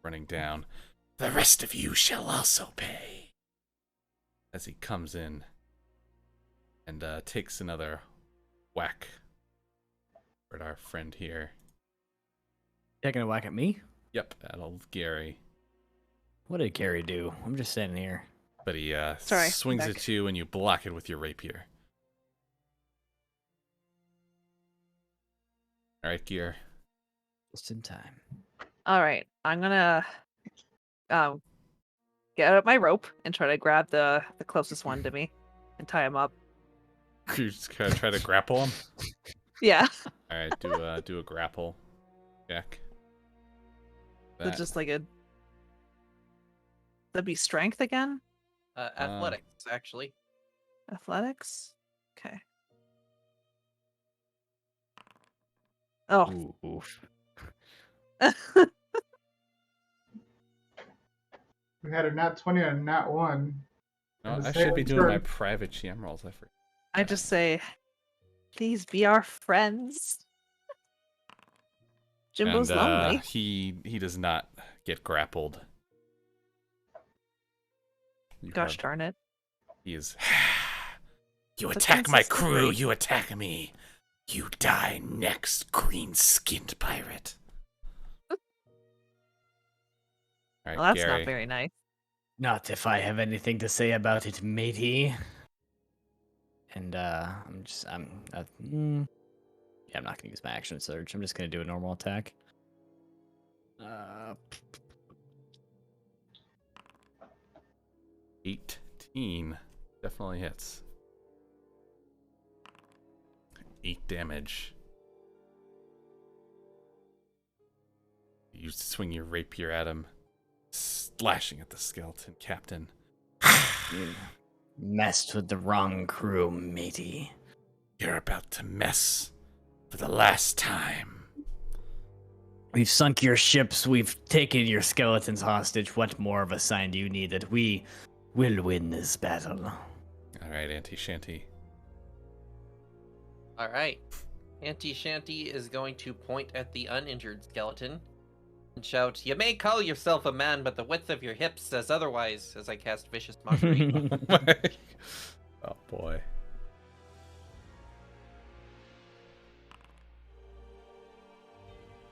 Running down. The rest of you shall also pay. As he comes in and takes another whack at our friend here. Taking a whack at me? Yep, at old Gary. What did Gary do? I'm just standing here. But he Sorry, I'm swings back. at you and you block it with your rapier. Alright, Gear. Just in time. All right, I'm gonna get out my rope and try to grab the closest one to me and tie him up. You just kind of try to grapple him? Yeah, Alright, do a grapple check. so That. just like a that'd be strength again. Athletics, actually. Athletics. Okay. Oh, Ooh, oof. We had a nat 20 and a nat 1. No, And the I should be same doing my turn. private GM rolls. I forget. I just say, please be our friends. Jimbo's And lonely. he does not get grappled. You Gosh have darn it. He is. You The attack my princess is crew. free. You attack me. You The attack my princess is crew. free. You attack me. You die next, green-skinned pirate. All right, Well, that's Gary. not very nice. Not if I have anything to say about it, matey. And yeah, I'm not gonna use my action surge. I'm just gonna do a normal attack. 18 definitely hits. 8 damage. You swing your rapier at him, slashing at the skeleton captain. You messed with the wrong crew, matey. You're about to mess for the last time. We've sunk your ships. We've taken your skeletons hostage. What more of a sign do you need that we will win this battle? All right, Auntie Shanty. All right. Auntie Shanty is going to point at the uninjured skeleton and shout, "You may call yourself a man, but the width of your hips says otherwise," as I cast Vicious Mockery. Oh boy.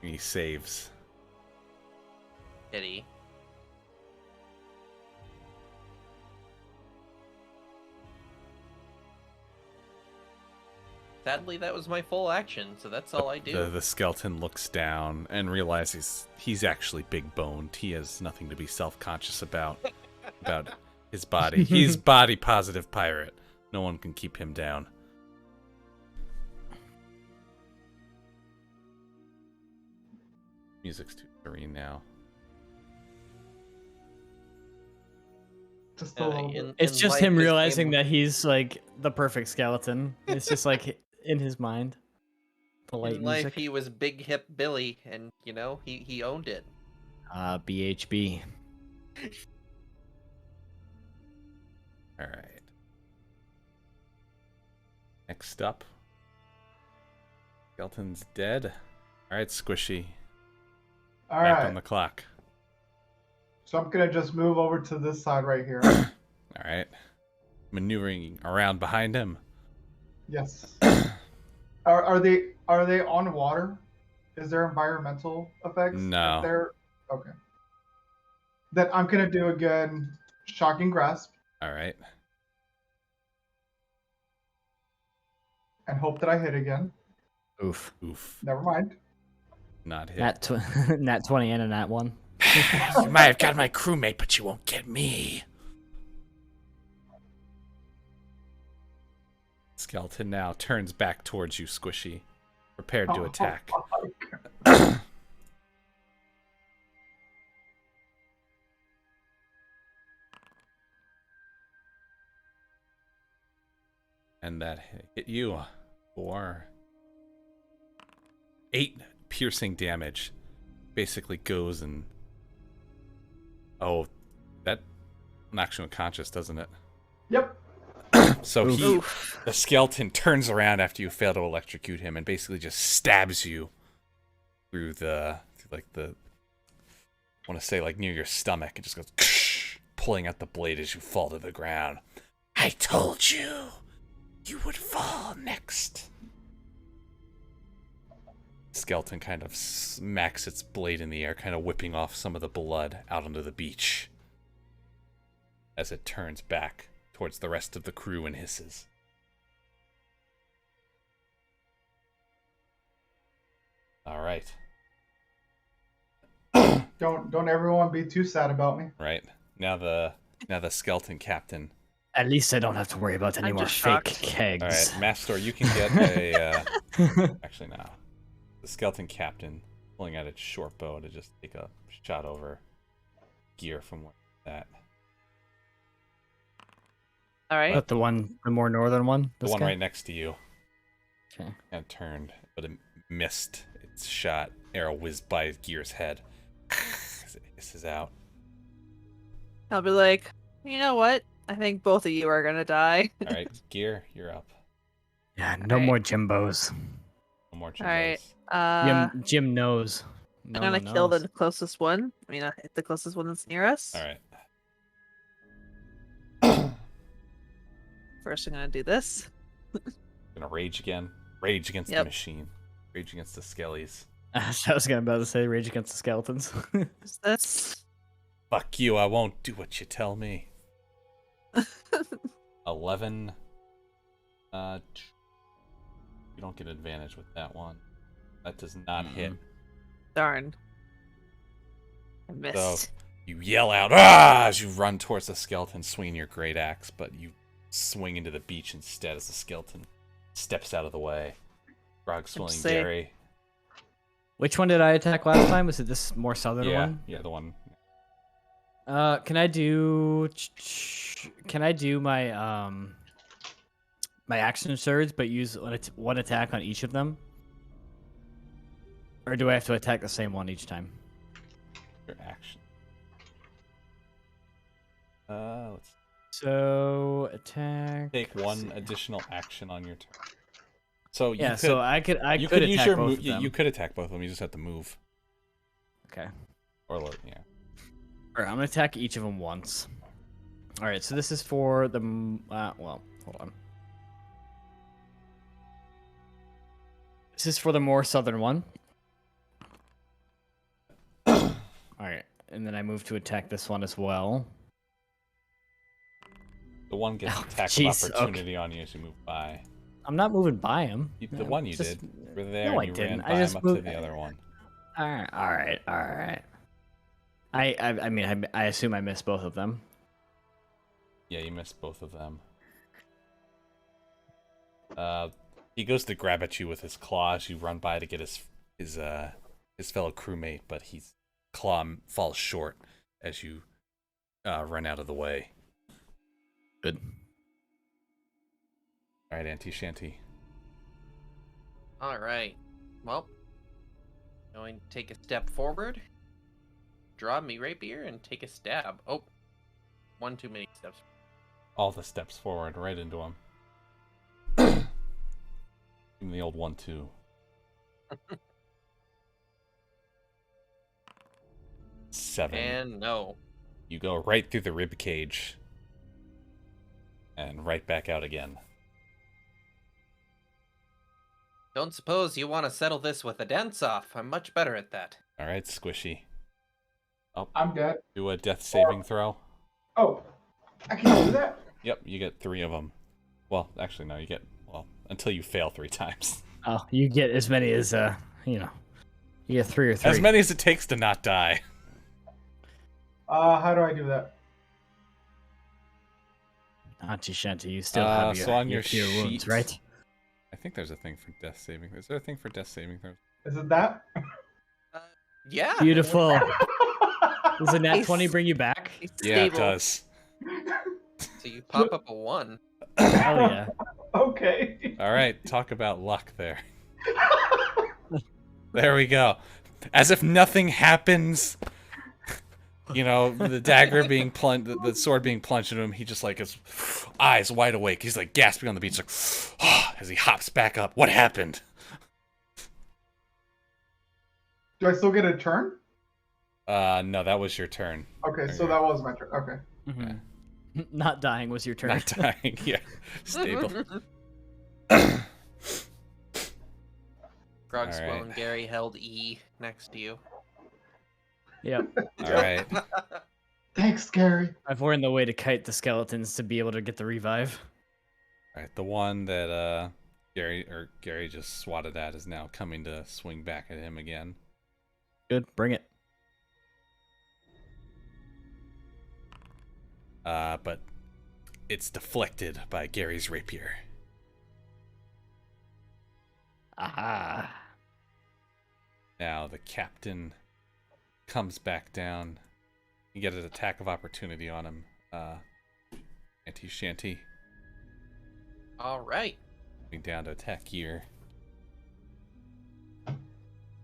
He saves. Pity. Sadly, that was my full action, so that's all I do. The skeleton looks down and realizes he's actually big boned. He has nothing to be self-conscious about his body. He's body positive pirate. No one can keep him down. Music's too serene now. Just a little bit. It's in just life, him this realizing game- that he's like the perfect skeleton. It's just like in his mind. The light in life, music. he was Big Hip Billy, and he owned it. BHB. All right. Next up, skeleton's dead. All right, Squishy. All Back right. on the clock. So I'm gonna just move over to this side right here. All right. Maneuvering around behind him. Yes. Are they on water? Is there environmental effects? No. If they're okay. Then I'm gonna do again. Shocking grasp All right. and hope that I hit again. Oof. Oof. Never mind. Not hit. Nat 20 and a nat 1. You might have got my crewmate, but you won't get me. Skeleton now turns back towards you, Squishy, prepared to attack. And that hit you for 8 piercing damage. Basically goes and... Oh, that knocks you unconscious, doesn't it? Yep. So Oof. the skeleton turns around after you fail to electrocute him and basically just stabs you through I want to say like near your stomach. It just goes pulling out the blade as you fall to the ground. I told you you would fall next. Skeleton kind of smacks its blade in the air, kind of whipping off some of the blood out onto the beach as it turns back towards the rest of the crew and hisses. All right. Don't everyone be too sad about me. Right. Now the skeleton captain. At least I don't have to worry about any I'm more just fake shocked. kegs. All right, Mastor, you can get a actually no. The skeleton captain pulling out its short bow to just take a shot over gear from where it's at. All right. But the more northern one? The This one guy? right next to you. Okay. Kind of turned, but it missed its shot. Arrow whizzed by Gear's head. As it hisses out. I'll be like, you know what? I think both of you are gonna die. All right, Gear, you're up. Yeah, no Alright. more Jimbos. No more Alright. chimbos. Jim knows. No I'm gonna one kill knows. the closest one. I mean, hit the closest one that's near us. All right. First, I'm gonna do this. Gonna rage again. Rage against the Yep. machine. Rage against the skellies. I was about to say rage against the skeletons. Is this? Fuck you, I won't do what you tell me. 11. You don't get advantage with that one. That does not hit. Darn. I missed. So you yell out, ah, as you run towards the skeleton, swinging your great axe, but you swing into the beach instead as the skeleton steps out of the way. Grog swilling Say- Gary. Which one did I attack last time? Was it this more southern one? Yeah, the one. Can I do my my action surge, but use one attack on each of them? Or do I have to attack the same one each time? Your action. Let's So attack. take one additional action on your turn. So you Yeah, could, so I could you could use attack your both move. of them. You could attack both of them. You just have to move. Okay. Or yeah. All right, I'm gonna attack each of them once. All right, so this is for the well, hold on. This is for the more southern one. All right, and then I move to attack this one as well. The one gets Oh, attack jeez, of opportunity on you as you move by. I'm not moving by him. The one you Just- did. You were there No, and I you didn't. ran I by just him up to moved. the other one. All right. I mean, I assume I missed both of them. Yeah, you missed both of them. He goes to grab at you with his claws. You run by to get his fellow crewmate, but his claw falls short as you run out of the way. Good. All right, Auntie Shanty. All right. Well, going to take a step forward, draw me rapier, and take a stab. Oh, one too many steps. All the steps forward, right into him. Give him the old 1-2. 7. And no. You go right through the rib cage. And right back out again. Don't suppose you want to settle this with a dance-off. I'm much better at that. Alright, Squishy. Oh, I'm dead. do a death saving throw. Oh, I can do that? Yep, you get 3 of them. Well, actually, no, you get, until you fail 3 times. Oh, you get as many as you get 3 or 3. As many as it takes to not die. How do I do that? Auntie Shanty, you still have your, so on your cure wounds, sheet- right? I think there's a thing for death saving. Is there a thing for death saving throws? Is it that? Yeah. Beautiful. Does a nat He's- 20 bring you back? It's Yeah, it stable. does. So you pop up a 1. Hell yeah. Okay. Alright, talk about luck there. There we go. As if nothing happens. You know, the dagger being plunged, the sword being plunged into him, he just like his eyes wide awake. He's like gasping on the beach, like as he hops back up. What happened? Do I still get a turn? No, that was your turn. Okay, so that was my turn. Okay. Mhm. Not dying was your turn. Not dying. Yeah, stable. Grogswell Alright. and Gary held E next to you. Yep. All right. Thanks, Gary. We're in the way to kite the skeletons to be able to get the revive. All right. The one that Gary just swatted at is now coming to swing back at him again. Good, bring it. But it's deflected by Gary's rapier. Aha. Now the captain comes back down. You get an attack of opportunity on him. Auntie Shanty All right. going down to attack here.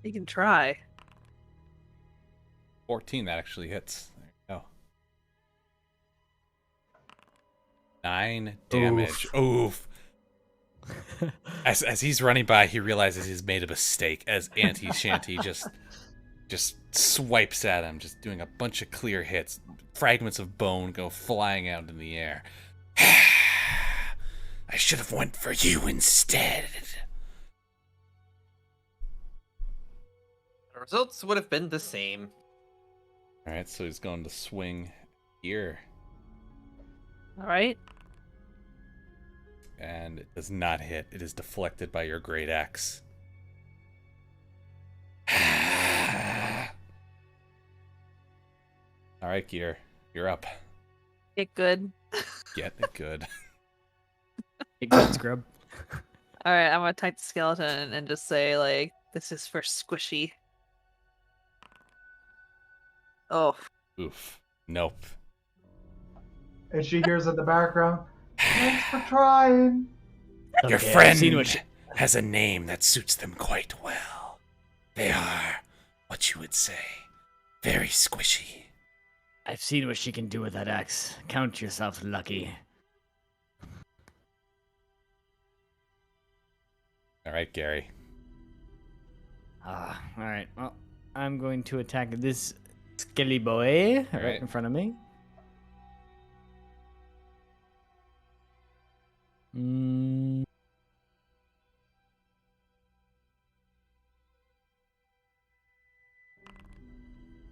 You can try. 14, that actually hits. There you go. 9 damage. Oof. As he's running by, he realizes he's made a mistake as Auntie Shanty just swipes at him, just doing a bunch of clear hits. Fragments of bone go flying out in the air. I should have went for you instead. The results would have been the same. All right, so he's going to swing here, All right. and it does not hit. It is deflected by your great axe. All right, Gear, you're up. Get good. Get it good. Big good scrub. All right, I'm gonna attack the skeleton and just say like, "This is for squishy." Oh, Oof. Nope. And she hears in the background, "Thanks for trying." Your Okay, I've friend seen what she- has a name that suits them quite well. They are, what you would say, very squishy. I've seen what she can do with that axe. Count yourself lucky. All right, Gary. All right. Well, I'm going to attack this skelly boy right Right. in front of me. Mm,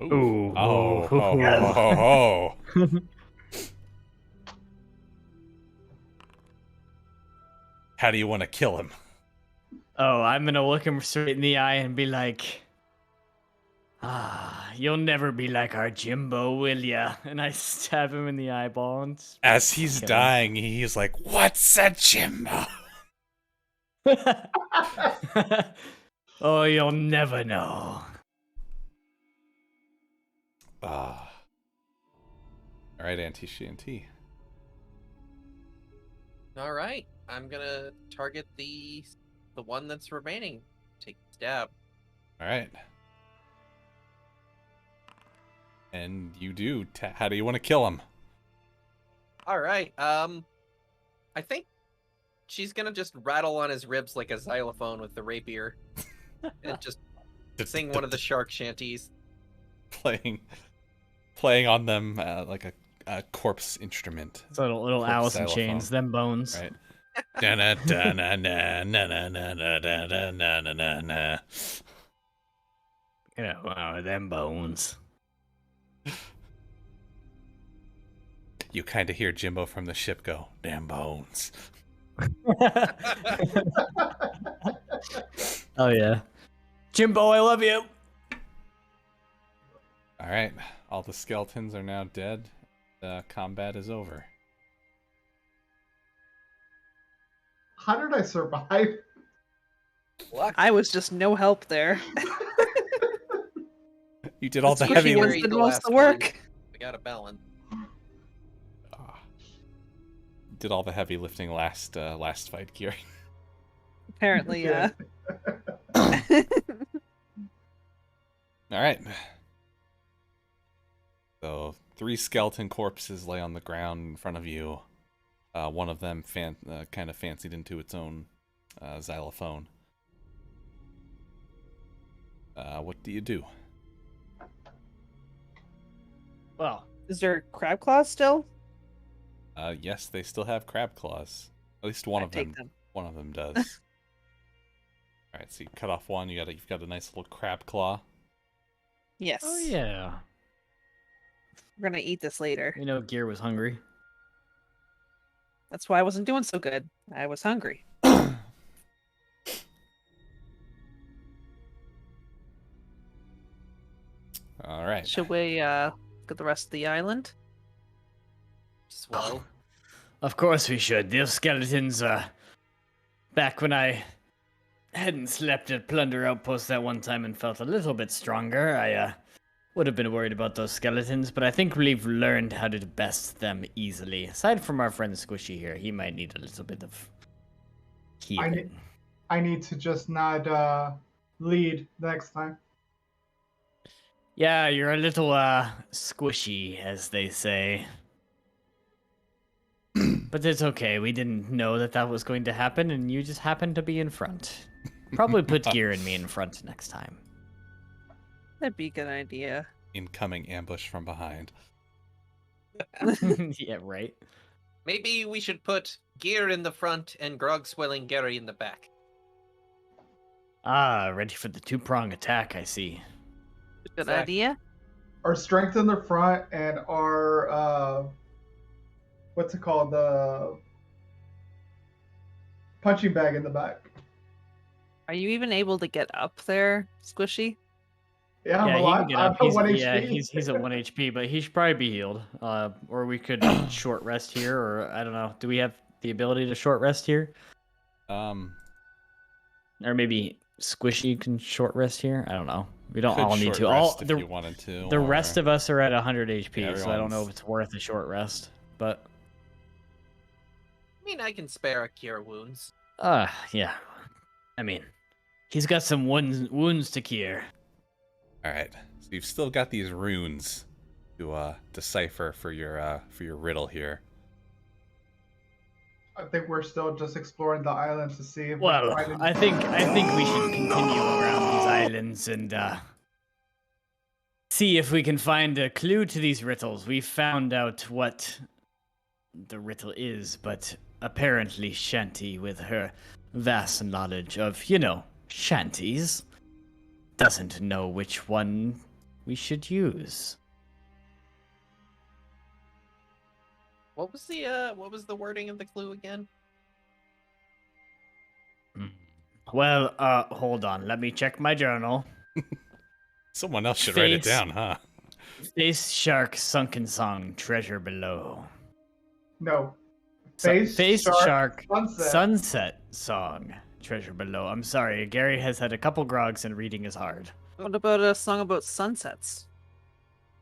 Ooh. Oh, Ooh. ho, ho, ho, ho. How do you want to kill him? Oh, I'm gonna look him straight in the eye and be like, you'll never be like our Jimbo, will ya? And I stab him in the eyeball and As he's kill him. dying, he's like, "What's a Jimbo?" Oh, you'll never know. Ah. All right, Auntie Shanty. All right, I'm gonna target the one that's remaining. Take a stab. All right. And you do. How do you want to kill him? All right. I think she's gonna just rattle on his ribs like a xylophone with the rapier, and just sing one of the shark shanties. playing on them like a corpse instrument. So little Corpse Alice in xylophone. Chains, them bones. Right. Na na na na na na na na na na na na na. Yeah, wow, them bones. You kind of hear Jimbo from the ship go, "Damn bones." Oh yeah, Jimbo, I love you. All right, all the skeletons are now dead. The combat is over. How did I survive? Luck. I was just no help there. You did all the Squishy heavy ones Gary, did the most last of the work. one. We got a balance. did all the heavy lifting last fight, Kiri. Apparently, yeah. All right. So 3 skeleton corpses lay on the ground in front of you. One of them kind of fancied into its own xylophone. What do you do? Well, Is there crab claws still? Yes, they still have crab claws. At least one I of take them. them. One of them does. All right, so you cut off one. You've got a nice little crab claw. Yes. oh yeah. We're gonna eat this later. You know, Gear was hungry. That's why I wasn't doing so good. I was hungry. All right. Should we look at the rest of the island? Swell. Of course we should. Those skeletons, back when I hadn't slept at Plunder Outpost that one time and felt a little bit stronger, I would have been worried about those skeletons, but I think we've learned how to best them easily. Aside from our friend Squishy here, he might need a little bit of healing. I need to just not lead next time. Yeah, you're a little squishy, as they say. But it's okay. We didn't know that was going to happen, and you just happened to be in front. Probably put Gear and me in front next time. That'd be a good idea. Incoming ambush from behind. Yeah, right. Maybe we should put Gear in the front and Grog Swelling Gary in the back. Ah, ready for the two-prong attack, I see. Good Exactly. idea. Our strength in the front and our what's it called? The punching bag in the back. Are you even able to get up there, Squishy? Yeah, I'm Yeah, he alive. can get I'm up. at 1 HP. He's at 1 HP, but he should probably be healed. Or we could short rest here, or I don't know. Do we have the ability to short rest here? Or maybe Squishy can short rest here? I don't know. We don't Could all need short to. rest if you wanted to. The or- rest of us are at 100 HP, Yeah, so I don't know if everyone's- it's worth a short rest. But I mean, I can spare a Cure Wounds. yeah. I mean, he's got some wounds to cure. All right. So you've still got these runes to decipher for your riddle here. I think we're still just exploring the island to see if Well, we find I think we should continue around these islands and see if we can find a clue to these riddles. We found out what the riddle is, but apparently Shanty, with her vast knowledge of, shanties, doesn't know which one we should use. What was the wording of the clue again? Well, hold on. Let me check my journal. Someone else should write it Face. down, huh? Face Shark Sunken Song, Treasure Below. No. Face Shark Sunset. Sunset Song, Treasure Below. I'm sorry, Gary has had a couple grogs and reading is hard. What about a song about sunsets?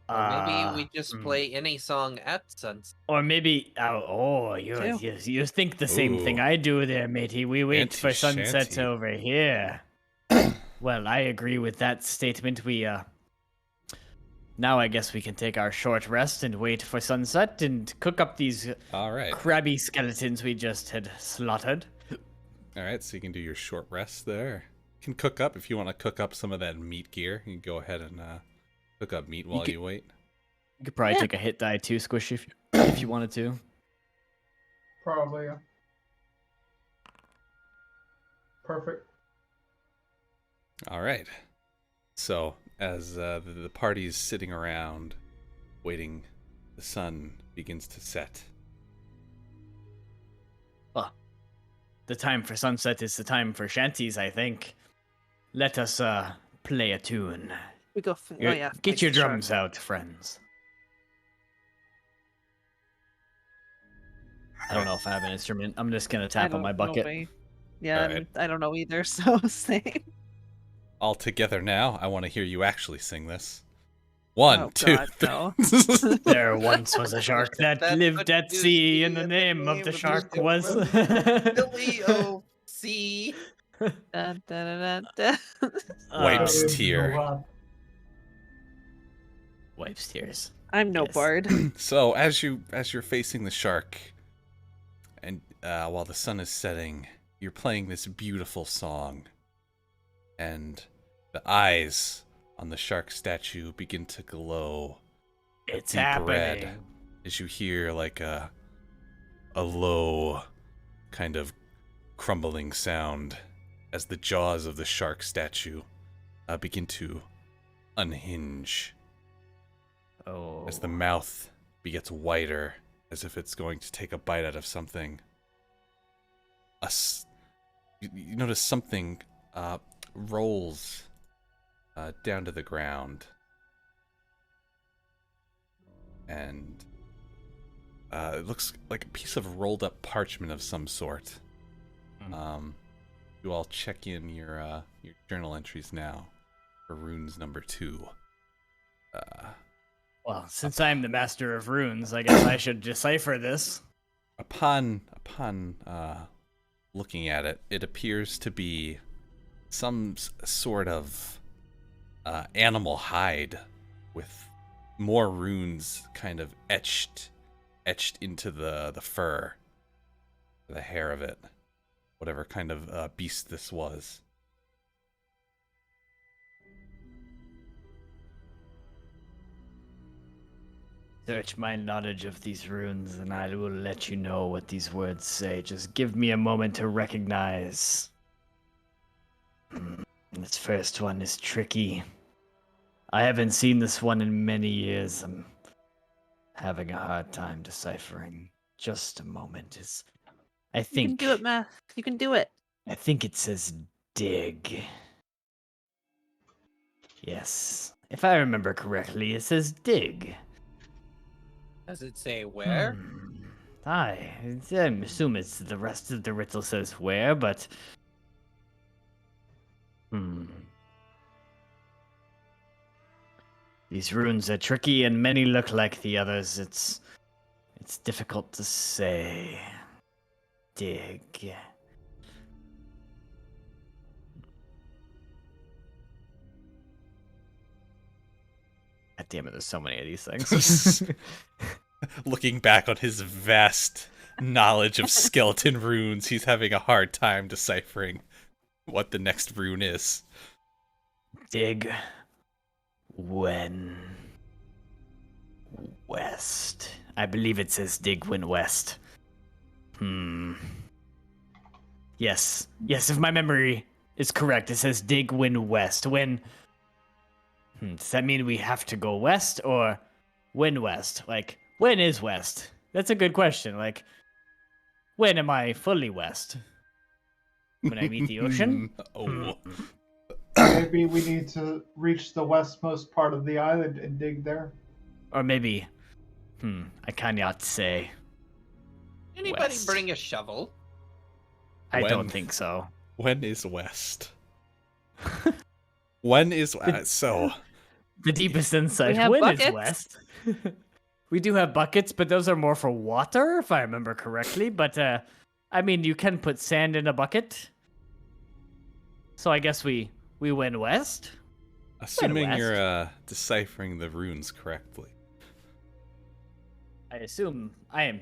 Or maybe we just hmm. play any song at sunset. Or maybe, you think the same thing Ooh. I do there, matey. We wait for sunsets Anti-shanty. over here. Well, I agree with that statement. Now I guess we can take our short rest and wait for sunset and cook up these All right. crabby skeletons we just had slaughtered. All right. So you can do your short rest there. You can cook up if you want to cook up some of that meat gear. You can go ahead and cook up meat while you wait. You could probably take a hit die too, Squish, if you wanted to. Probably, yeah. Perfect. All right. So as the party's sitting around waiting, the sun begins to set. Well, the time for sunset is the time for shanties, I think. Let us play a tune. We go. Get your face the shark. drums out, friends. I don't know if I have an instrument. I'm just gonna I tap on don't my know, bucket. Yeah, Alright. I don't know either. So same. All together now. I want to hear you actually sing this. One, Oh, two, God, three. no. There once was a shark that That lived would at do sea, sea, and the name of the shark shark was. Billy O C. Da, da, da, da, da. Wipes Um, tear. Wipes tears. I'm no Yes. bard. So as you're facing the shark, and while the sun is setting, you're playing this beautiful song, and the eyes on the shark statue begin to glow It's deep happening. red as you hear like a low kind of crumbling sound as the jaws of the shark statue begin to unhinge. Oh. As the mouth gets wider, as if it's going to take a bite out of something. You notice something rolls down to the ground. And it looks like a piece of rolled up parchment of some sort. You all check in your journal entries now for runes number 2. Well, since I'm the master of runes, I guess I should decipher this. Upon looking at it, it appears to be some sort of animal hide with more runes kind of etched into the fur, the hair of it, whatever kind of beast this was. search my knowledge of these runes, and I will let you know what these words say. Just give me a moment to recognize. This first one is tricky. I haven't seen this one in many years. I'm having a hard time deciphering. Just a moment. I You think can do it, Matt. You can do it. I think it says dig. Yes. If I remember correctly, it says dig. Does it say where? I assume it's the rest of the riddle says where, but these runes are tricky and many look like the others. It's difficult to say. Dig. God damn it, there's so many of these things. Looking back on his vast knowledge of skeleton runes, he's having a hard time deciphering what the next rune is. Dig when west. I believe it says dig when west. Yes, if my memory is correct, it says dig when west. When does that mean we have to go west or when west? Like, when is west? That's a good question. Like, when am I fully west? When I meet the ocean? Oh. Maybe we need to reach the westmost part of the island and dig there. Or maybe, I cannot say. Anybody West. bring a shovel? I When? don't think so. When is west? When is so? The deepest insight. We have When is buckets. west? We do have buckets, but those are more for water, if I remember correctly. But, I mean, you can put sand in a bucket. So I guess we went west. Assuming west. you're deciphering the runes correctly. I assume I am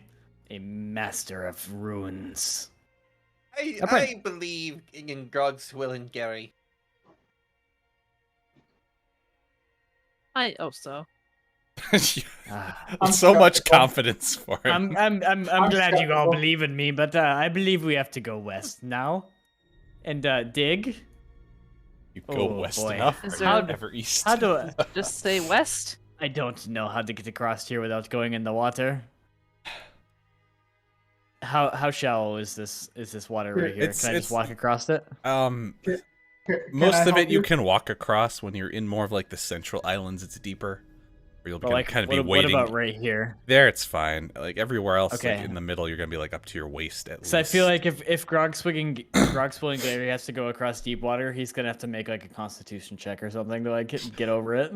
a master of runes. I believe in Grog's will and Gary. I hope so. Ah, So much confidence for him. I'm glad you all skeptical. believe in me, but I believe we have to go west now. And dig. You go Oh, west boy. enough, Is or there- you ever east. How do I... Just say west. I don't know how to get across here without going in the water. How shallow is this water right here? It's- Can I just it's- walk across it? Can Most I of help it you can walk across. When you're in more of like the central islands, it's deeper. Where you'll be But like, kind of be what waiting. about right here? There, it's fine. Like everywhere else, like Okay. in the middle, you're gonna be like up to your waist at least. So I feel like if Grog's swinging Gary has to go across deep water, he's gonna have to make like a Constitution check or something to like get over it.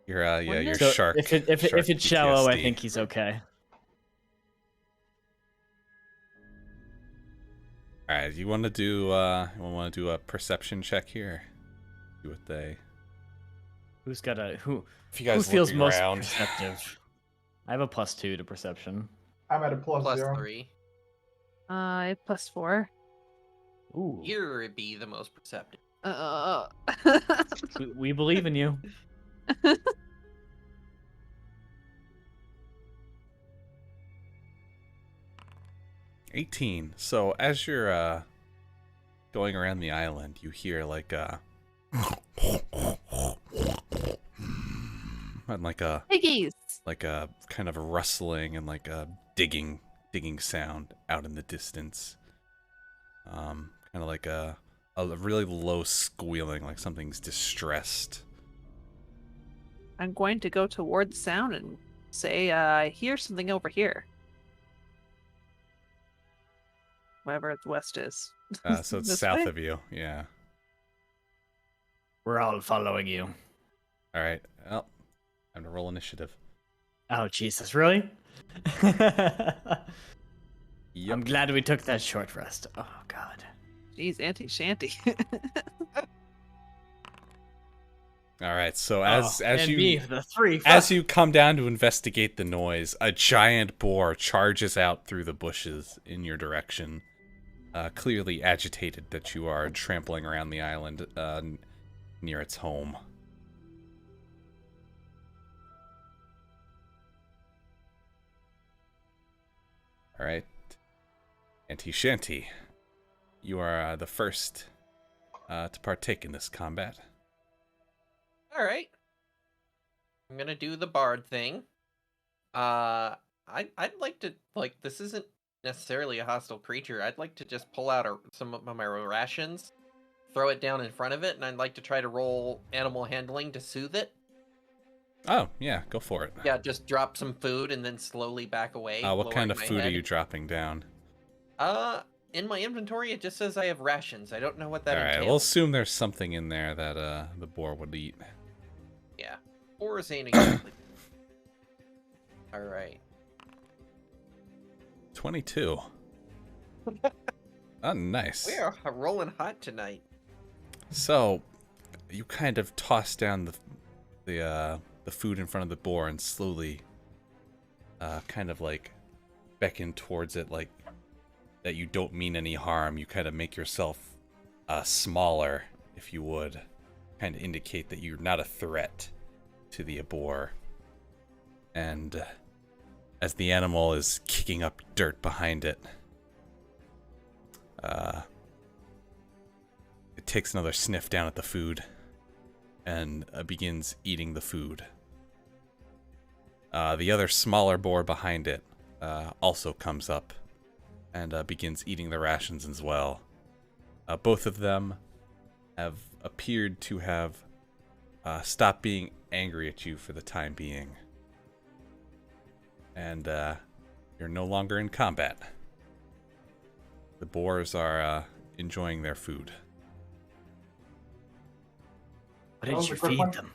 you're you're So shark. if shark it's shallow, I PTSD. think he's okay. All right, you want to do a perception check here? See what they. Who's got a who? If you Who guys feels looking most around, perceptive? I have a +2 to perception. I'm at a plus Plus 0. 3. +4. Ooh, You're be the most perceptive. we believe in you. 18. So as you're going around the island, you hear like a and Piggies. like a kind of a rustling and like a digging sound out in the distance. Kind of like a really low squealing, like something's distressed. I'm going to go toward the sound and say, I hear something over here. Wherever the west is. So it's This south way? of you. Yeah. We're all following you. All right. Well, time to roll initiative. Oh Jesus, really? Yep. I'm glad we took that short rest. Oh God. Jeez, Auntie Shanty. All right. So as and you me, the 3. as you come down to investigate the noise, a giant boar charges out through the bushes in your direction, clearly agitated that you are trampling around the island near its home. All right. Auntie Shanty, you are the first to partake in this combat. All right. I'm gonna do the bard thing. I'd like to this isn't necessarily a hostile creature. I'd like to just pull out some of my rations, throw it down in front of it, and I'd like to try to roll animal handling to soothe it. Oh, yeah, go for it. Yeah, just drop some food and then slowly back away. What kind of lowering my food are head. you dropping down? In my inventory, it just says I have rations. I don't know what that All right, entails. we'll assume there's something in there that the boar would eat. Yeah, boars ain't exactly. All right. 22. Oh, nice. We are rolling hot tonight. So, you kind of toss down the food in front of the boar and slowly, kind of like beckon towards it, like that you don't mean any harm. You kind of make yourself smaller, if you would, kind of indicate that you're not a threat to the boar. And as the animal is kicking up dirt behind it, it takes another sniff down at the food and begins eating the food. The other smaller boar behind it also comes up and begins eating the rations as well. Both of them have appeared to have stopped being angry at you for the time being. And you're no longer in combat. The boars are enjoying their food. What That was did you a quick feed one. them?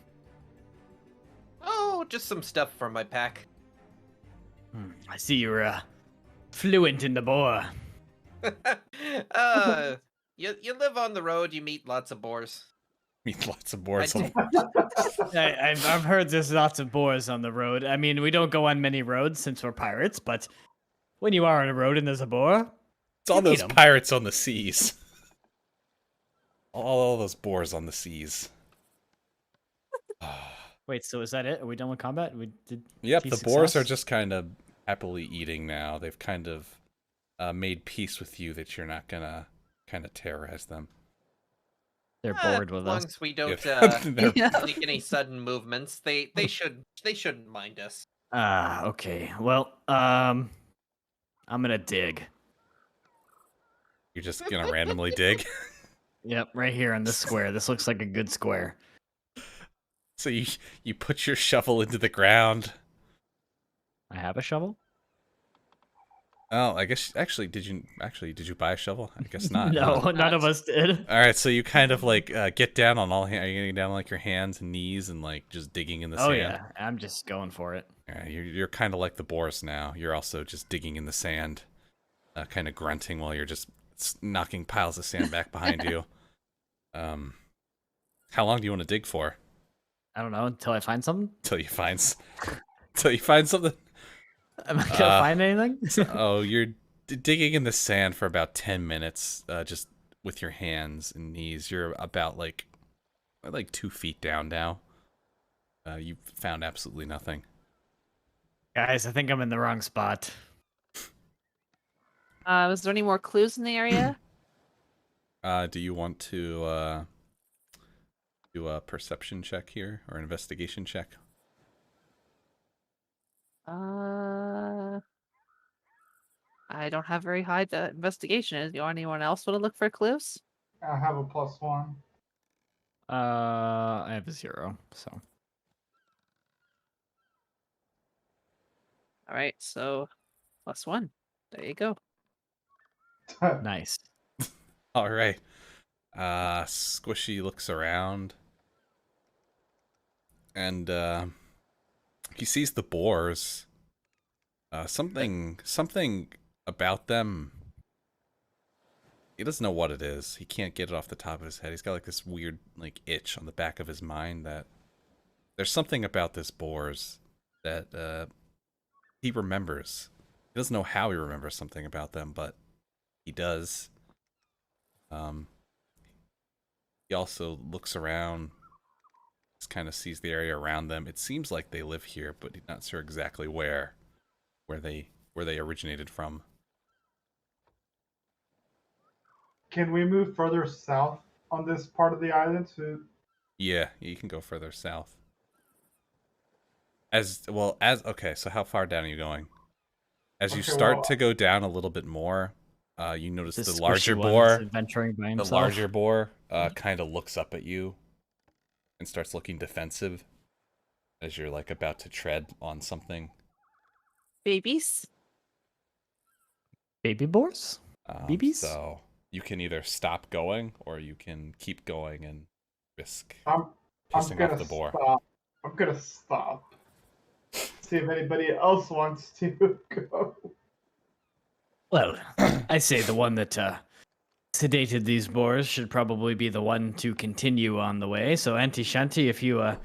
Oh, just some stuff from my pack. I see you're fluent in the boar. You live on the road, you meet lots of boars. Meet lots of boars. I I've heard there's lots of boars on the road. I mean, we don't go on many roads since we're pirates, but when you are on a road and there's a boar, It's all you those eat 'em. pirates on the seas. All those boars on the seas. Wait, so is that it? Are we done with combat? We did. Yep, key the boars are success? just kind of happily eating now. They've kind of made peace with you that you're not gonna kind of terrorize them. They're bored As with long us. as we don't They're- make any sudden movements, they shouldn't mind us. Okay. Well, I'm gonna dig. You're just gonna randomly dig. Yep, right here on this square. This looks like a good square. So you put your shovel into the ground. I have a shovel. Oh, I guess did you buy a shovel? I guess not. No, huh? none of us did. All right, so you kind of like get down on all. Are you getting down on, like your hands and knees and like just digging in the Oh sand? yeah, I'm just going for it. Yeah, you're kind of like the boars now. You're also just digging in the sand, kind of grunting while you're just knocking piles of sand back behind you. How long do you want to dig for? I don't know until I find something. Till you find something. Am I gonna find anything? Oh, you're digging in the sand for about 10 minutes, just with your hands and knees. You're about like 2 feet down now. You've found absolutely nothing. Guys, I think I'm in the wrong spot. Was there any more clues in the area? Do you want to do a perception check here or an investigation check? I don't have very high investigation. Is anyone else want to look for clues? I have a +1. I have a 0, so All right, so +1. There you go. nice. All right. Squishy looks around and he sees the boars. Something about them. He doesn't know what it is. He can't get it off the top of his head. He's got like this weird like itch on the back of his mind that there's something about this boars that he remembers. He doesn't know how he remembers something about them, but he does. He also looks around, just kind of sees the area around them. It seems like they live here, but he's not sure exactly where they originated from. Can we move further south on this part of the island to? Yeah, you can go further south. Okay, so how far down are you going? As you Okay, start well, to go down a little bit more, you It's notice this the squishy larger one that's boar. adventuring by The himself. larger boar kind of looks up at you and starts looking defensive as you're like about to tread on something. Babies? Baby boars? BBs? So you can either stop going or you can keep going and risk I'm pissing gonna off the boar. stop. I'm gonna stop. See if anybody else wants to go. Well, I say the one that sedated these boars should probably be the one to continue on the way. So, Auntie Shanty, if you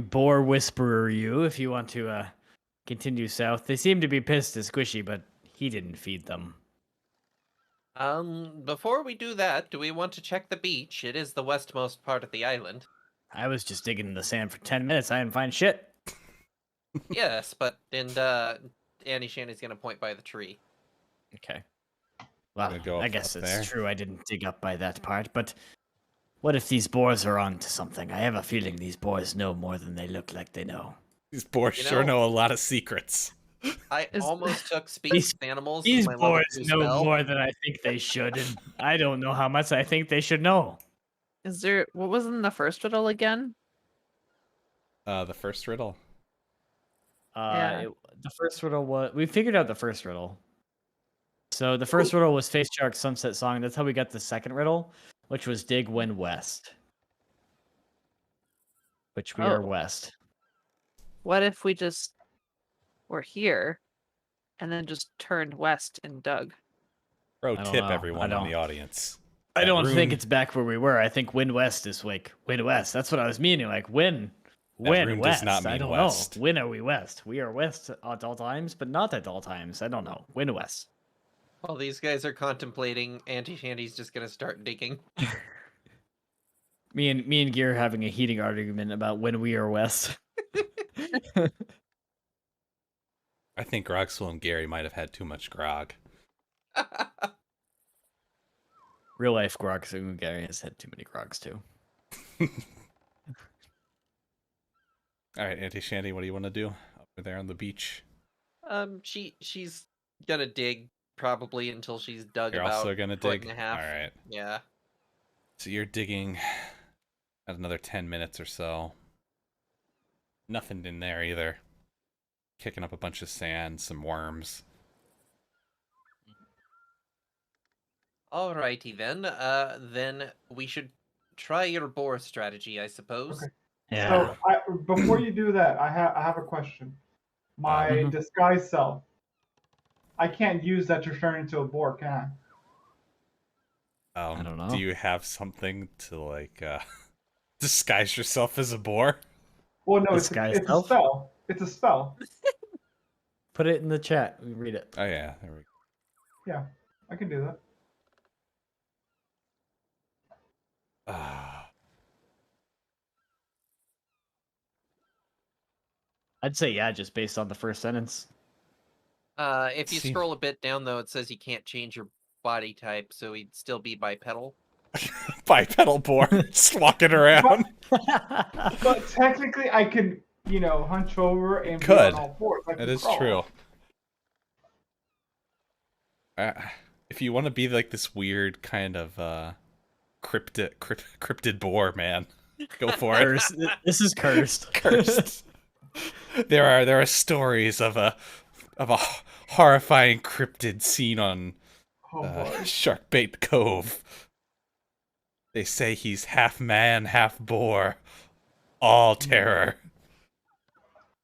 boar whisperer, if you want to continue south, they seem to be pissed at Squishy, but he didn't feed them. Before we do that, do we want to check the beach? It is the westmost part of the island. I was just digging in the sand for 10 minutes. I didn't find shit. Yes, but Annie Shanty's gonna point by the tree. Okay. Well, Gonna go I up guess it's there. true I didn't dig up by that part, but what if these boars are on to something? I have a feeling these boars know more than they look like they know. These boars You sure know- know a lot of secrets. I Is- almost took speak These- with animals. These as my level boys 2 know spell. more than I think they should, and I don't know how much I think they should know. Is there what was in the first riddle again? The first riddle. Yeah. The first riddle was we figured out the first riddle. So the first riddle was Face Shark Sunset Song. That's how we got the second riddle, which was Dig When West. Which we are Oh. west. What if we just were here and then just turned west and dug? Pro I don't tip, know. everyone I in the don't- audience. I That don't think rune- it's back where we were. I think Wind West is like Wind West. That's what I was meaning. Like when rune west. does not I mean don't west. know. When are we west? We are west at all times, but not at all times. I don't know. Wind West. While these guys are contemplating, Auntie Shanty's just gonna start digging. Me and Gear having a heating argument about when we are west. I think Grogswell and Gary might have had too much grog. Real life Grogs and Gary has had too many Grogs too. All right, Auntie Shanty, what do you want to do over there on the beach? She's gonna dig probably until she's dug You're about also gonna foot dig. and a half. All right. Yeah. So you're digging at another 10 minutes or so. Nothing in there either. Kicking up a bunch of sand, some worms. Alrighty then. Then we should try your boar strategy, I suppose. Okay. Yeah. So before you do that, I have a question. My Mhm. disguise self. I can't use that to turn into a boar, can I? I don't know. Do you have something to like disguise yourself as a boar? Well, no, Disguise it's a self? spell. It's a spell. Put it in the chat. We read it. Oh yeah, there we go. Yeah, I can do that. Ah, I'd say yeah, just based on the first sentence. If you See- scroll a bit down though, it says you can't change your body type, so he'd still be bipedal. bipedal boar, just walking around. But technically, I can, hunch over and be could. on all fours. I That can is crawl. true. If you want to be like this weird kind of cryptid boar, man, go for it. Cursed. This is cursed. Cursed. There are stories of a horrifying cryptid seen on Oh boy. Shark Bait Cove. They say he's half man, half boar. All terror.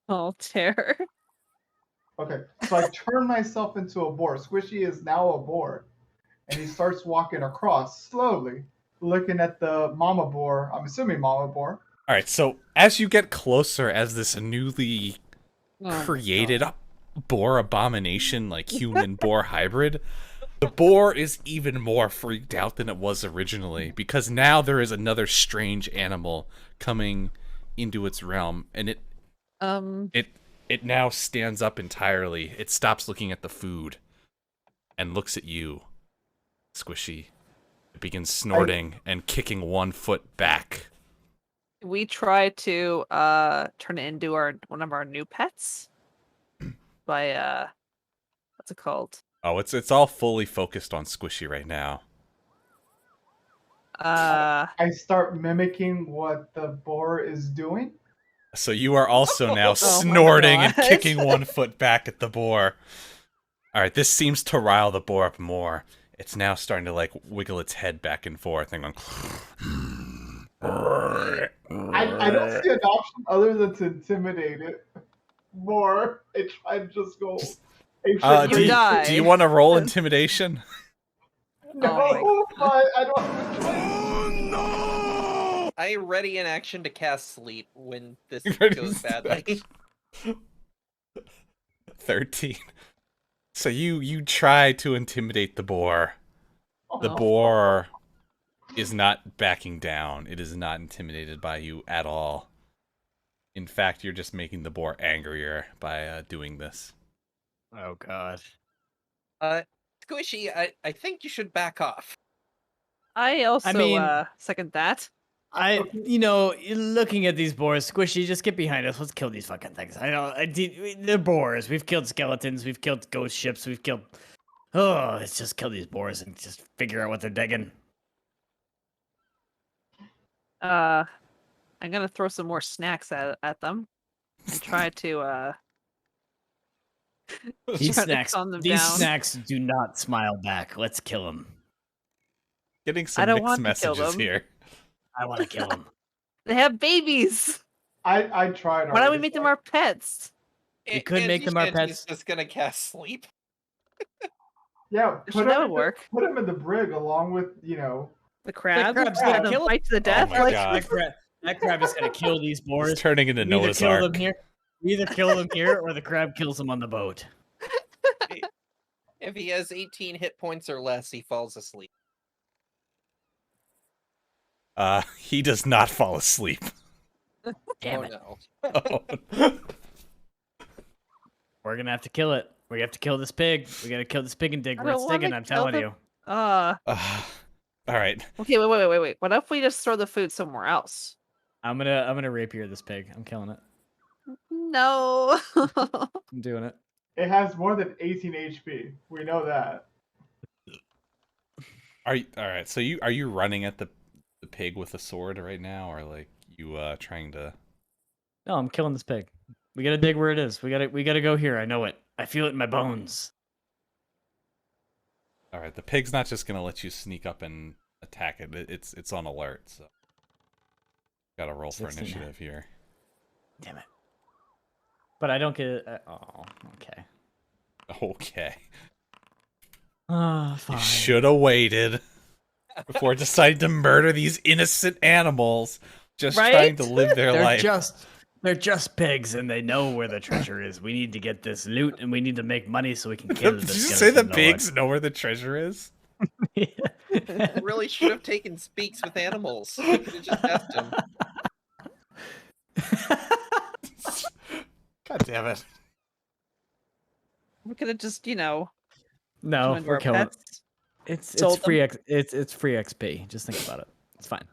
Oh, terror. Okay, so I turn myself into a boar. Squishy is now a boar, and he starts walking across slowly, looking at the mama boar. I'm assuming mama boar. All right, so as you get closer as this newly Oh my created God. boar abomination, like human boar hybrid, the boar is even more freaked out than it was originally because now there is another strange animal coming into its realm, and it now stands up entirely. It stops looking at the food and looks at you, Squishy, It begins snorting and kicking 1 foot back. We try to turn it into one of our new pets by what's it called? Oh, it's all fully focused on Squishy right now. I start mimicking what the boar is doing. So you are also now Oh my snorting and God. kicking 1 foot back at the boar. All right, this seems to rile the boar up more. It's now starting to like wiggle its head back and forth and going. I don't see an option other than to intimidate it more. I try to just go. ape shit Do You you, die. do you want to roll intimidation? No, I don't. I ready in action to cast sleep when this Ready goes to badly. 13. So you try to intimidate the boar. The Oh. boar is not backing down. It is not intimidated by you at all. In fact, you're just making the boar angrier by doing this. Oh god. Squishy, I think you should back off. I also mean- second that. Looking at these boars, Squishy, just get behind us. Let's kill these fucking things. They're boars. We've killed skeletons. We've killed ghost ships. We've killed. Oh, let's just kill these boars and just figure out what they're digging. I'm gonna throw some more snacks at them and try to These try to snacks. calm them These down. snacks do not smile back. Let's kill them. Getting some I don't mixed want to kill messages them. here. I want to kill them. They have babies. I tried. Why don't we already, make them so our pets? We could make them our Shanty's pets. just gonna cast sleep. Yeah, Sure, that would work. Put him in the brig along with The crab. crab's gonna Have them kill fight to the death. my like, God. That crab is gonna kill these It's boars. turning into We either Noah's kill Ark. them here. We either kill them here, or the crab kills them on the boat. If he has 18 hit points or less, he falls asleep. He does not fall asleep. Damn oh it! no. We're gonna have to kill it. We have to kill this pig. We gotta kill this pig and dig I where don't it's wanna digging. I'm kill telling the- you. All right. Okay, wait. What if we just throw the food somewhere else? I'm gonna rapier this pig. I'm killing it. No. I'm doing it. it has more than 18 HP. We know that. All right? So are you running at the pig with a sword right now, or like you trying to? No, I'm killing this pig. We gotta dig where it is. We gotta go here. I know it. I feel it in my bones. All right. The pig's not just gonna let you sneak up and attack it. It's on alert. So got to roll for 16. initiative here. Damn it. But I don't get it. Oh, okay. Okay. Ah, You fine. should have waited before deciding to murder these innocent animals, just Right? trying to live their life. They're just pigs, and they know where the treasure is. We need to get this loot, and we need to make money so we can kill Did the you say the skeleton lord. pigs know where the treasure is? I really should have taken speaks with animals. I could have just asked him. God damn it. We could have just, No, turned into we're our killing. pets. It's Sold free it's free XP. Just think about it. It's fine.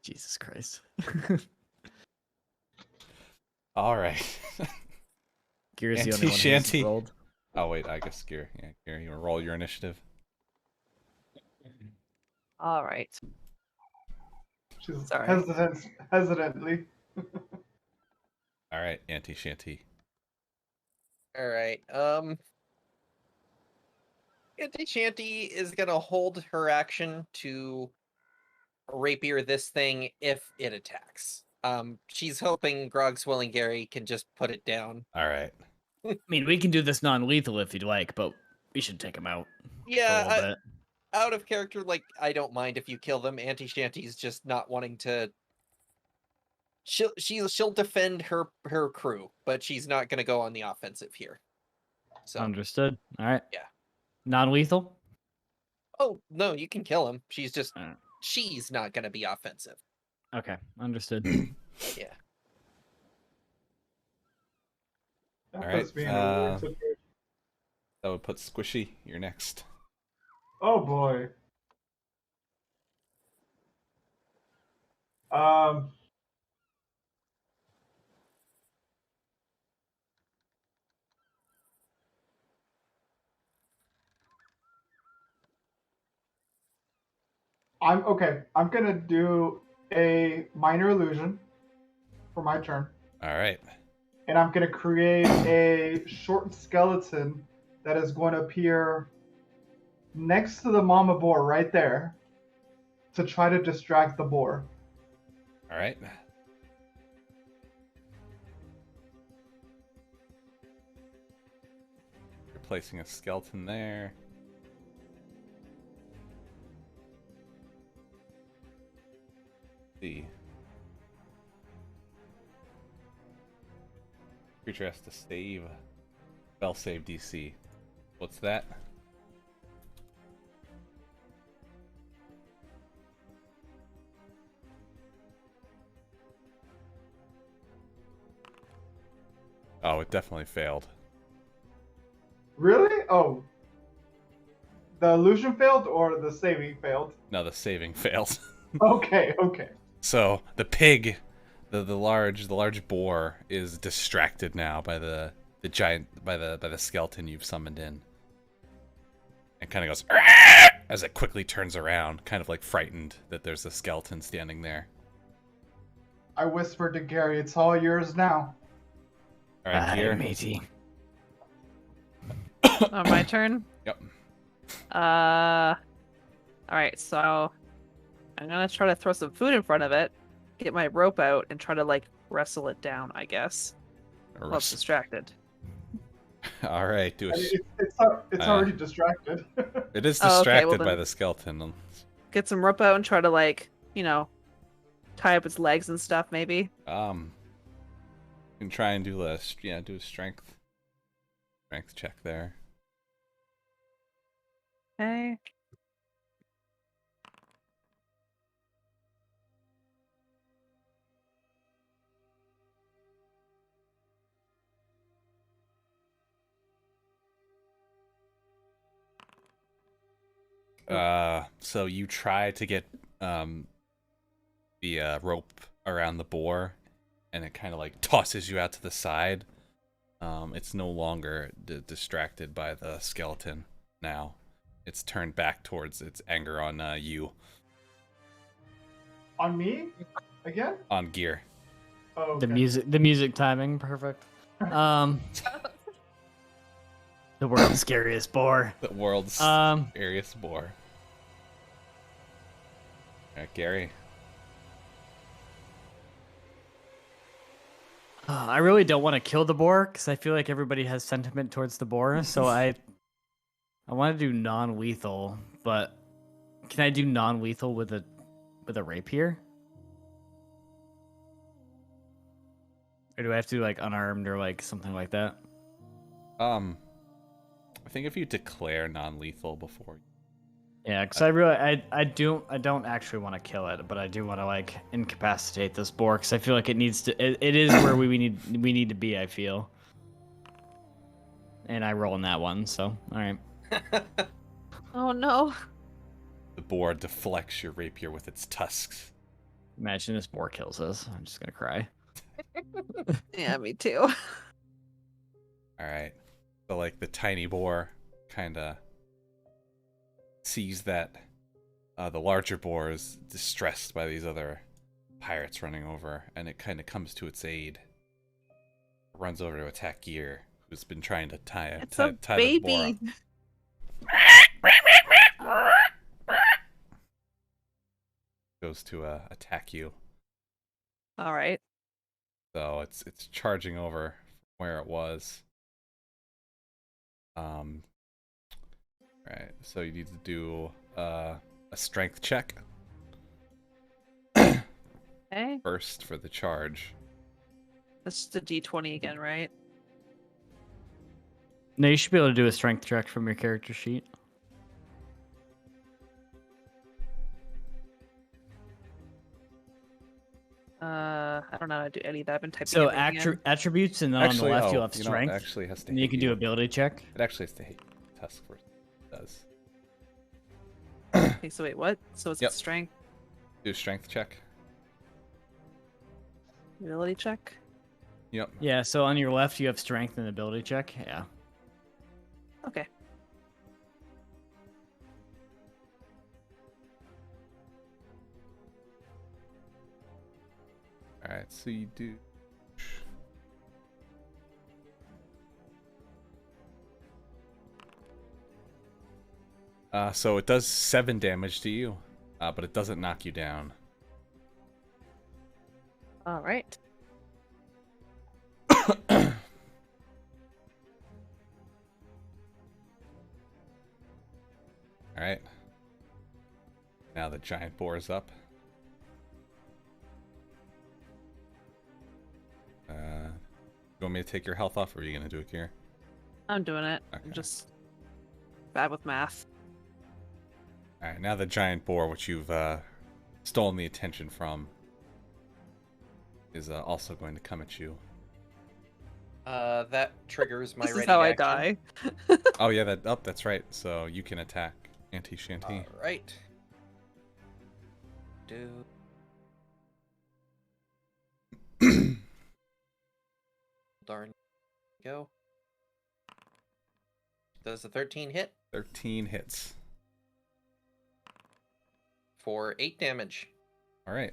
Jesus Christ. All right. Gear's the only Auntie one who's Shanty. rolled. Oh wait, I guess Gear. Yeah, Gear, you want to roll your initiative? All right. She's Sorry. hesitantly. All right, Auntie Shanty. All right. Auntie Shanty is gonna hold her action to rapier this thing if it attacks. She's hoping Grog Swelling Gary can just put it down. All right. I mean, we can do this non-lethal if you'd like, but we should take him out for a Yeah, little bit. out of character, like I don't mind if you kill them. Auntie Shanty's just not wanting to. She'll defend her crew, but she's not gonna go on the offensive here. So Understood. All right. Yeah. Non-lethal? oh no, you can kill him. She's just Alright. she's not gonna be offensive. Okay, understood. Yeah. That All right, puts me in a weird situation. That would put Squishy. You're next. Oh boy. Um, I'm okay. I'm gonna do a minor illusion for my turn, All right. and I'm gonna create a short skeleton that is going to appear next to the mama boar right there to try to distract the boar. All right. You're placing a skeleton there. See. Creature has to save. Spell save DC. What's that? Oh, it definitely failed. Really? Oh. The illusion failed or the saving failed? No, the saving failed. Okay, okay. So the pig, the large boar is distracted now by the giant by the skeleton you've summoned in, and kind of goes "Argh!" as it quickly turns around, kind of like frightened that there's a skeleton standing there. I whispered to Gary, it's all yours now. All right, here. matey. Oh, my turn. Yep. All right. So I'm gonna try to throw some food in front of it, get my rope out, and try to like wrestle it down. I guess. Well, it's distracted. All right, do a. I mean, it's Uh, already distracted. It is Oh, okay, distracted well by then- the skeleton. Get some rope out and try to like, tie up its legs and stuff. Maybe. You can try and do a strength check there. Okay. So you try to get the rope around the boar, and it kind of like tosses you out to the side. It's no longer distracted by the skeleton now. It's turned back towards its anger on you, On me? Again? on Gear. Oh, okay. The music timing, perfect. The world's scariest boar. The world's Um, scariest boar. Gary. I really don't want to kill the boar because I feel like everybody has sentiment towards the boar. So I want to do non-lethal, but can I do non-lethal with a rapier? Or do I have to do like unarmed or like something like that? I think if you declare non-lethal before. Yeah, because I don't actually want to kill it, but I do want to like incapacitate this boar because I feel like it needs to. It is where we need to be. I feel. And I roll in that one, so all right. Oh no. The boar deflects your rapier with its tusks. Imagine this boar kills us. I'm just gonna cry. Yeah, me too. All right. So like the tiny boar kind of sees that the larger boar is distressed by these other pirates running over, and it kind of comes to its aid. Runs over to attack Gear, who's been trying to tie It's the a boar up. baby. Goes to attack you. All right. So it's charging over from where it was. Right. So you need to do a strength check Okay. first for the charge. This is the D20 again, right? No, you should be able to do a strength check from your character sheet. I don't know how to do any of that. I've been typing So everything in. attributes, and then on the left you'll have you know, strength. it actually has to And you hit can do ability check. It actually has to hit tusk first. It does. Okay, so wait, what? So it's Yep. a strength Do a strength check. ability check? Yep. Yeah, so on your left you have strength and ability check. Yeah. Okay. All right, so you do. So it does 7 damage to you, but it doesn't knock you down. All right. All right. Now the giant boar is up. You want me to take your health off, or are you gonna do it here? I'm doing it. Okay. I'm just bad with math. All right. Now the giant boar, which you've stolen the attention from, is also going to come at you. That triggers my This is ready how I action. die. Oh yeah, that's right. So you can attack Auntie Shanty. All right. Do. Darn. Go. Does a 13 hit 13 hits. for 8 damage? All right.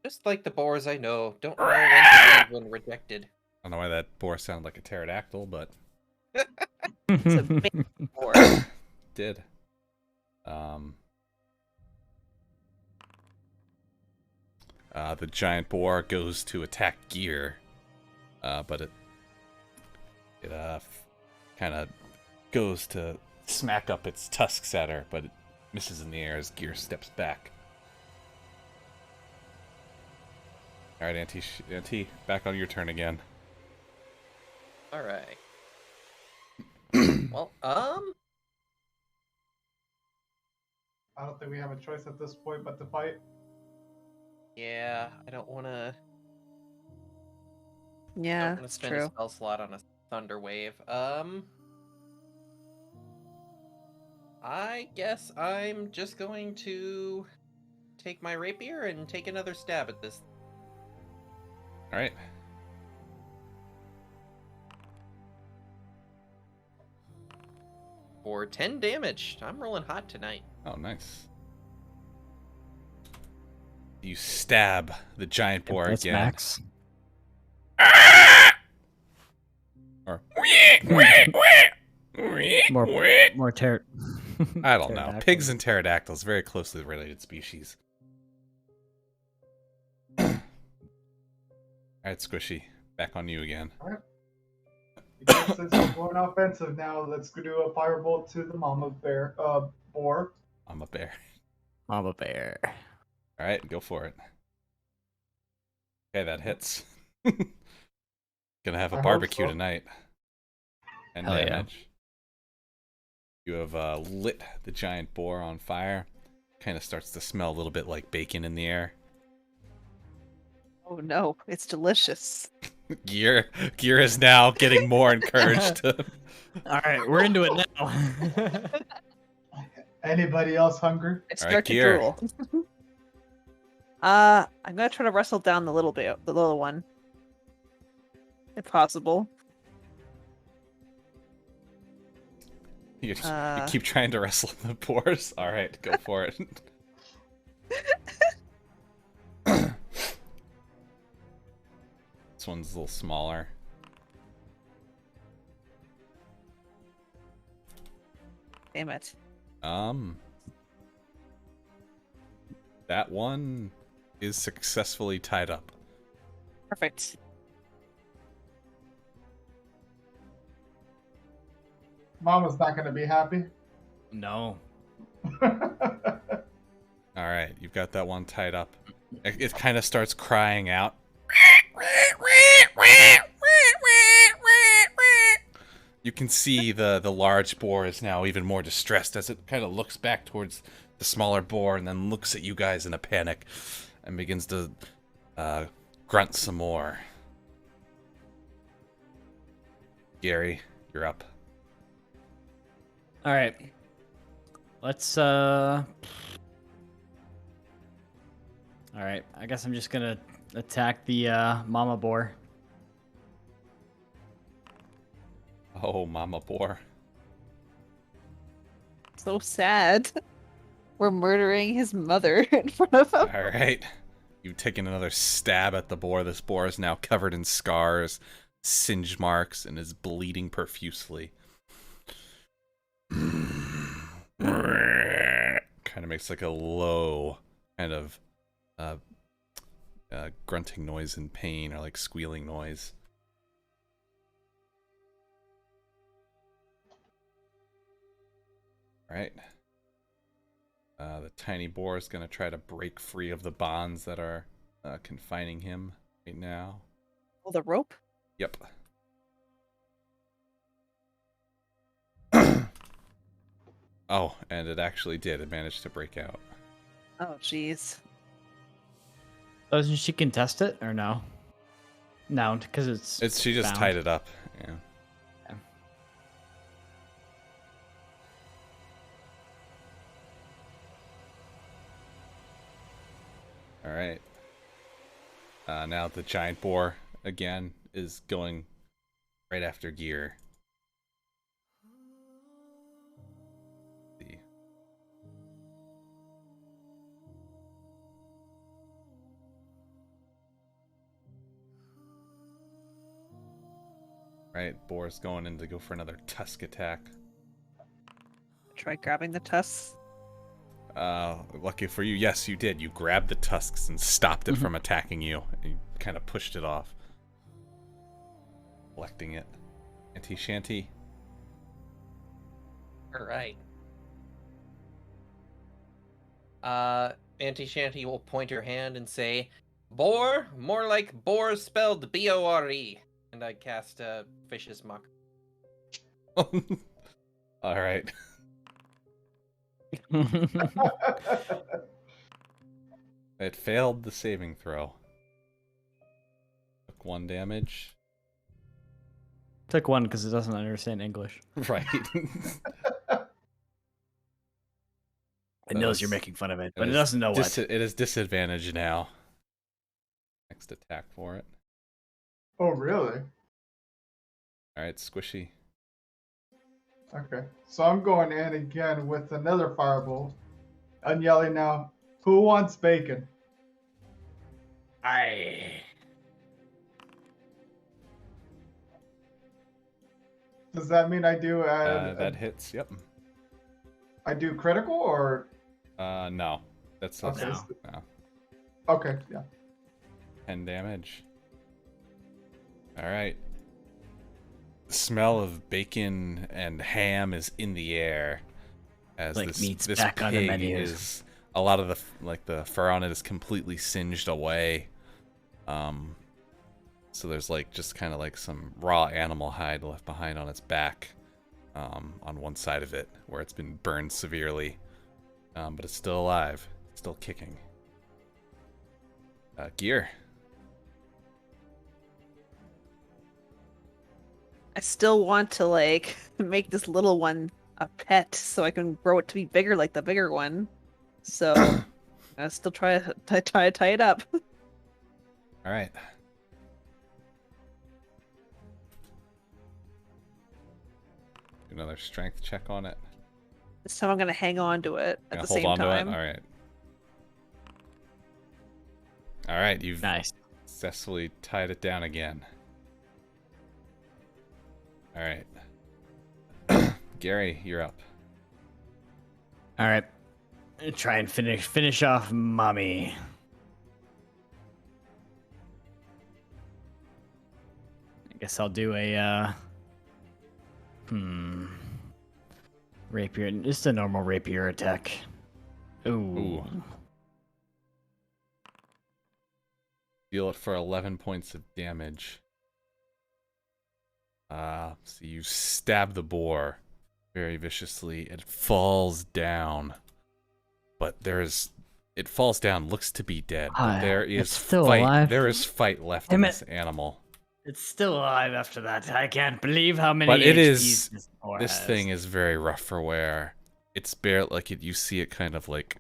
Just like the boars I know, don't know when to leave when rejected. I don't know why that boar sounded like a pterodactyl, but It's a big boar. did. The giant boar goes to attack Gear, but it kind of goes to smack up its tusks at her, but it misses in the air as Gear steps back. All right, Auntie, back on your turn again. All right. Well, I don't think we have a choice at this point but to fight. yeah, I don't want to. Yeah, Don't want to it's spend a true. spell slot on a thunder wave. I guess I'm just going to take my rapier and take another stab at this. All right. For 10 damage. I'm rolling hot tonight. Oh, nice. You stab the giant boar That's again. max. Or More ter. I don't know. Pigs and pterodactyls, very closely related species. All right, Squishy, back on you again. Since we're going offensive now, let's go do a firebolt to the mama bear, boar. I'm a bear. Mama bear. All right, go for it. Okay, that hits. Gonna have I a hope barbecue so. tonight. And Hell yeah. damage. You have lit the giant boar on fire. Kind of starts to smell a little bit like bacon in the air. Oh no, it's delicious. Gear is now getting more encouraged to... All right, we're into it now. Anybody else hungry? I All start right, to Gear. drool. I'm gonna try to wrestle down the little one, if possible. You keep trying to wrestle the boars. All right, go for it. This one's a little smaller. Damn it. That one is successfully tied up. Perfect. Mama's not gonna be happy. No. All right, you've got that one tied up. It kind of starts crying out. You can see the large boar is now even more distressed as it kind of looks back towards the smaller boar and then looks at you guys in a panic and begins to grunt some more. Gary, you're up. All right. Let's All right. I guess I'm just gonna attack the mama boar. Oh, Mama Boar. So sad. We're murdering his mother in front of him. All right. You've taken another stab at the boar. This boar is now covered in scars, singe marks, and is bleeding profusely. Kind of makes like a low kind of grunting noise in pain, or like squealing noise. All right. The tiny boar is going to try to break free of the bonds that are confining him right now. Oh, the rope? Yep. Oh, and it actually did. It managed to break out. Oh, jeez. Doesn't she contest it or no? No, because it's. She just bound. tied it up. Yeah. Yeah. All right. Now the giant boar again is going right after Gear. Right, boar's going in to go for another tusk attack. Try grabbing the tusks. Lucky for you, yes, you did. You grabbed the tusks and stopped it from attacking you. And you kind of pushed it off. Collecting it. Auntie Shanty. Alright. Auntie Shanty will point her hand and say, Boar? More like boar spelled B-O-R-E. And I cast Vicious Mock. Alright. It failed the saving throw. Took 1 damage. Took 1 because it doesn't understand English. Right. It knows you're making fun of it, but it doesn't know what. It is disadvantaged now. Next attack for it. Oh, really? Alright, Squishy. Okay. So I'm going in again with another firebolt. I'm yelling now, who wants bacon? Does that mean I do That hits, yep. I do critical or? No. That's Okay. no. Okay, yeah. 10 damage. Alright. The smell of bacon and ham is in the air. As Like this meat's this back on the pig menu. is a lot of the fur on it is completely singed away. So there's like just kind of like some raw animal hide left behind on its back, on one side of it where it's been burned severely, but it's still alive, still kicking. Gear. I still want to like make this little one a pet so I can grow it to be bigger like the bigger one. So I still try to tie it up. All right. Another strength check on it. This time I'm gonna hang on to it at the Hold same on time. to it. All right. All right. You've Nice. successfully tied it down again. All right. Gary, you're up. All right. Try and finish off mommy. I guess I'll do a rapier, just a normal rapier attack. Ooh. Deal it for 11 points of damage. So you stab the boar very viciously. It falls down, but it falls down, looks to be dead. But there is it's still fight. alive. There is fight left Damn in it. this animal. It's still alive after that. I can't believe how many But it HPs is. this boar This has. thing is very rough for wear. It's bare like it. You see it kind of like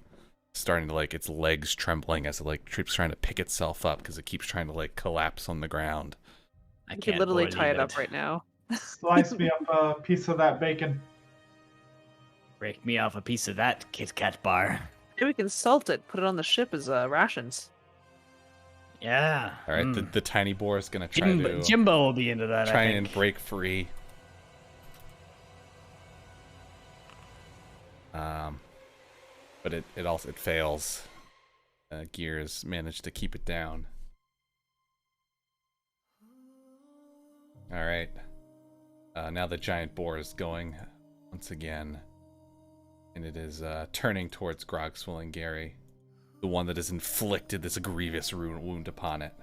starting to like its legs trembling as it like keeps trying to pick itself up because it keeps trying to like collapse on the ground. I You can't could literally believe tie it up right now. Slice me up a piece of that bacon. Break me off a piece of that Kit Kat bar. Maybe we can salt it, put it on the ship as rations. Yeah. All right, the tiny boar is gonna try to Jimbo will be into that. try I and think. break free. But it fails. Gears managed to keep it down. All right. Now the giant boar is going once again, and it is turning towards Grogswell and Gary, the one that has inflicted this grievous wound upon it.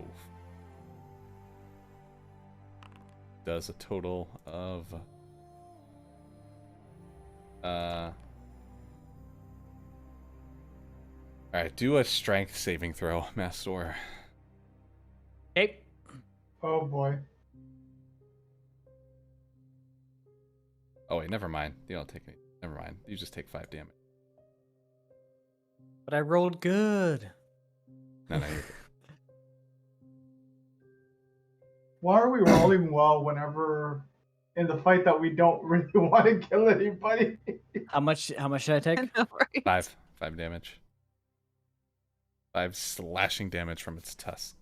Oof. Does a total of Alright, do a strength saving throw, Mastor. Okay. Oh boy. Oh wait, never mind. You don't take any. Never mind. You just take 5 damage. But I rolled good. No, you're good. Why are we rolling well whenever in the fight that we don't really want to kill anybody? How much should I take? I know, right? 5 damage. 5 slashing damage from its tusk.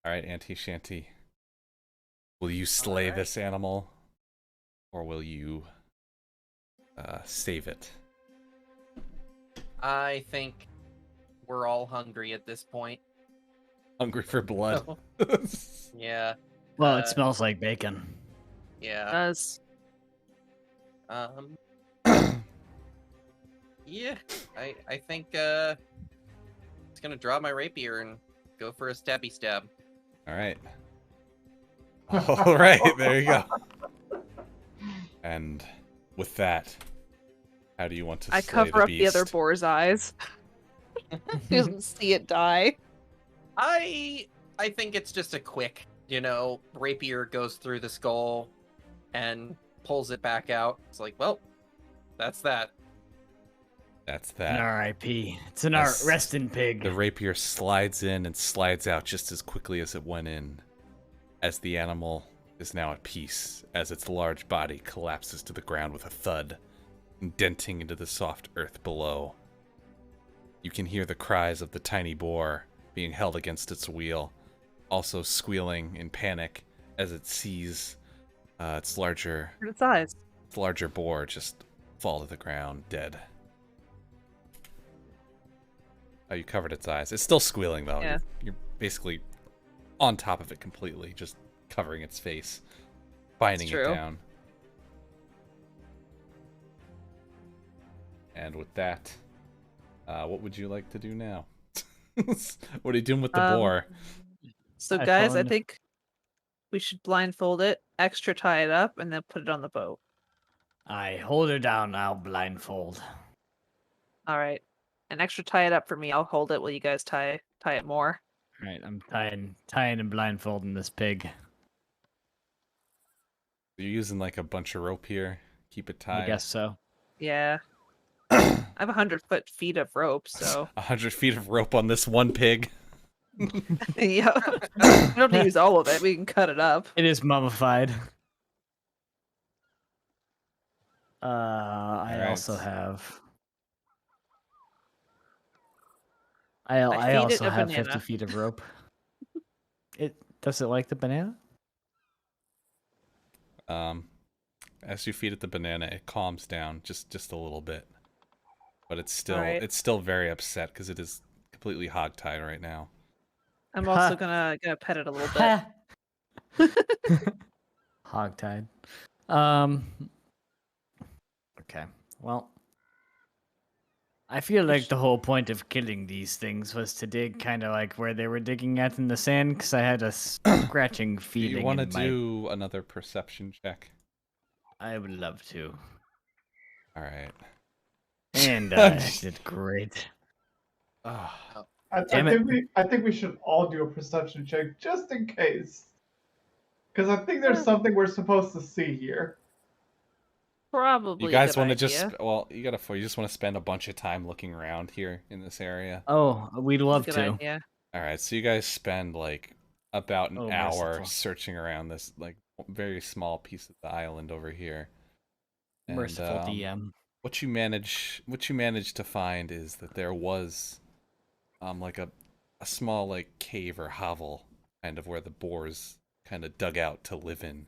Alright, Auntie Shanty. Will you slay Alright. this animal? Or will you save it? I think we're all hungry at this point. Hungry for blood. Yeah. Well, it Uh, smells like bacon. Yeah. Does Yeah. I think it's gonna draw my rapier and go for a stabby stab. Alright. Alright, there you go. And with that, how do you want to I slay cover up the other beast? boar's eyes? He doesn't see it die. I think it's just a quick, rapier goes through the skull and pulls it back out. It's like, well, that's that. That's An that. R.I.P. It's an As rest in pig. The rapier slides in and slides out just as quickly as it went in, as the animal is now at peace, as its large body collapses to the ground with a thud, indenting into the soft earth below. You can hear the cries of the tiny boar being held against its wheel, also squealing in panic as it sees its larger Its eyes. boar just fall to the ground, dead. Oh, you covered its eyes. It's still squealing, though. Yeah. You're basically on top of it completely, just covering its face, binding it true. down. And with that, what would you like to do now? What are you doing with the boar? So, I guys, I found- think we should blindfold it, extra tie it up, and then put it on the boat. I hold her down. I'll blindfold. All right. And extra tie it up for me. I'll hold it while you guys tie it more. All right, I'm tying and blindfolding this pig. You're using like a bunch of rope here. Keep it tied. I guess so. Yeah. I have 100 feet of rope, so 100 feet of rope on this one pig. yeah. We don't use all of it. We can cut it up. It is mummified. I Alright. also have. I I feed it also a have 50 banana. feet of rope. Does it like the banana? As you feed it the banana, it calms down just a little bit, but it's still Alright. it's still very upset because it is completely hogtied right now. I'm also gonna pet it a little bit. Hogtied. Okay. Well, I feel like the whole point of killing these things was to dig kind of like where they were digging at in the sand, because I had a scratching Do feeling. you want to in my... do another perception check? I would love to. All right. And I did great. Oh, Damn it. I think we should all do a perception check just in case. Because I think there's something we're supposed to see here. Probably you a guys good want to idea. just well, you just want to spend a bunch of time looking around here in this area. Oh, we'd love Good to. idea. All right, so you guys spend like about an Oh, hour merciful. searching around this like very small piece of the island over here. And, Merciful DM. what you manage to find is that there was like a small like cave or hovel kind of where the boars kind of dug out to live in.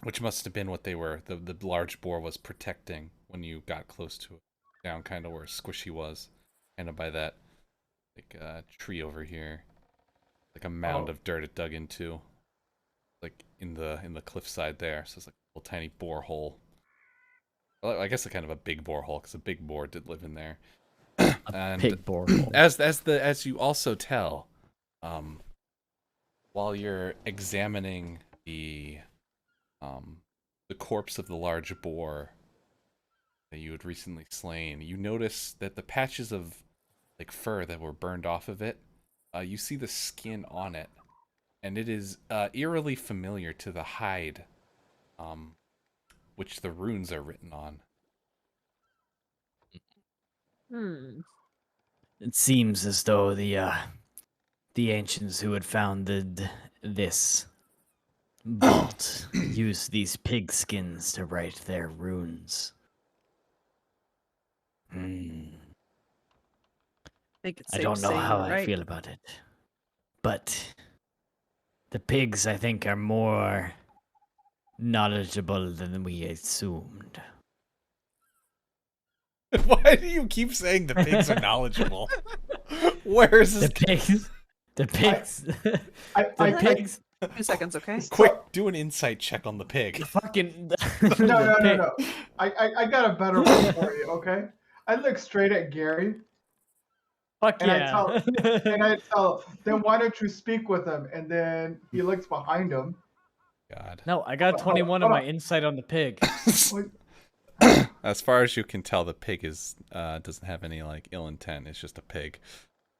Which must have been what they were the large boar was protecting when you got close to it. Down kind of where Squishy was. Kind of by that like tree over here. Like a mound of dirt it dug into. Like in the cliffside there. So it's like a little tiny borehole. Well, I guess a kind of a big borehole because a big boar did live in there. And Pig borehole. as you also tell, while you're examining the corpse of the large boar that you had recently slain, you notice that the patches of like fur that were burned off of it, you see the skin on it, and it is eerily familiar to the hide, which the runes are written on. It seems as though the ancients who had founded this vault used these pig skins to write their runes. I think it's I safe don't to know say how you're I right. feel about it, but the pigs, I think, are more knowledgeable than we assumed. Why do you keep saying the pigs are knowledgeable? Where is this? The pigs, I the pigs. 2 seconds, okay? Quick, do an insight check on the pig. Fucking No. I got a better one for you, okay? I look straight at Gary Fuck and yeah! I tell, then why don't you speak with him? And then he looks behind him. God. No, I got 21 on my insight on the pig. As far as you can tell, the pig is doesn't have any like ill intent. It's just a pig.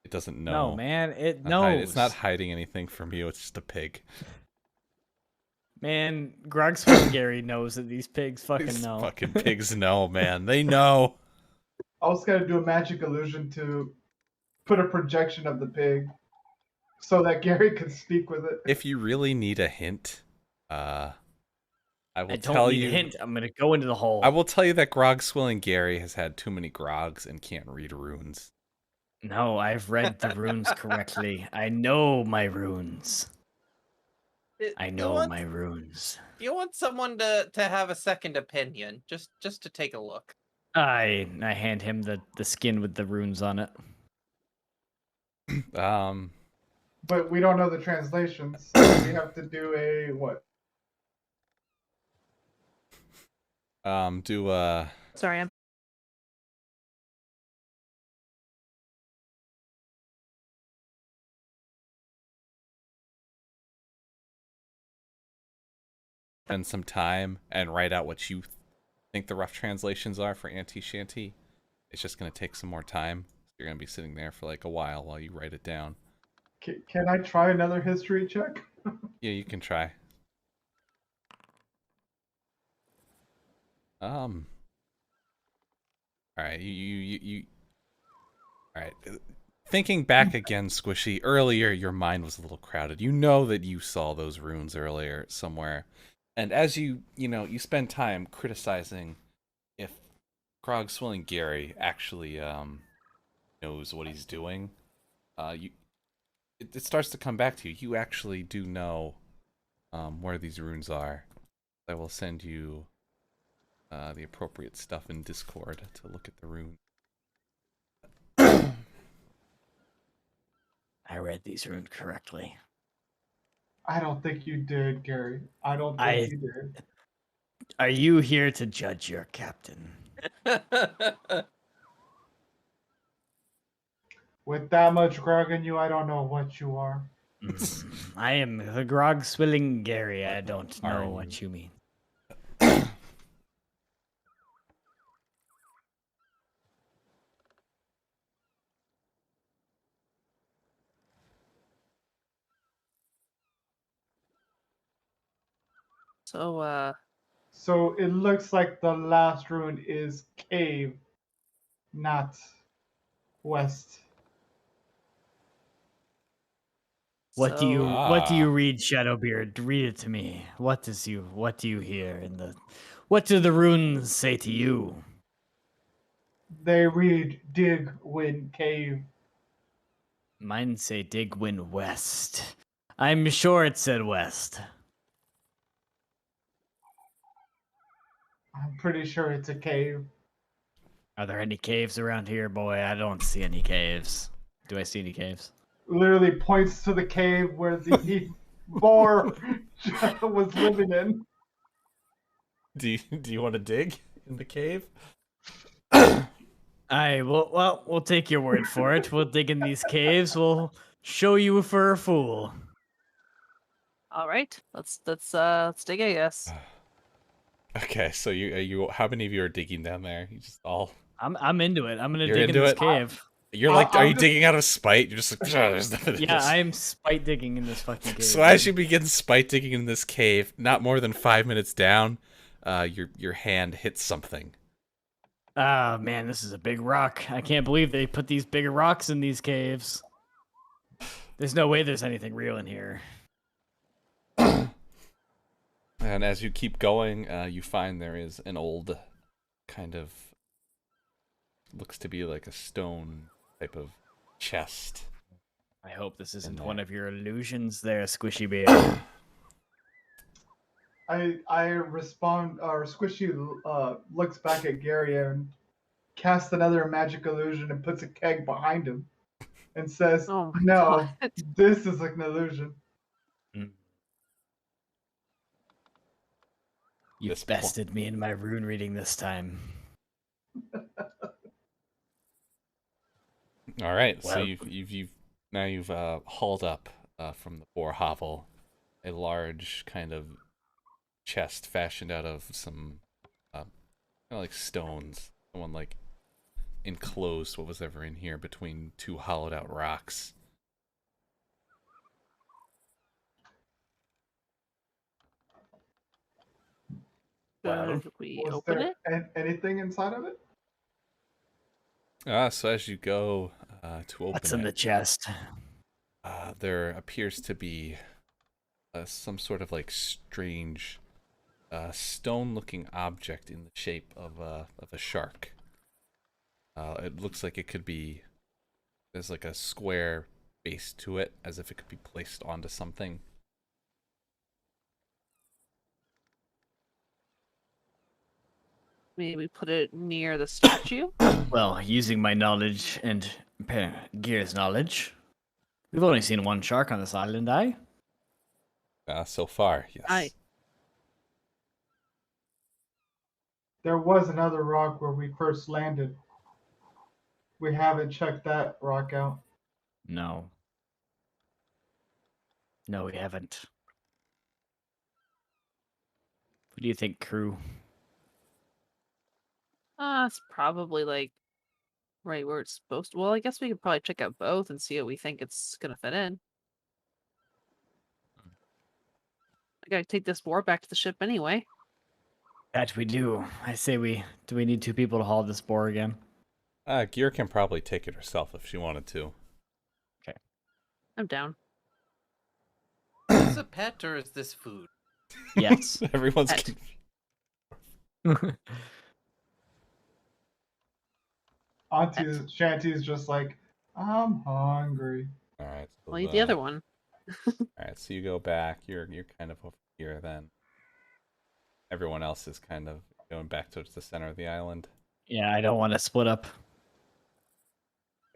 It doesn't know. No, man, it Not hide- knows. It's not hiding anything from you. It's just a pig. Man, Grog's Gary knows that these pigs fucking These know. fucking pigs know, man. They know. I was gonna do a magic illusion to put a projection of the pig so that Gary could speak with it. If you really need a hint, I will I don't tell need you. a hint. I'm gonna go into the hole. I will tell you that Grog Swilling Gary has had too many grogs and can't read runes. No, I've read the runes correctly. I know my runes. I know my runes. You want someone to have a second opinion, just to take a look. I hand him the skin with the runes on it. But we don't know the translations. So we have to do a what? Sorry, I'm spend some time and write out what you think the rough translations are for Auntie Shanty. It's just going to take some more time. You're going to be sitting there for like a while you write it down. Can I try another history check? Yeah, you can try. All right, you all right. Thinking back again, Squishy, earlier your mind was a little crowded. You know that you saw those runes earlier somewhere. And as you spend time criticizing if Grog Swilling Gary actually knows what he's doing, it starts to come back to you. You actually do know where these runes are. I will send you the appropriate stuff in Discord to look at the runes. I read these runes correctly. I don't think you did, Gary. I don't think you did. Are you here to judge your captain? With that much grog in you, I don't know what you are. I am the Grog Swilling Gary. I don't know Are what you mean. So it looks like the last rune is cave, not west. What do so Ah. you read, Shadowbeard? Read it to me. What do you hear what do the runes say to you? They read dig win cave. Mine say dig wind west. I'm sure it said west. I'm pretty sure it's a cave. Are there any caves around here, boy? I don't see any caves. Do I see any caves? Literally points to the cave where the boar was living in. Do you want to dig in the cave? We'll take your word for it. We'll dig in these caves. We'll show you for a fool. all right, let's dig, I guess. Okay, so you how many of you are digging down there? You just all I'm into it. I'm gonna You're dig in into this it? cave. you're like, are I'm you just- digging out of spite? You're just like, there's nothing in Yeah, this. I am spite digging in this fucking cave. So as you begin spite digging in this cave, not more than 5 minutes down, your hand hits something. Ah, man, this is a big rock. I can't believe they put these bigger rocks in these caves. There's no way there's anything real in here. And as you keep going, you find there is an old kind of looks to be like a stone type of chest. I hope this isn't there. one of your illusions there, Squishy Bear. I respond, or Squishy looks back at Gary and casts another magic illusion and puts a keg behind him and says, Oh my "No, God. this is an illusion." You This bested me in my rune reading this time. All right, so Well- you've hauled up from the boar hovel a large kind of chest fashioned out of some kind of like stones. Someone like enclosed what was ever in here between two hollowed out rocks. Well, Should we Was open there it? anything inside of it? So as you go to open what's in it, the chest? there appears to be some sort of like strange stone-looking object in the shape of a shark. It looks like it could be there's like a square base to it, as if it could be placed onto something. Maybe put it near the statue. Well, using my knowledge and Gear's knowledge, we've only seen one shark on this island, So far, yes. Aye. There was another rock where we first landed. We haven't checked that rock out. No. No, we haven't. What do you think, crew? It's probably like right where it's supposed to. Well, I guess we could probably check out both and see what we think it's gonna fit in. I gotta take this boar back to the ship anyway. That we do. I say do we need two people to haul this boar again? Gear can probably take it herself if she wanted to. I'm down. Is this a pet or is this food? Yes. Everyone's Pet. Auntie Shanty's just like, I'm hungry. all right. So I'll eat the other one. All right, so you go back. You're kind of over here then. Everyone else is kind of going back towards the center of the island. Yeah, I don't want to split up.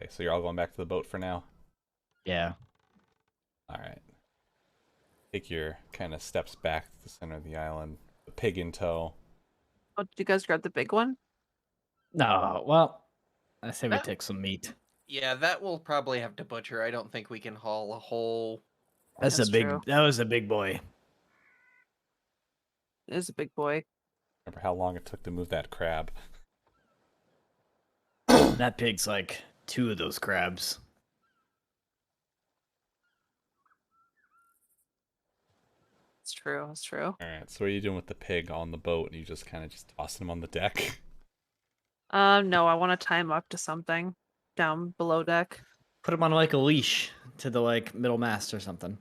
Okay, so you're all going back to the boat for now. Yeah. All right. Take your kind of steps back to the center of the island. The pig in tow. Oh, did you guys grab the big one? No, well, I say we That- take some meat. Yeah, that we'll probably have to butcher. I don't think we can haul a whole. That's That's a big. true. That was a big boy. It is a big boy. Remember how long it took to move that crab? That pig's like 2 of those crabs. It's That's true. That's true. All right. So what are you doing with the pig on the boat? And you just kind of just tossing him on the deck? No, I want to tie him up to something down below deck. Put him on like a leash to the like middle mast or something.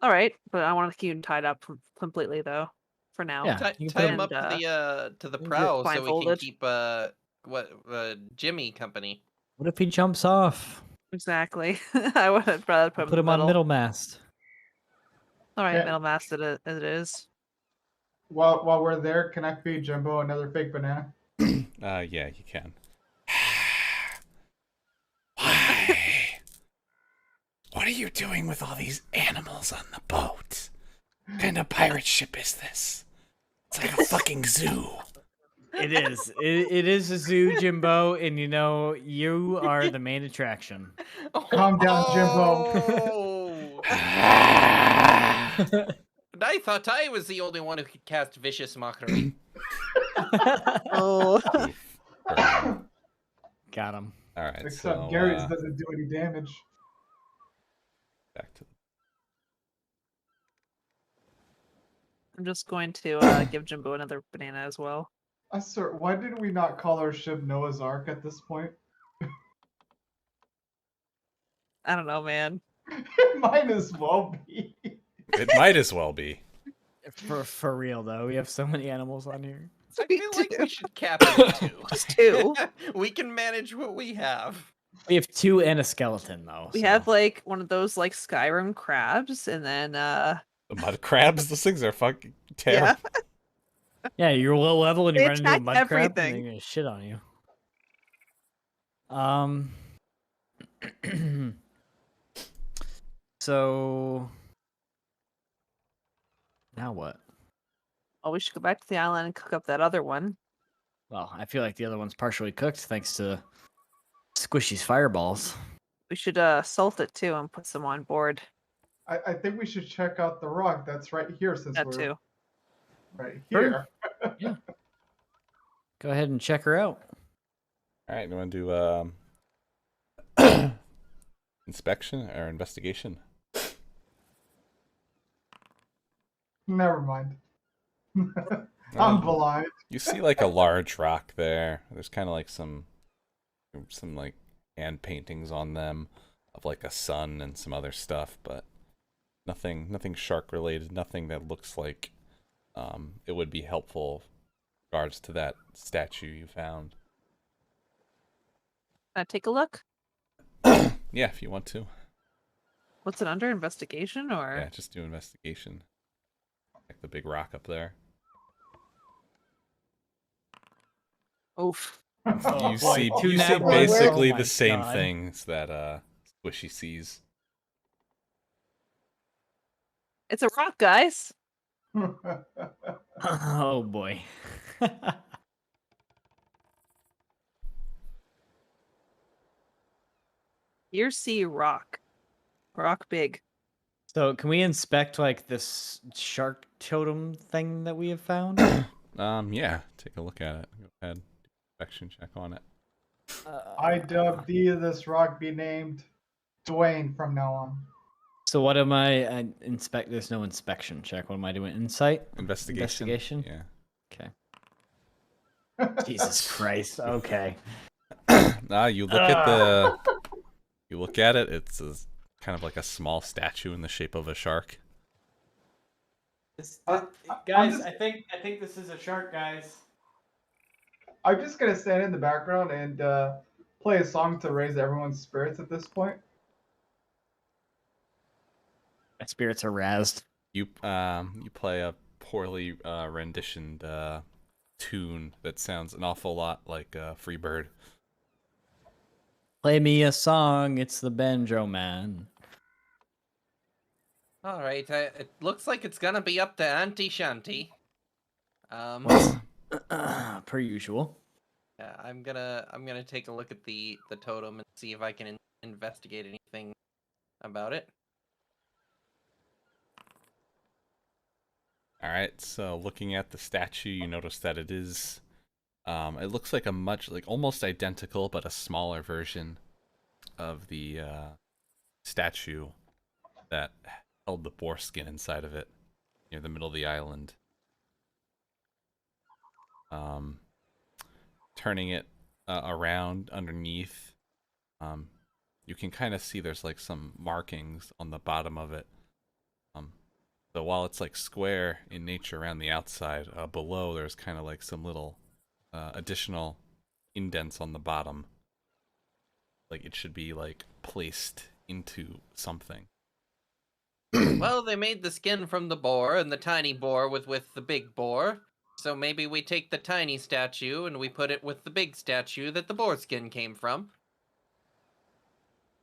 All right, but I want to keep him tied up completely though, for now. Yeah. Tie, you can tie put him him- up to the get prow so we can blindfolded. keep Jimmy company. What if he jumps off? Exactly. I would have rather put I'll him put in him the on middle. middle mast. All right, Yeah. middle mast as it is. While we're there, can I feed Jimbo another fake banana? Yeah, you can. Why? What are you doing with all these animals on the boat? What kind of pirate ship is this? It's like a fucking zoo. It is. It is a zoo, Jimbo, and you know you are the main attraction. Calm down, Jimbo. Oh! I thought I was the only one who could cast vicious mockery. Oh. Oof. Burn. Got him. All right, Except so Gary's doesn't do any damage. back to I'm just going to give Jimbo another banana as well. Sir, why did we not call our ship Noah's Ark at this point? I don't know, man. It might as well be. it might as well be. For real though, we have so many animals on here. I feel like we should cap it at 2. Just 2. We can manage what we have. We have 2 and a skeleton though. We so- have like one of those like Skyrim crabs, and then The mud crabs, those things are fucking terrible. Yeah, you're low level and you They run into a attack mud crab and everything. they're gonna shit on you. So now what? oh, we should go back to the island and cook up that other one. Well, I feel like the other one's partially cooked thanks to Squishy's fireballs. We should salt it too and put some on board. I think we should check out the rock that's right here since That we're too. right Sure. here. Go ahead and check her out. All right, you want to do inspection or investigation? Never mind. I'm Um, blind. You see like a large rock there. There's kind of like some like hand paintings on them of like a sun and some other stuff, but nothing shark related. Nothing that looks like it would be helpful in regards to that statue you found. Can I take a look? Yeah, if you want to. What's it under? Investigation or? Yeah, just do investigation. Like the big rock up there. Oof. You boy, see, two you nat see ones. basically Oh my the same God. things that Squishy sees. It's a rock, guys. Oh boy. Dear sea rock. Rock big. So can we inspect like this shark totem thing that we have found? Yeah, take a look at it. Go ahead, do inspection check on it. I dub thee this rock be named Dwayne from now on. So what am I inspect? There's no inspection check. What am I doing? Insight? Investigation. Investigation? Yeah. Okay. Jesus Christ. Okay. You look at the. You look at it. It's kind of like a small statue in the shape of a shark. Guys, I think this is a shark, guys. I'm just gonna stand in the background and play a song to raise everyone's spirits at this point. My spirits are razzed. You play a poorly renditioned tune that sounds an awful lot like Freebird. Play me a song. It's the Banjo Man. All right, it looks like it's gonna be up to Auntie Shanty. Per usual. Yeah, I'm gonna take a look at the totem and see if I can investigate anything about it. All right, so looking at the statue, you notice that it is, it looks like a much, like almost identical, but a smaller version of the statue that held the boar skin inside of it near the middle of the island. Turning it around underneath, you can kind of see there's like some markings on the bottom of it. So while it's like square in nature around the outside, below there's kind of like some little additional indents on the bottom. Like it should be like placed into something. Well, they made the skin from the boar, and the tiny boar was with the big boar. So maybe we take the tiny statue and we put it with the big statue that the boar skin came from.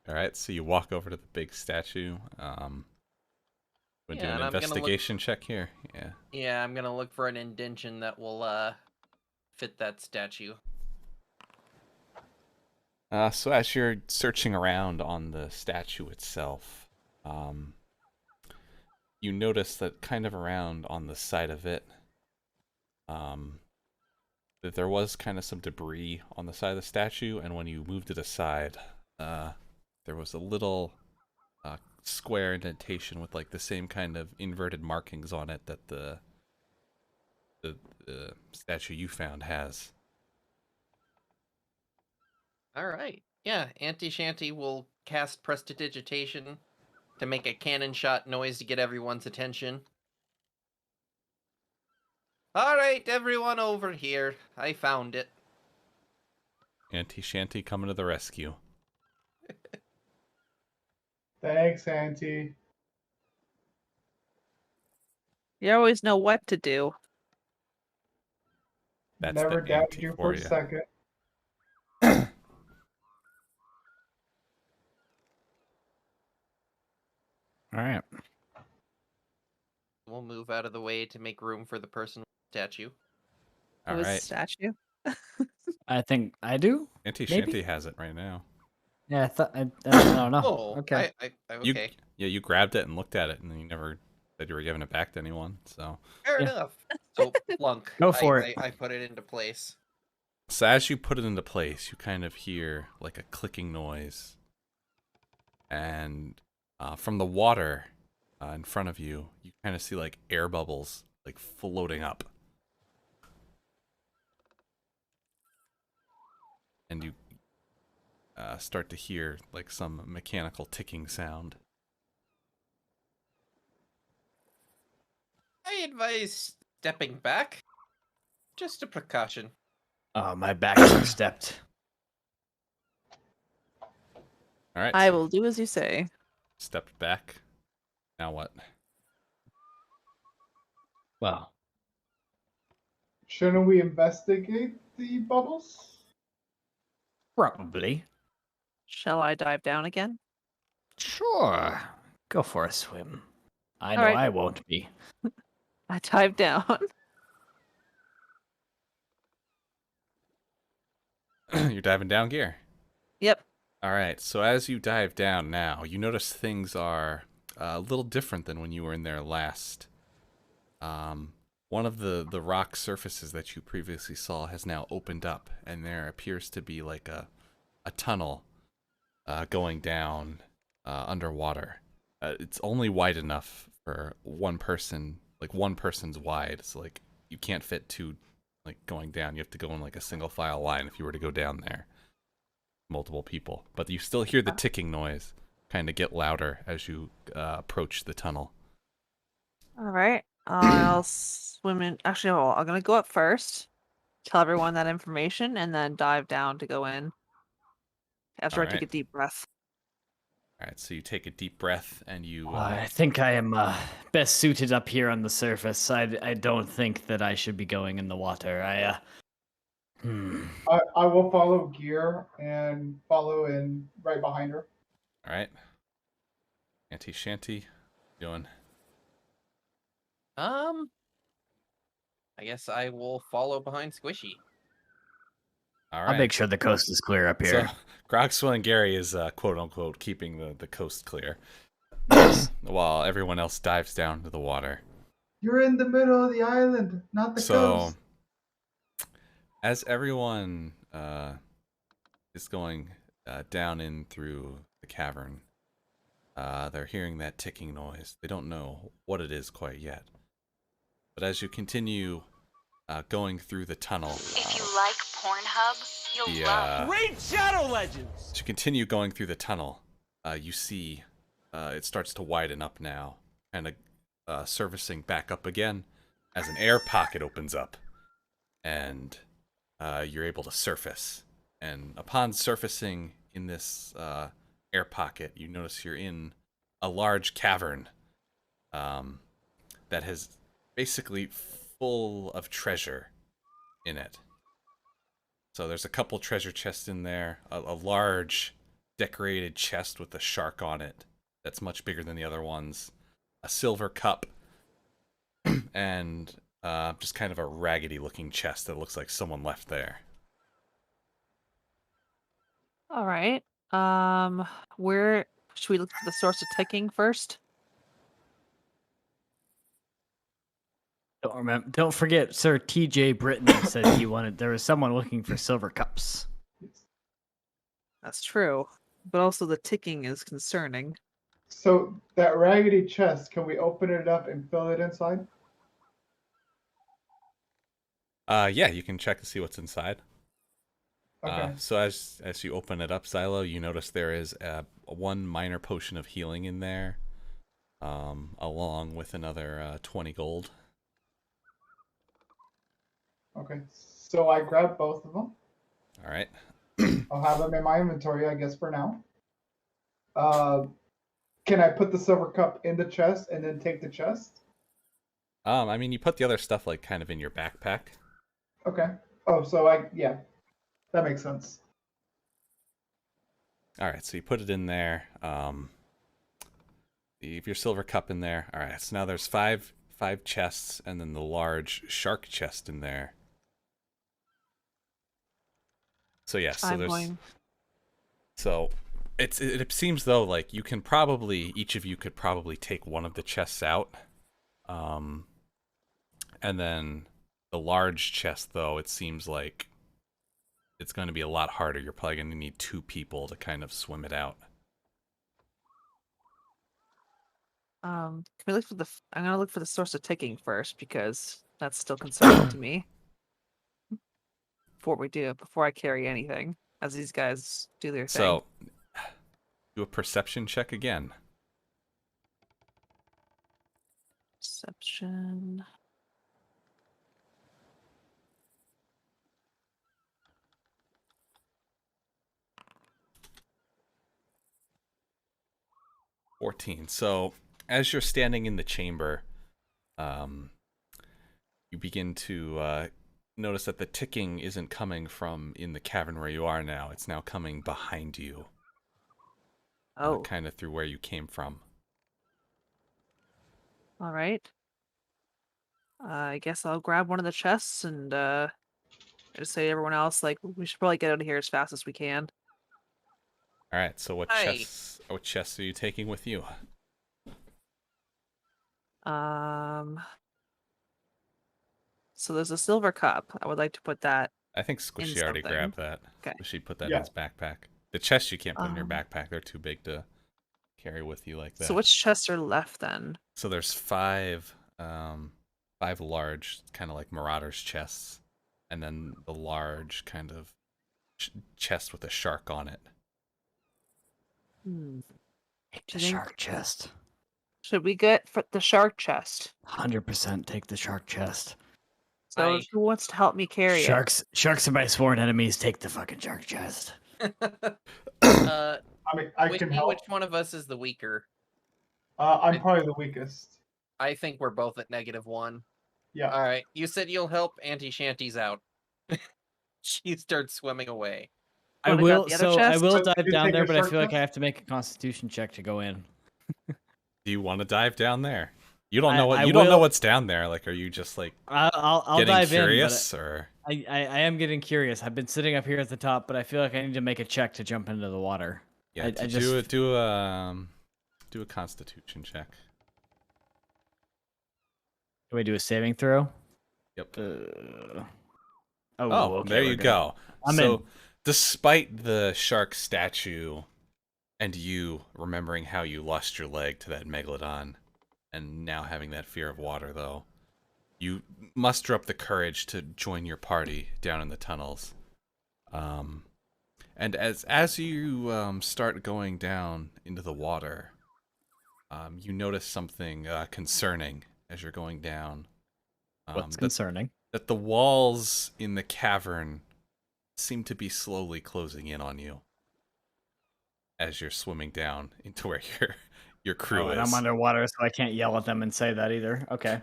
All right, so you walk over to the big statue. We'll do Yeah, an and I'm gonna look. investigation check here. Yeah. Yeah, I'm gonna look for an indention that will fit that statue. So as you're searching around on the statue itself, you notice that kind of around on the side of it, that there was kind of some debris on the side of the statue, and when you moved it aside, there was a little square indentation with like the same kind of inverted markings on it that the statue you found has. All right. Yeah, Auntie Shanty will cast Prestidigitation to make a cannon shot noise to get everyone's attention. All right, everyone over here. I found it. Auntie Shanty coming to the rescue. Thanks, Auntie. You always know what to do. That's Never the doubted auntie you for for a you. second. All right. We'll move out of the way to make room for the person with the statue. All Who's the right. statue? I think I do. Auntie Maybe? Shanty has it right now. Yeah, I thought I don't know. Oh, Okay. okay. You grabbed it and looked at it, and then you never said you were giving it back to anyone. So Fair Yeah. enough. So, plunk. Go for it. I put it into place. So as you put it into place, you kind of hear like a clicking noise, and from the water in front of you, you kind of see like air bubbles like floating up, and you start to hear like some mechanical ticking sound. I advise stepping back. Just a precaution. Oh, my back's stepped. All right, I so will do as you say. stepped back. Now what? Well, Shouldn't we investigate the bubbles? probably. Shall I dive down again? Sure. Go for a swim. I know All right. I won't be. I dive down. You're diving down, Gear. Yep. All right, so as you dive down now, you notice things are a little different than when you were in there last. One of the rock surfaces that you previously saw has now opened up, and there appears to be like a tunnel going down underwater. It's only wide enough for one person, like one person's wide, so like you can't fit two like going down. You have to go in like a single file line if you were to go down there. Multiple people, but you still hear the ticking noise kind of get louder as you approach the tunnel. All right. I'll swim in. Actually, no, I'm gonna go up first, tell everyone that information, and then dive down to go in. After I take a Alright. deep breath. All right, so you take a deep breath and you I think I am best suited up here on the surface. I don't think that I should be going in the water. I will follow Gear and follow in right behind her. all right. Auntie Shanty, doing. I guess I will follow behind Squishy. All I'll right. make sure the coast is clear up So here. Grogswell and Gary is quote unquote keeping the coast clear, while everyone else dives down to the water. You're in the middle of the island, not the So coast. as everyone is going down in through the cavern, They're hearing that ticking noise. They don't know what it is quite yet. But as you continue going through the tunnel, If you like Pornhub, you'll love Raid Shadow Legends! as you continue going through the tunnel, you see it starts to widen up now, kind of surfacing back up again as an air pocket opens up, and you're able to surface. And upon surfacing in this air pocket, you notice you're in a large cavern that has basically full of treasure in it. So there's a couple treasure chests in there, a large decorated chest with a shark on it that's much bigger than the other ones, a silver cup, and just kind of a raggedy looking chest that looks like someone left there. All right. Where should we look for the source of ticking first? Don't forget, Sir T.J. Britton said there was someone looking for silver cups. That's true, but also the ticking is concerning. So that raggedy chest, can we open it up and fill it inside? Yeah, you can check to see what's inside. Okay. So as you open it up, Xylo, you notice there is one minor potion of healing in there, along with another 20 gold. Okay. So I grab both of them. All right. I'll have them in my inventory, I guess, for now. Can I put the silver cup in the chest and then take the chest? I mean, you put the other stuff like kind of in your backpack. Okay. Oh, so yeah, that makes sense. All right, so you put it in there. Leave your silver cup in there. All right, so now there's five chests, and then the large shark chest in there. So yeah, so So it seems though like you can probably, each of you could probably take one of the chests out, and then the large chest though, it seems like it's going to be a lot harder. You're probably going to need 2 people to kind of swim it out. Can we look for I'm gonna look for the source of ticking first because that's still concerning to me. Before I carry anything, as these guys do their thing. So, do a perception check again. Perception. So, as you're standing in the chamber, you begin to notice that the ticking isn't coming from in the cavern where you are now. It's now coming behind you. Oh. Kind of through where you came from. All right. I guess I'll grab one of the chests and just say to everyone else, like, we should probably get out of here as fast as we can. All right. So what Hi. chests are you taking with you? So there's a silver cup. I would like to put that. I think Squishy in already something. grabbed that. Okay. Squishy put that Yeah. in his backpack. The chest you can't put in your Um, backpack. They're too big to carry with you like that. So which chests are left then? So there's five large, kind of like Marauders chests, and then the large kind of chest with a shark on it. Take Do the you think- shark chest. Should we get for the shark chest? 100% take the shark chest. So I- who wants to help me carry it? Sharks are my sworn enemies. Take the fucking shark chest. Uh, I mean, I which, can help. which one of us is the weaker? I'm probably the weakest. I think we're both at -1. Yeah. All right, you said you'll help. Auntie Shanty's out. She starts swimming away. I Wanna grab will. the other So I chest? will So dive you down take there, the but I shark feel like chest? I have to make a Constitution check to go in. Do you want to dive down there? You don't know what I you don't know will- what's down there. Like, are you just like I'll getting dive curious, or in, but I am getting curious. I've been sitting up here at the top, but I feel like I need to make a check to jump into the water. yeah? I just- do a Constitution check. Can we do a saving throw? Yep. Okay, there we're you good. go. I'm so, in. despite the shark statue And you, remembering how you lost your leg to that megalodon, and now having that fear of water, though, you muster up the courage to join your party down in the tunnels. And as you start going down into the water, you notice something concerning as you're going down. What's concerning? That the walls in the cavern seem to be slowly closing in on you as you're swimming down into where your crew is. And I'm underwater, so I can't yell at them and say that either. Okay.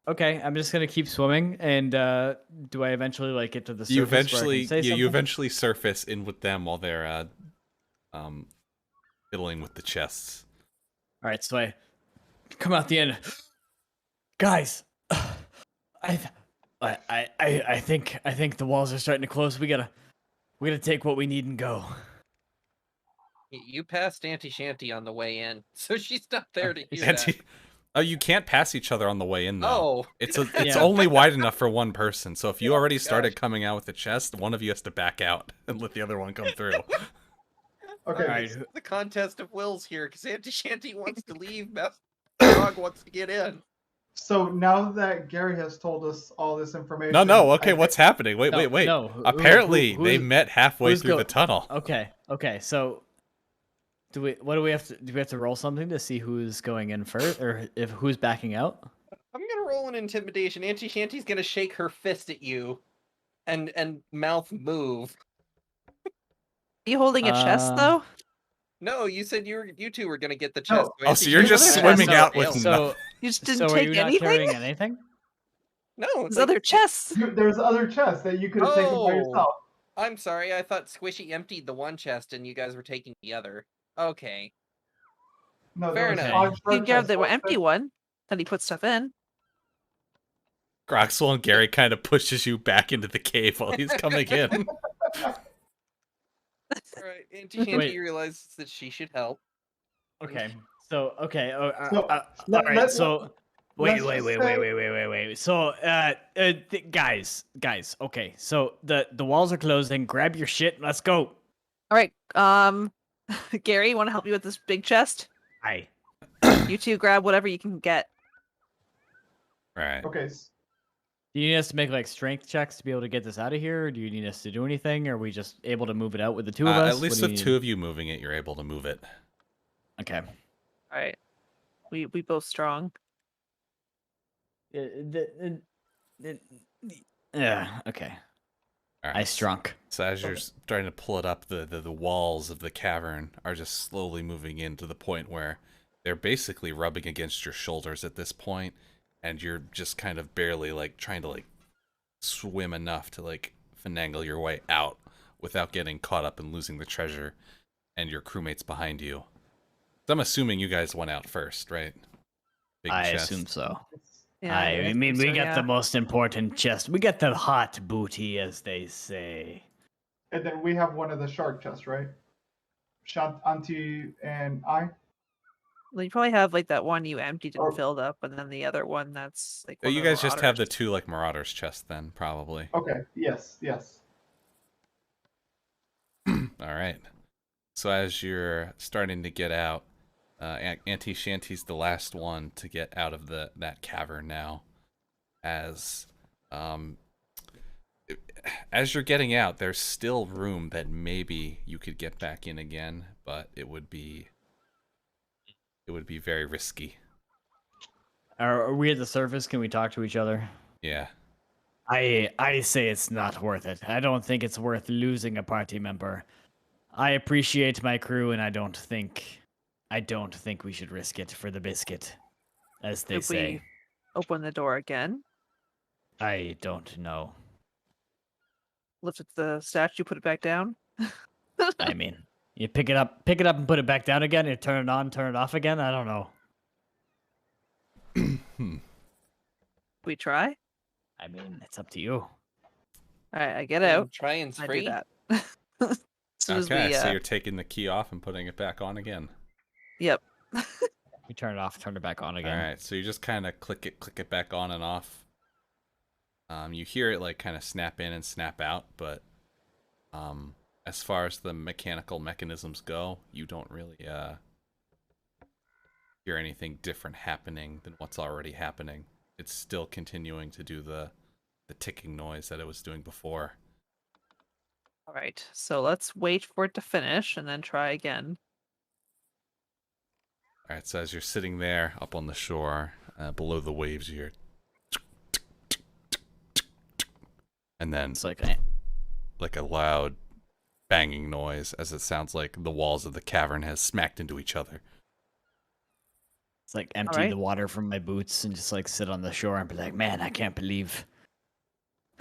Okay, I'm just gonna keep swimming, and do I eventually like get to the surface? You where I can eventually, say you something? eventually surface in with them while they're fiddling with the chests. All right, so I come out the end. Guys, I think the walls are starting to close. We gotta take what we need and go. You passed Auntie Shanty on the way in, so she's not there to hear Can't that. you- Oh, you can't pass each other on the way in, though. Oh, It's Yeah. only wide enough for one person. So if you already started coming out with the chest, one of you has to back out and let the other one come through. Okay. All right. It's the contest of wills here, because Auntie Shanty wants to leave, Master Dog wants to get in. So now that Gary has told us all this information. No. I Okay, think- what's happening? Wait. No, Apparently, they who's- met halfway who's through the tunnel. Okay. So, do we have to roll something to see who's going in first, or if who's backing out? I'm gonna roll an intimidation. Auntie Shanty's gonna shake her fist at you, and mouth move. You holding a chest Uh, though? No, you said you two were gonna get the chest. No. Oh, so you're just Another swimming chest. out with So- nothing. You just So didn't are take you not anything? carrying anything? No, There's other chests. There's other chests that you could have taken by Oh. yourself. I'm sorry, I thought Squishy emptied the one chest and you guys were taking the other. Okay. No, Fair there was enough. five You short grabbed chests. the One empty said- one that he put stuff in. Groxel and Gary kind of pushes you back into the cave while he's coming in. Alright, Auntie Shanty Wait. realizes that she should help. Okay. So okay. So, all let- right. let- So wait. let's just say- Wait. So guys. Okay. So the walls are closing. Grab your shit. And let's go. All right. Gary, you want to help me with this big chest? Aye. You two grab whatever you can get. Right. Okay. Do you need us to make like strength checks to be able to get this out of here? Or do you need us to do anything? Or are we just able to move it out with the two of us? At least with two of you moving it, you're able to move it. Okay. All right. We both strong. Yeah. Okay. All I right. strunk. So as you're starting to pull it up, the walls of the cavern are just slowly moving in to the point where they're basically rubbing against your shoulders at this point, and you're just kind of barely like trying to like swim enough to like finagle your way out without getting caught up and losing the treasure and your crewmates behind you. So I'm assuming you guys went out first, right? Big I chest. assume so. Yeah, I mean, we so, got yeah. the most important chest. We got the hot booty, as they say. And then we have one of the shark chests, right? Auntie and I. Well, you probably have like that one you emptied and Oh. filled up, and then the other one that's like. Oh, one you of the guys just have the Marauders. two like Marauders chest then, probably. Okay. Yes. All right. So as you're starting to get out, Auntie Shanty's the last one to get out of that cavern now. As you're getting out, there's still room that maybe you could get back in again, but it would be very risky. Are we at the surface? Can we talk to each other? Yeah. I say it's not worth it. I don't think it's worth losing a party member. I appreciate my crew, and I don't think we should risk it for the biscuit, as they If say. we open the door again, I don't know. lift up the statue, put it back down. I mean, you pick it up, and put it back down again. You turn it on, turn it off again. I don't know. We try. I mean, it's up to you. All right, I get out. Try and I do free. that. As soon as Okay, we, so you're taking the key off and putting it back on again. Yep. You turn it off, turn it back on again. All right, so you just kind of click it back on and off. You hear it like kind of snap in and snap out, but as far as the mechanical mechanisms go, you don't really hear anything different happening than what's already happening. It's still continuing to do the ticking noise that it was doing before. All right, so let's wait for it to finish and then try again. All right, so as you're sitting there up on the shore, below the waves, you hear, and then It's like like a loud banging noise as it sounds like the walls of the cavern has smacked into each other. It's like empty right. the water from my boots and just like sit on the shore and be like, man, I can't believe.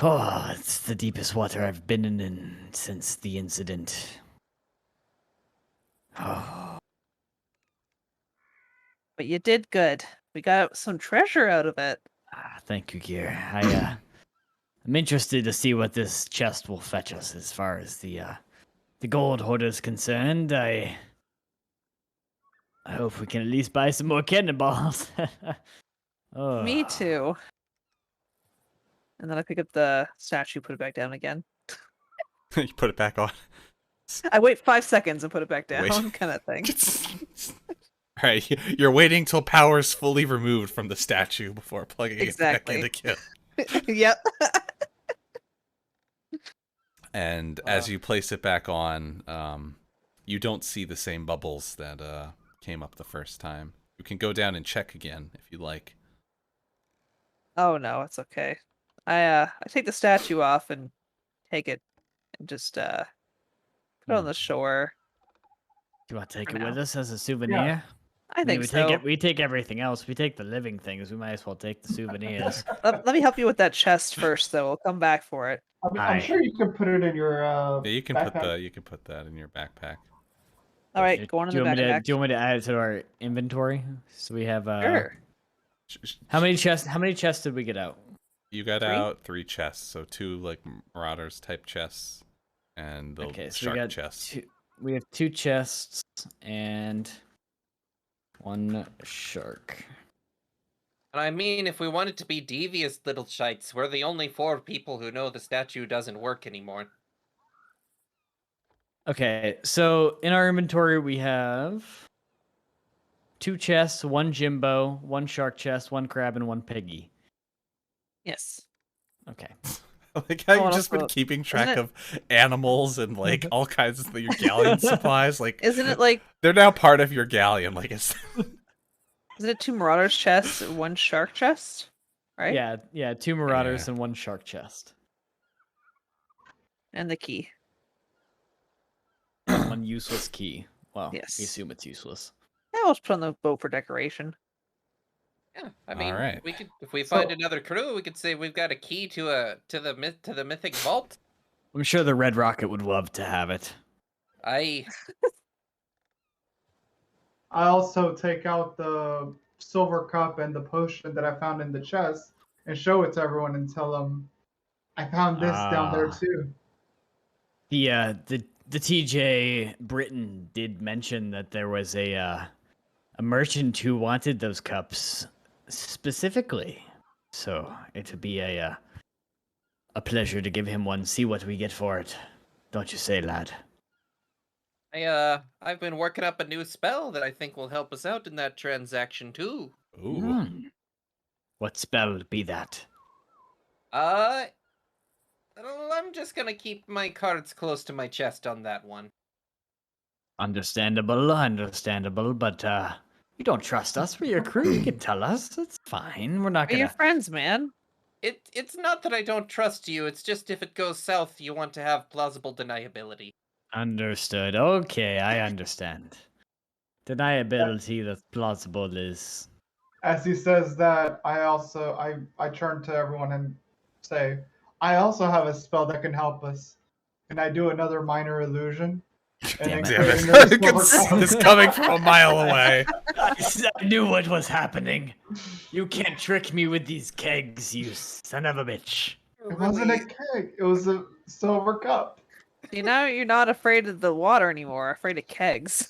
Oh, it's the deepest water I've been in since the incident. Oh, But you did good. We got some treasure out of it. thank you, Gear. I'm interested to see what this chest will fetch us as far as the gold hoard is concerned. I hope we can at least buy some more cannonballs. Oh. Me too. And then I pick up the statue, put it back down again. You put it back on. I wait 5 seconds and put it back down, Wait. kind of thing. All right, you're waiting till power's fully removed from the statue before plugging Exactly. it back in again. Yep. And as you place it back on, you don't see the same bubbles that came up the first time. You can go down and check again if you like. Oh no, it's okay. I take the statue off and take it and just put it on the shore. Do you want to take For it with now. us as a souvenir? I think we so. Take it, we take everything else. We take the living things. We might as well take the souvenirs. Let me help you with that chest first, though. We'll come back for it. I'm Aye. sure you can put it in your Yeah, you can backpack. put that in your backpack. All right, go on in do, the you want me to, backpack. do you want me to add it to our inventory? So we have Sure. How many chests did we get out? You got 3? out 3 chests, so 2 like Marauders type chests, and the Okay, so shark we got chest. we have 2 chests and 1 shark. And I mean, if we wanted to be devious little shites, we're the only 4 people who know the statue doesn't work anymore. Okay, so in our inventory we have 2 chests, 1 Jimbo, 1 shark chest, 1 crab, and 1 piggy. Yes. Okay. Like how Oh, you've and just been also- keeping track it- of animals and like all kinds of your galleon supplies. Like Isn't it like they're now part of your galleon. Like it's isn't it 2 Marauders chests, 1 shark chest? Right? Yeah, 2 marauders Yeah. and 1 shark chest. And the key. 1 useless key. Well, Yes. we assume it's useless. Yeah, we'll just put on the boat for decoration. Yeah, I mean, Alright. we could if we So- find another crew, we could say we've got a key to the mythic vault. I'm sure the Red Rocket would love to have it. I also take out the silver cup and the potion that I found in the chest and show it to everyone and tell them I found this down there Ah. too. The TJ Britain did mention that there was a merchant who wanted those cups specifically. So it would be a pleasure to give him one, see what we get for it. Don't you say, lad? I've been working up a new spell that I think will help us out in that transaction too. ooh. Hmm. What spell be that? I'm just gonna keep my cards close to my chest on that one. Understandable, but you don't trust us. We're your crew. You can tell us. It's fine. We're not We're your gonna. friends, man. It's not that I don't trust you, it's just if it goes south, you want to have plausible deniability. Understood. Okay, I understand. Deniability that's plausible is. As he says that, I turn to everyone and say, I also have a spell that can help us. Can I do another minor illusion? Damn then it. Damn create it. another I could silver see cup? this coming from a mile away. I knew what was happening. You can't trick me with these kegs, you son of a bitch. It wasn't a keg. It was a silver cup. See, now you're not afraid of the water anymore, afraid of kegs.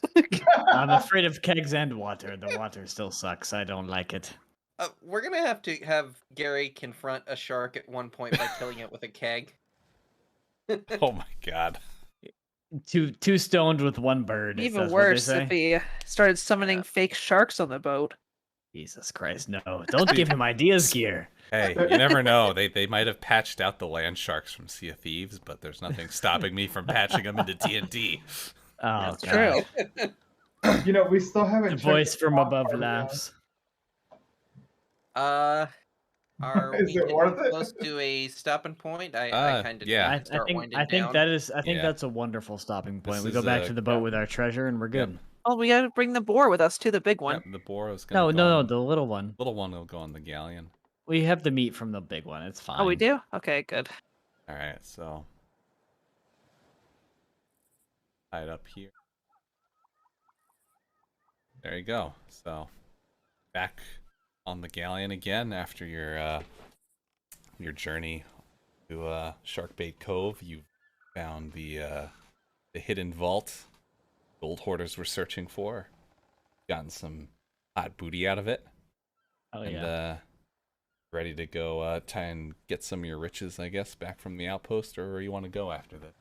I'm afraid of kegs and water. The water still sucks. I don't like it. We're gonna have to have Gary confront a shark at one point by killing it with a keg. Oh my god. Two stoned with one bird. Even That's worse what if they say. he started summoning fake sharks on the boat. Jesus Christ, no! Don't give him ideas, Gear. Hey, you never know. They might have patched out the land sharks from Sea of Thieves, but there's nothing stopping me from patching them into D&D. Oh, That's God. true. You know, we still haven't. The checked voice from stock above market yet. laughs. Are Is we it getting worth it? close to a stopping point? I kind of yeah. need to start winding I think down. that is. I think Yeah. that's a wonderful stopping point. This We go is back a- to the boat with our treasure, and we're good. Oh, we gotta bring the boar with us too, the big one. Yep, the boar was No, gonna go no, on- the little one. little one will go on the galleon. We have the meat from the big one. It's fine. Oh, we do? Okay, good. All right, so tie it up here. There you go. So back on the galleon again after your journey to Shark Bait Cove. You found the hidden vault gold hoarders were searching for. Gotten some hot booty out of it. Oh and yeah. ready to go try and get some of your riches, I guess, back from the outpost, or where you want to go after this.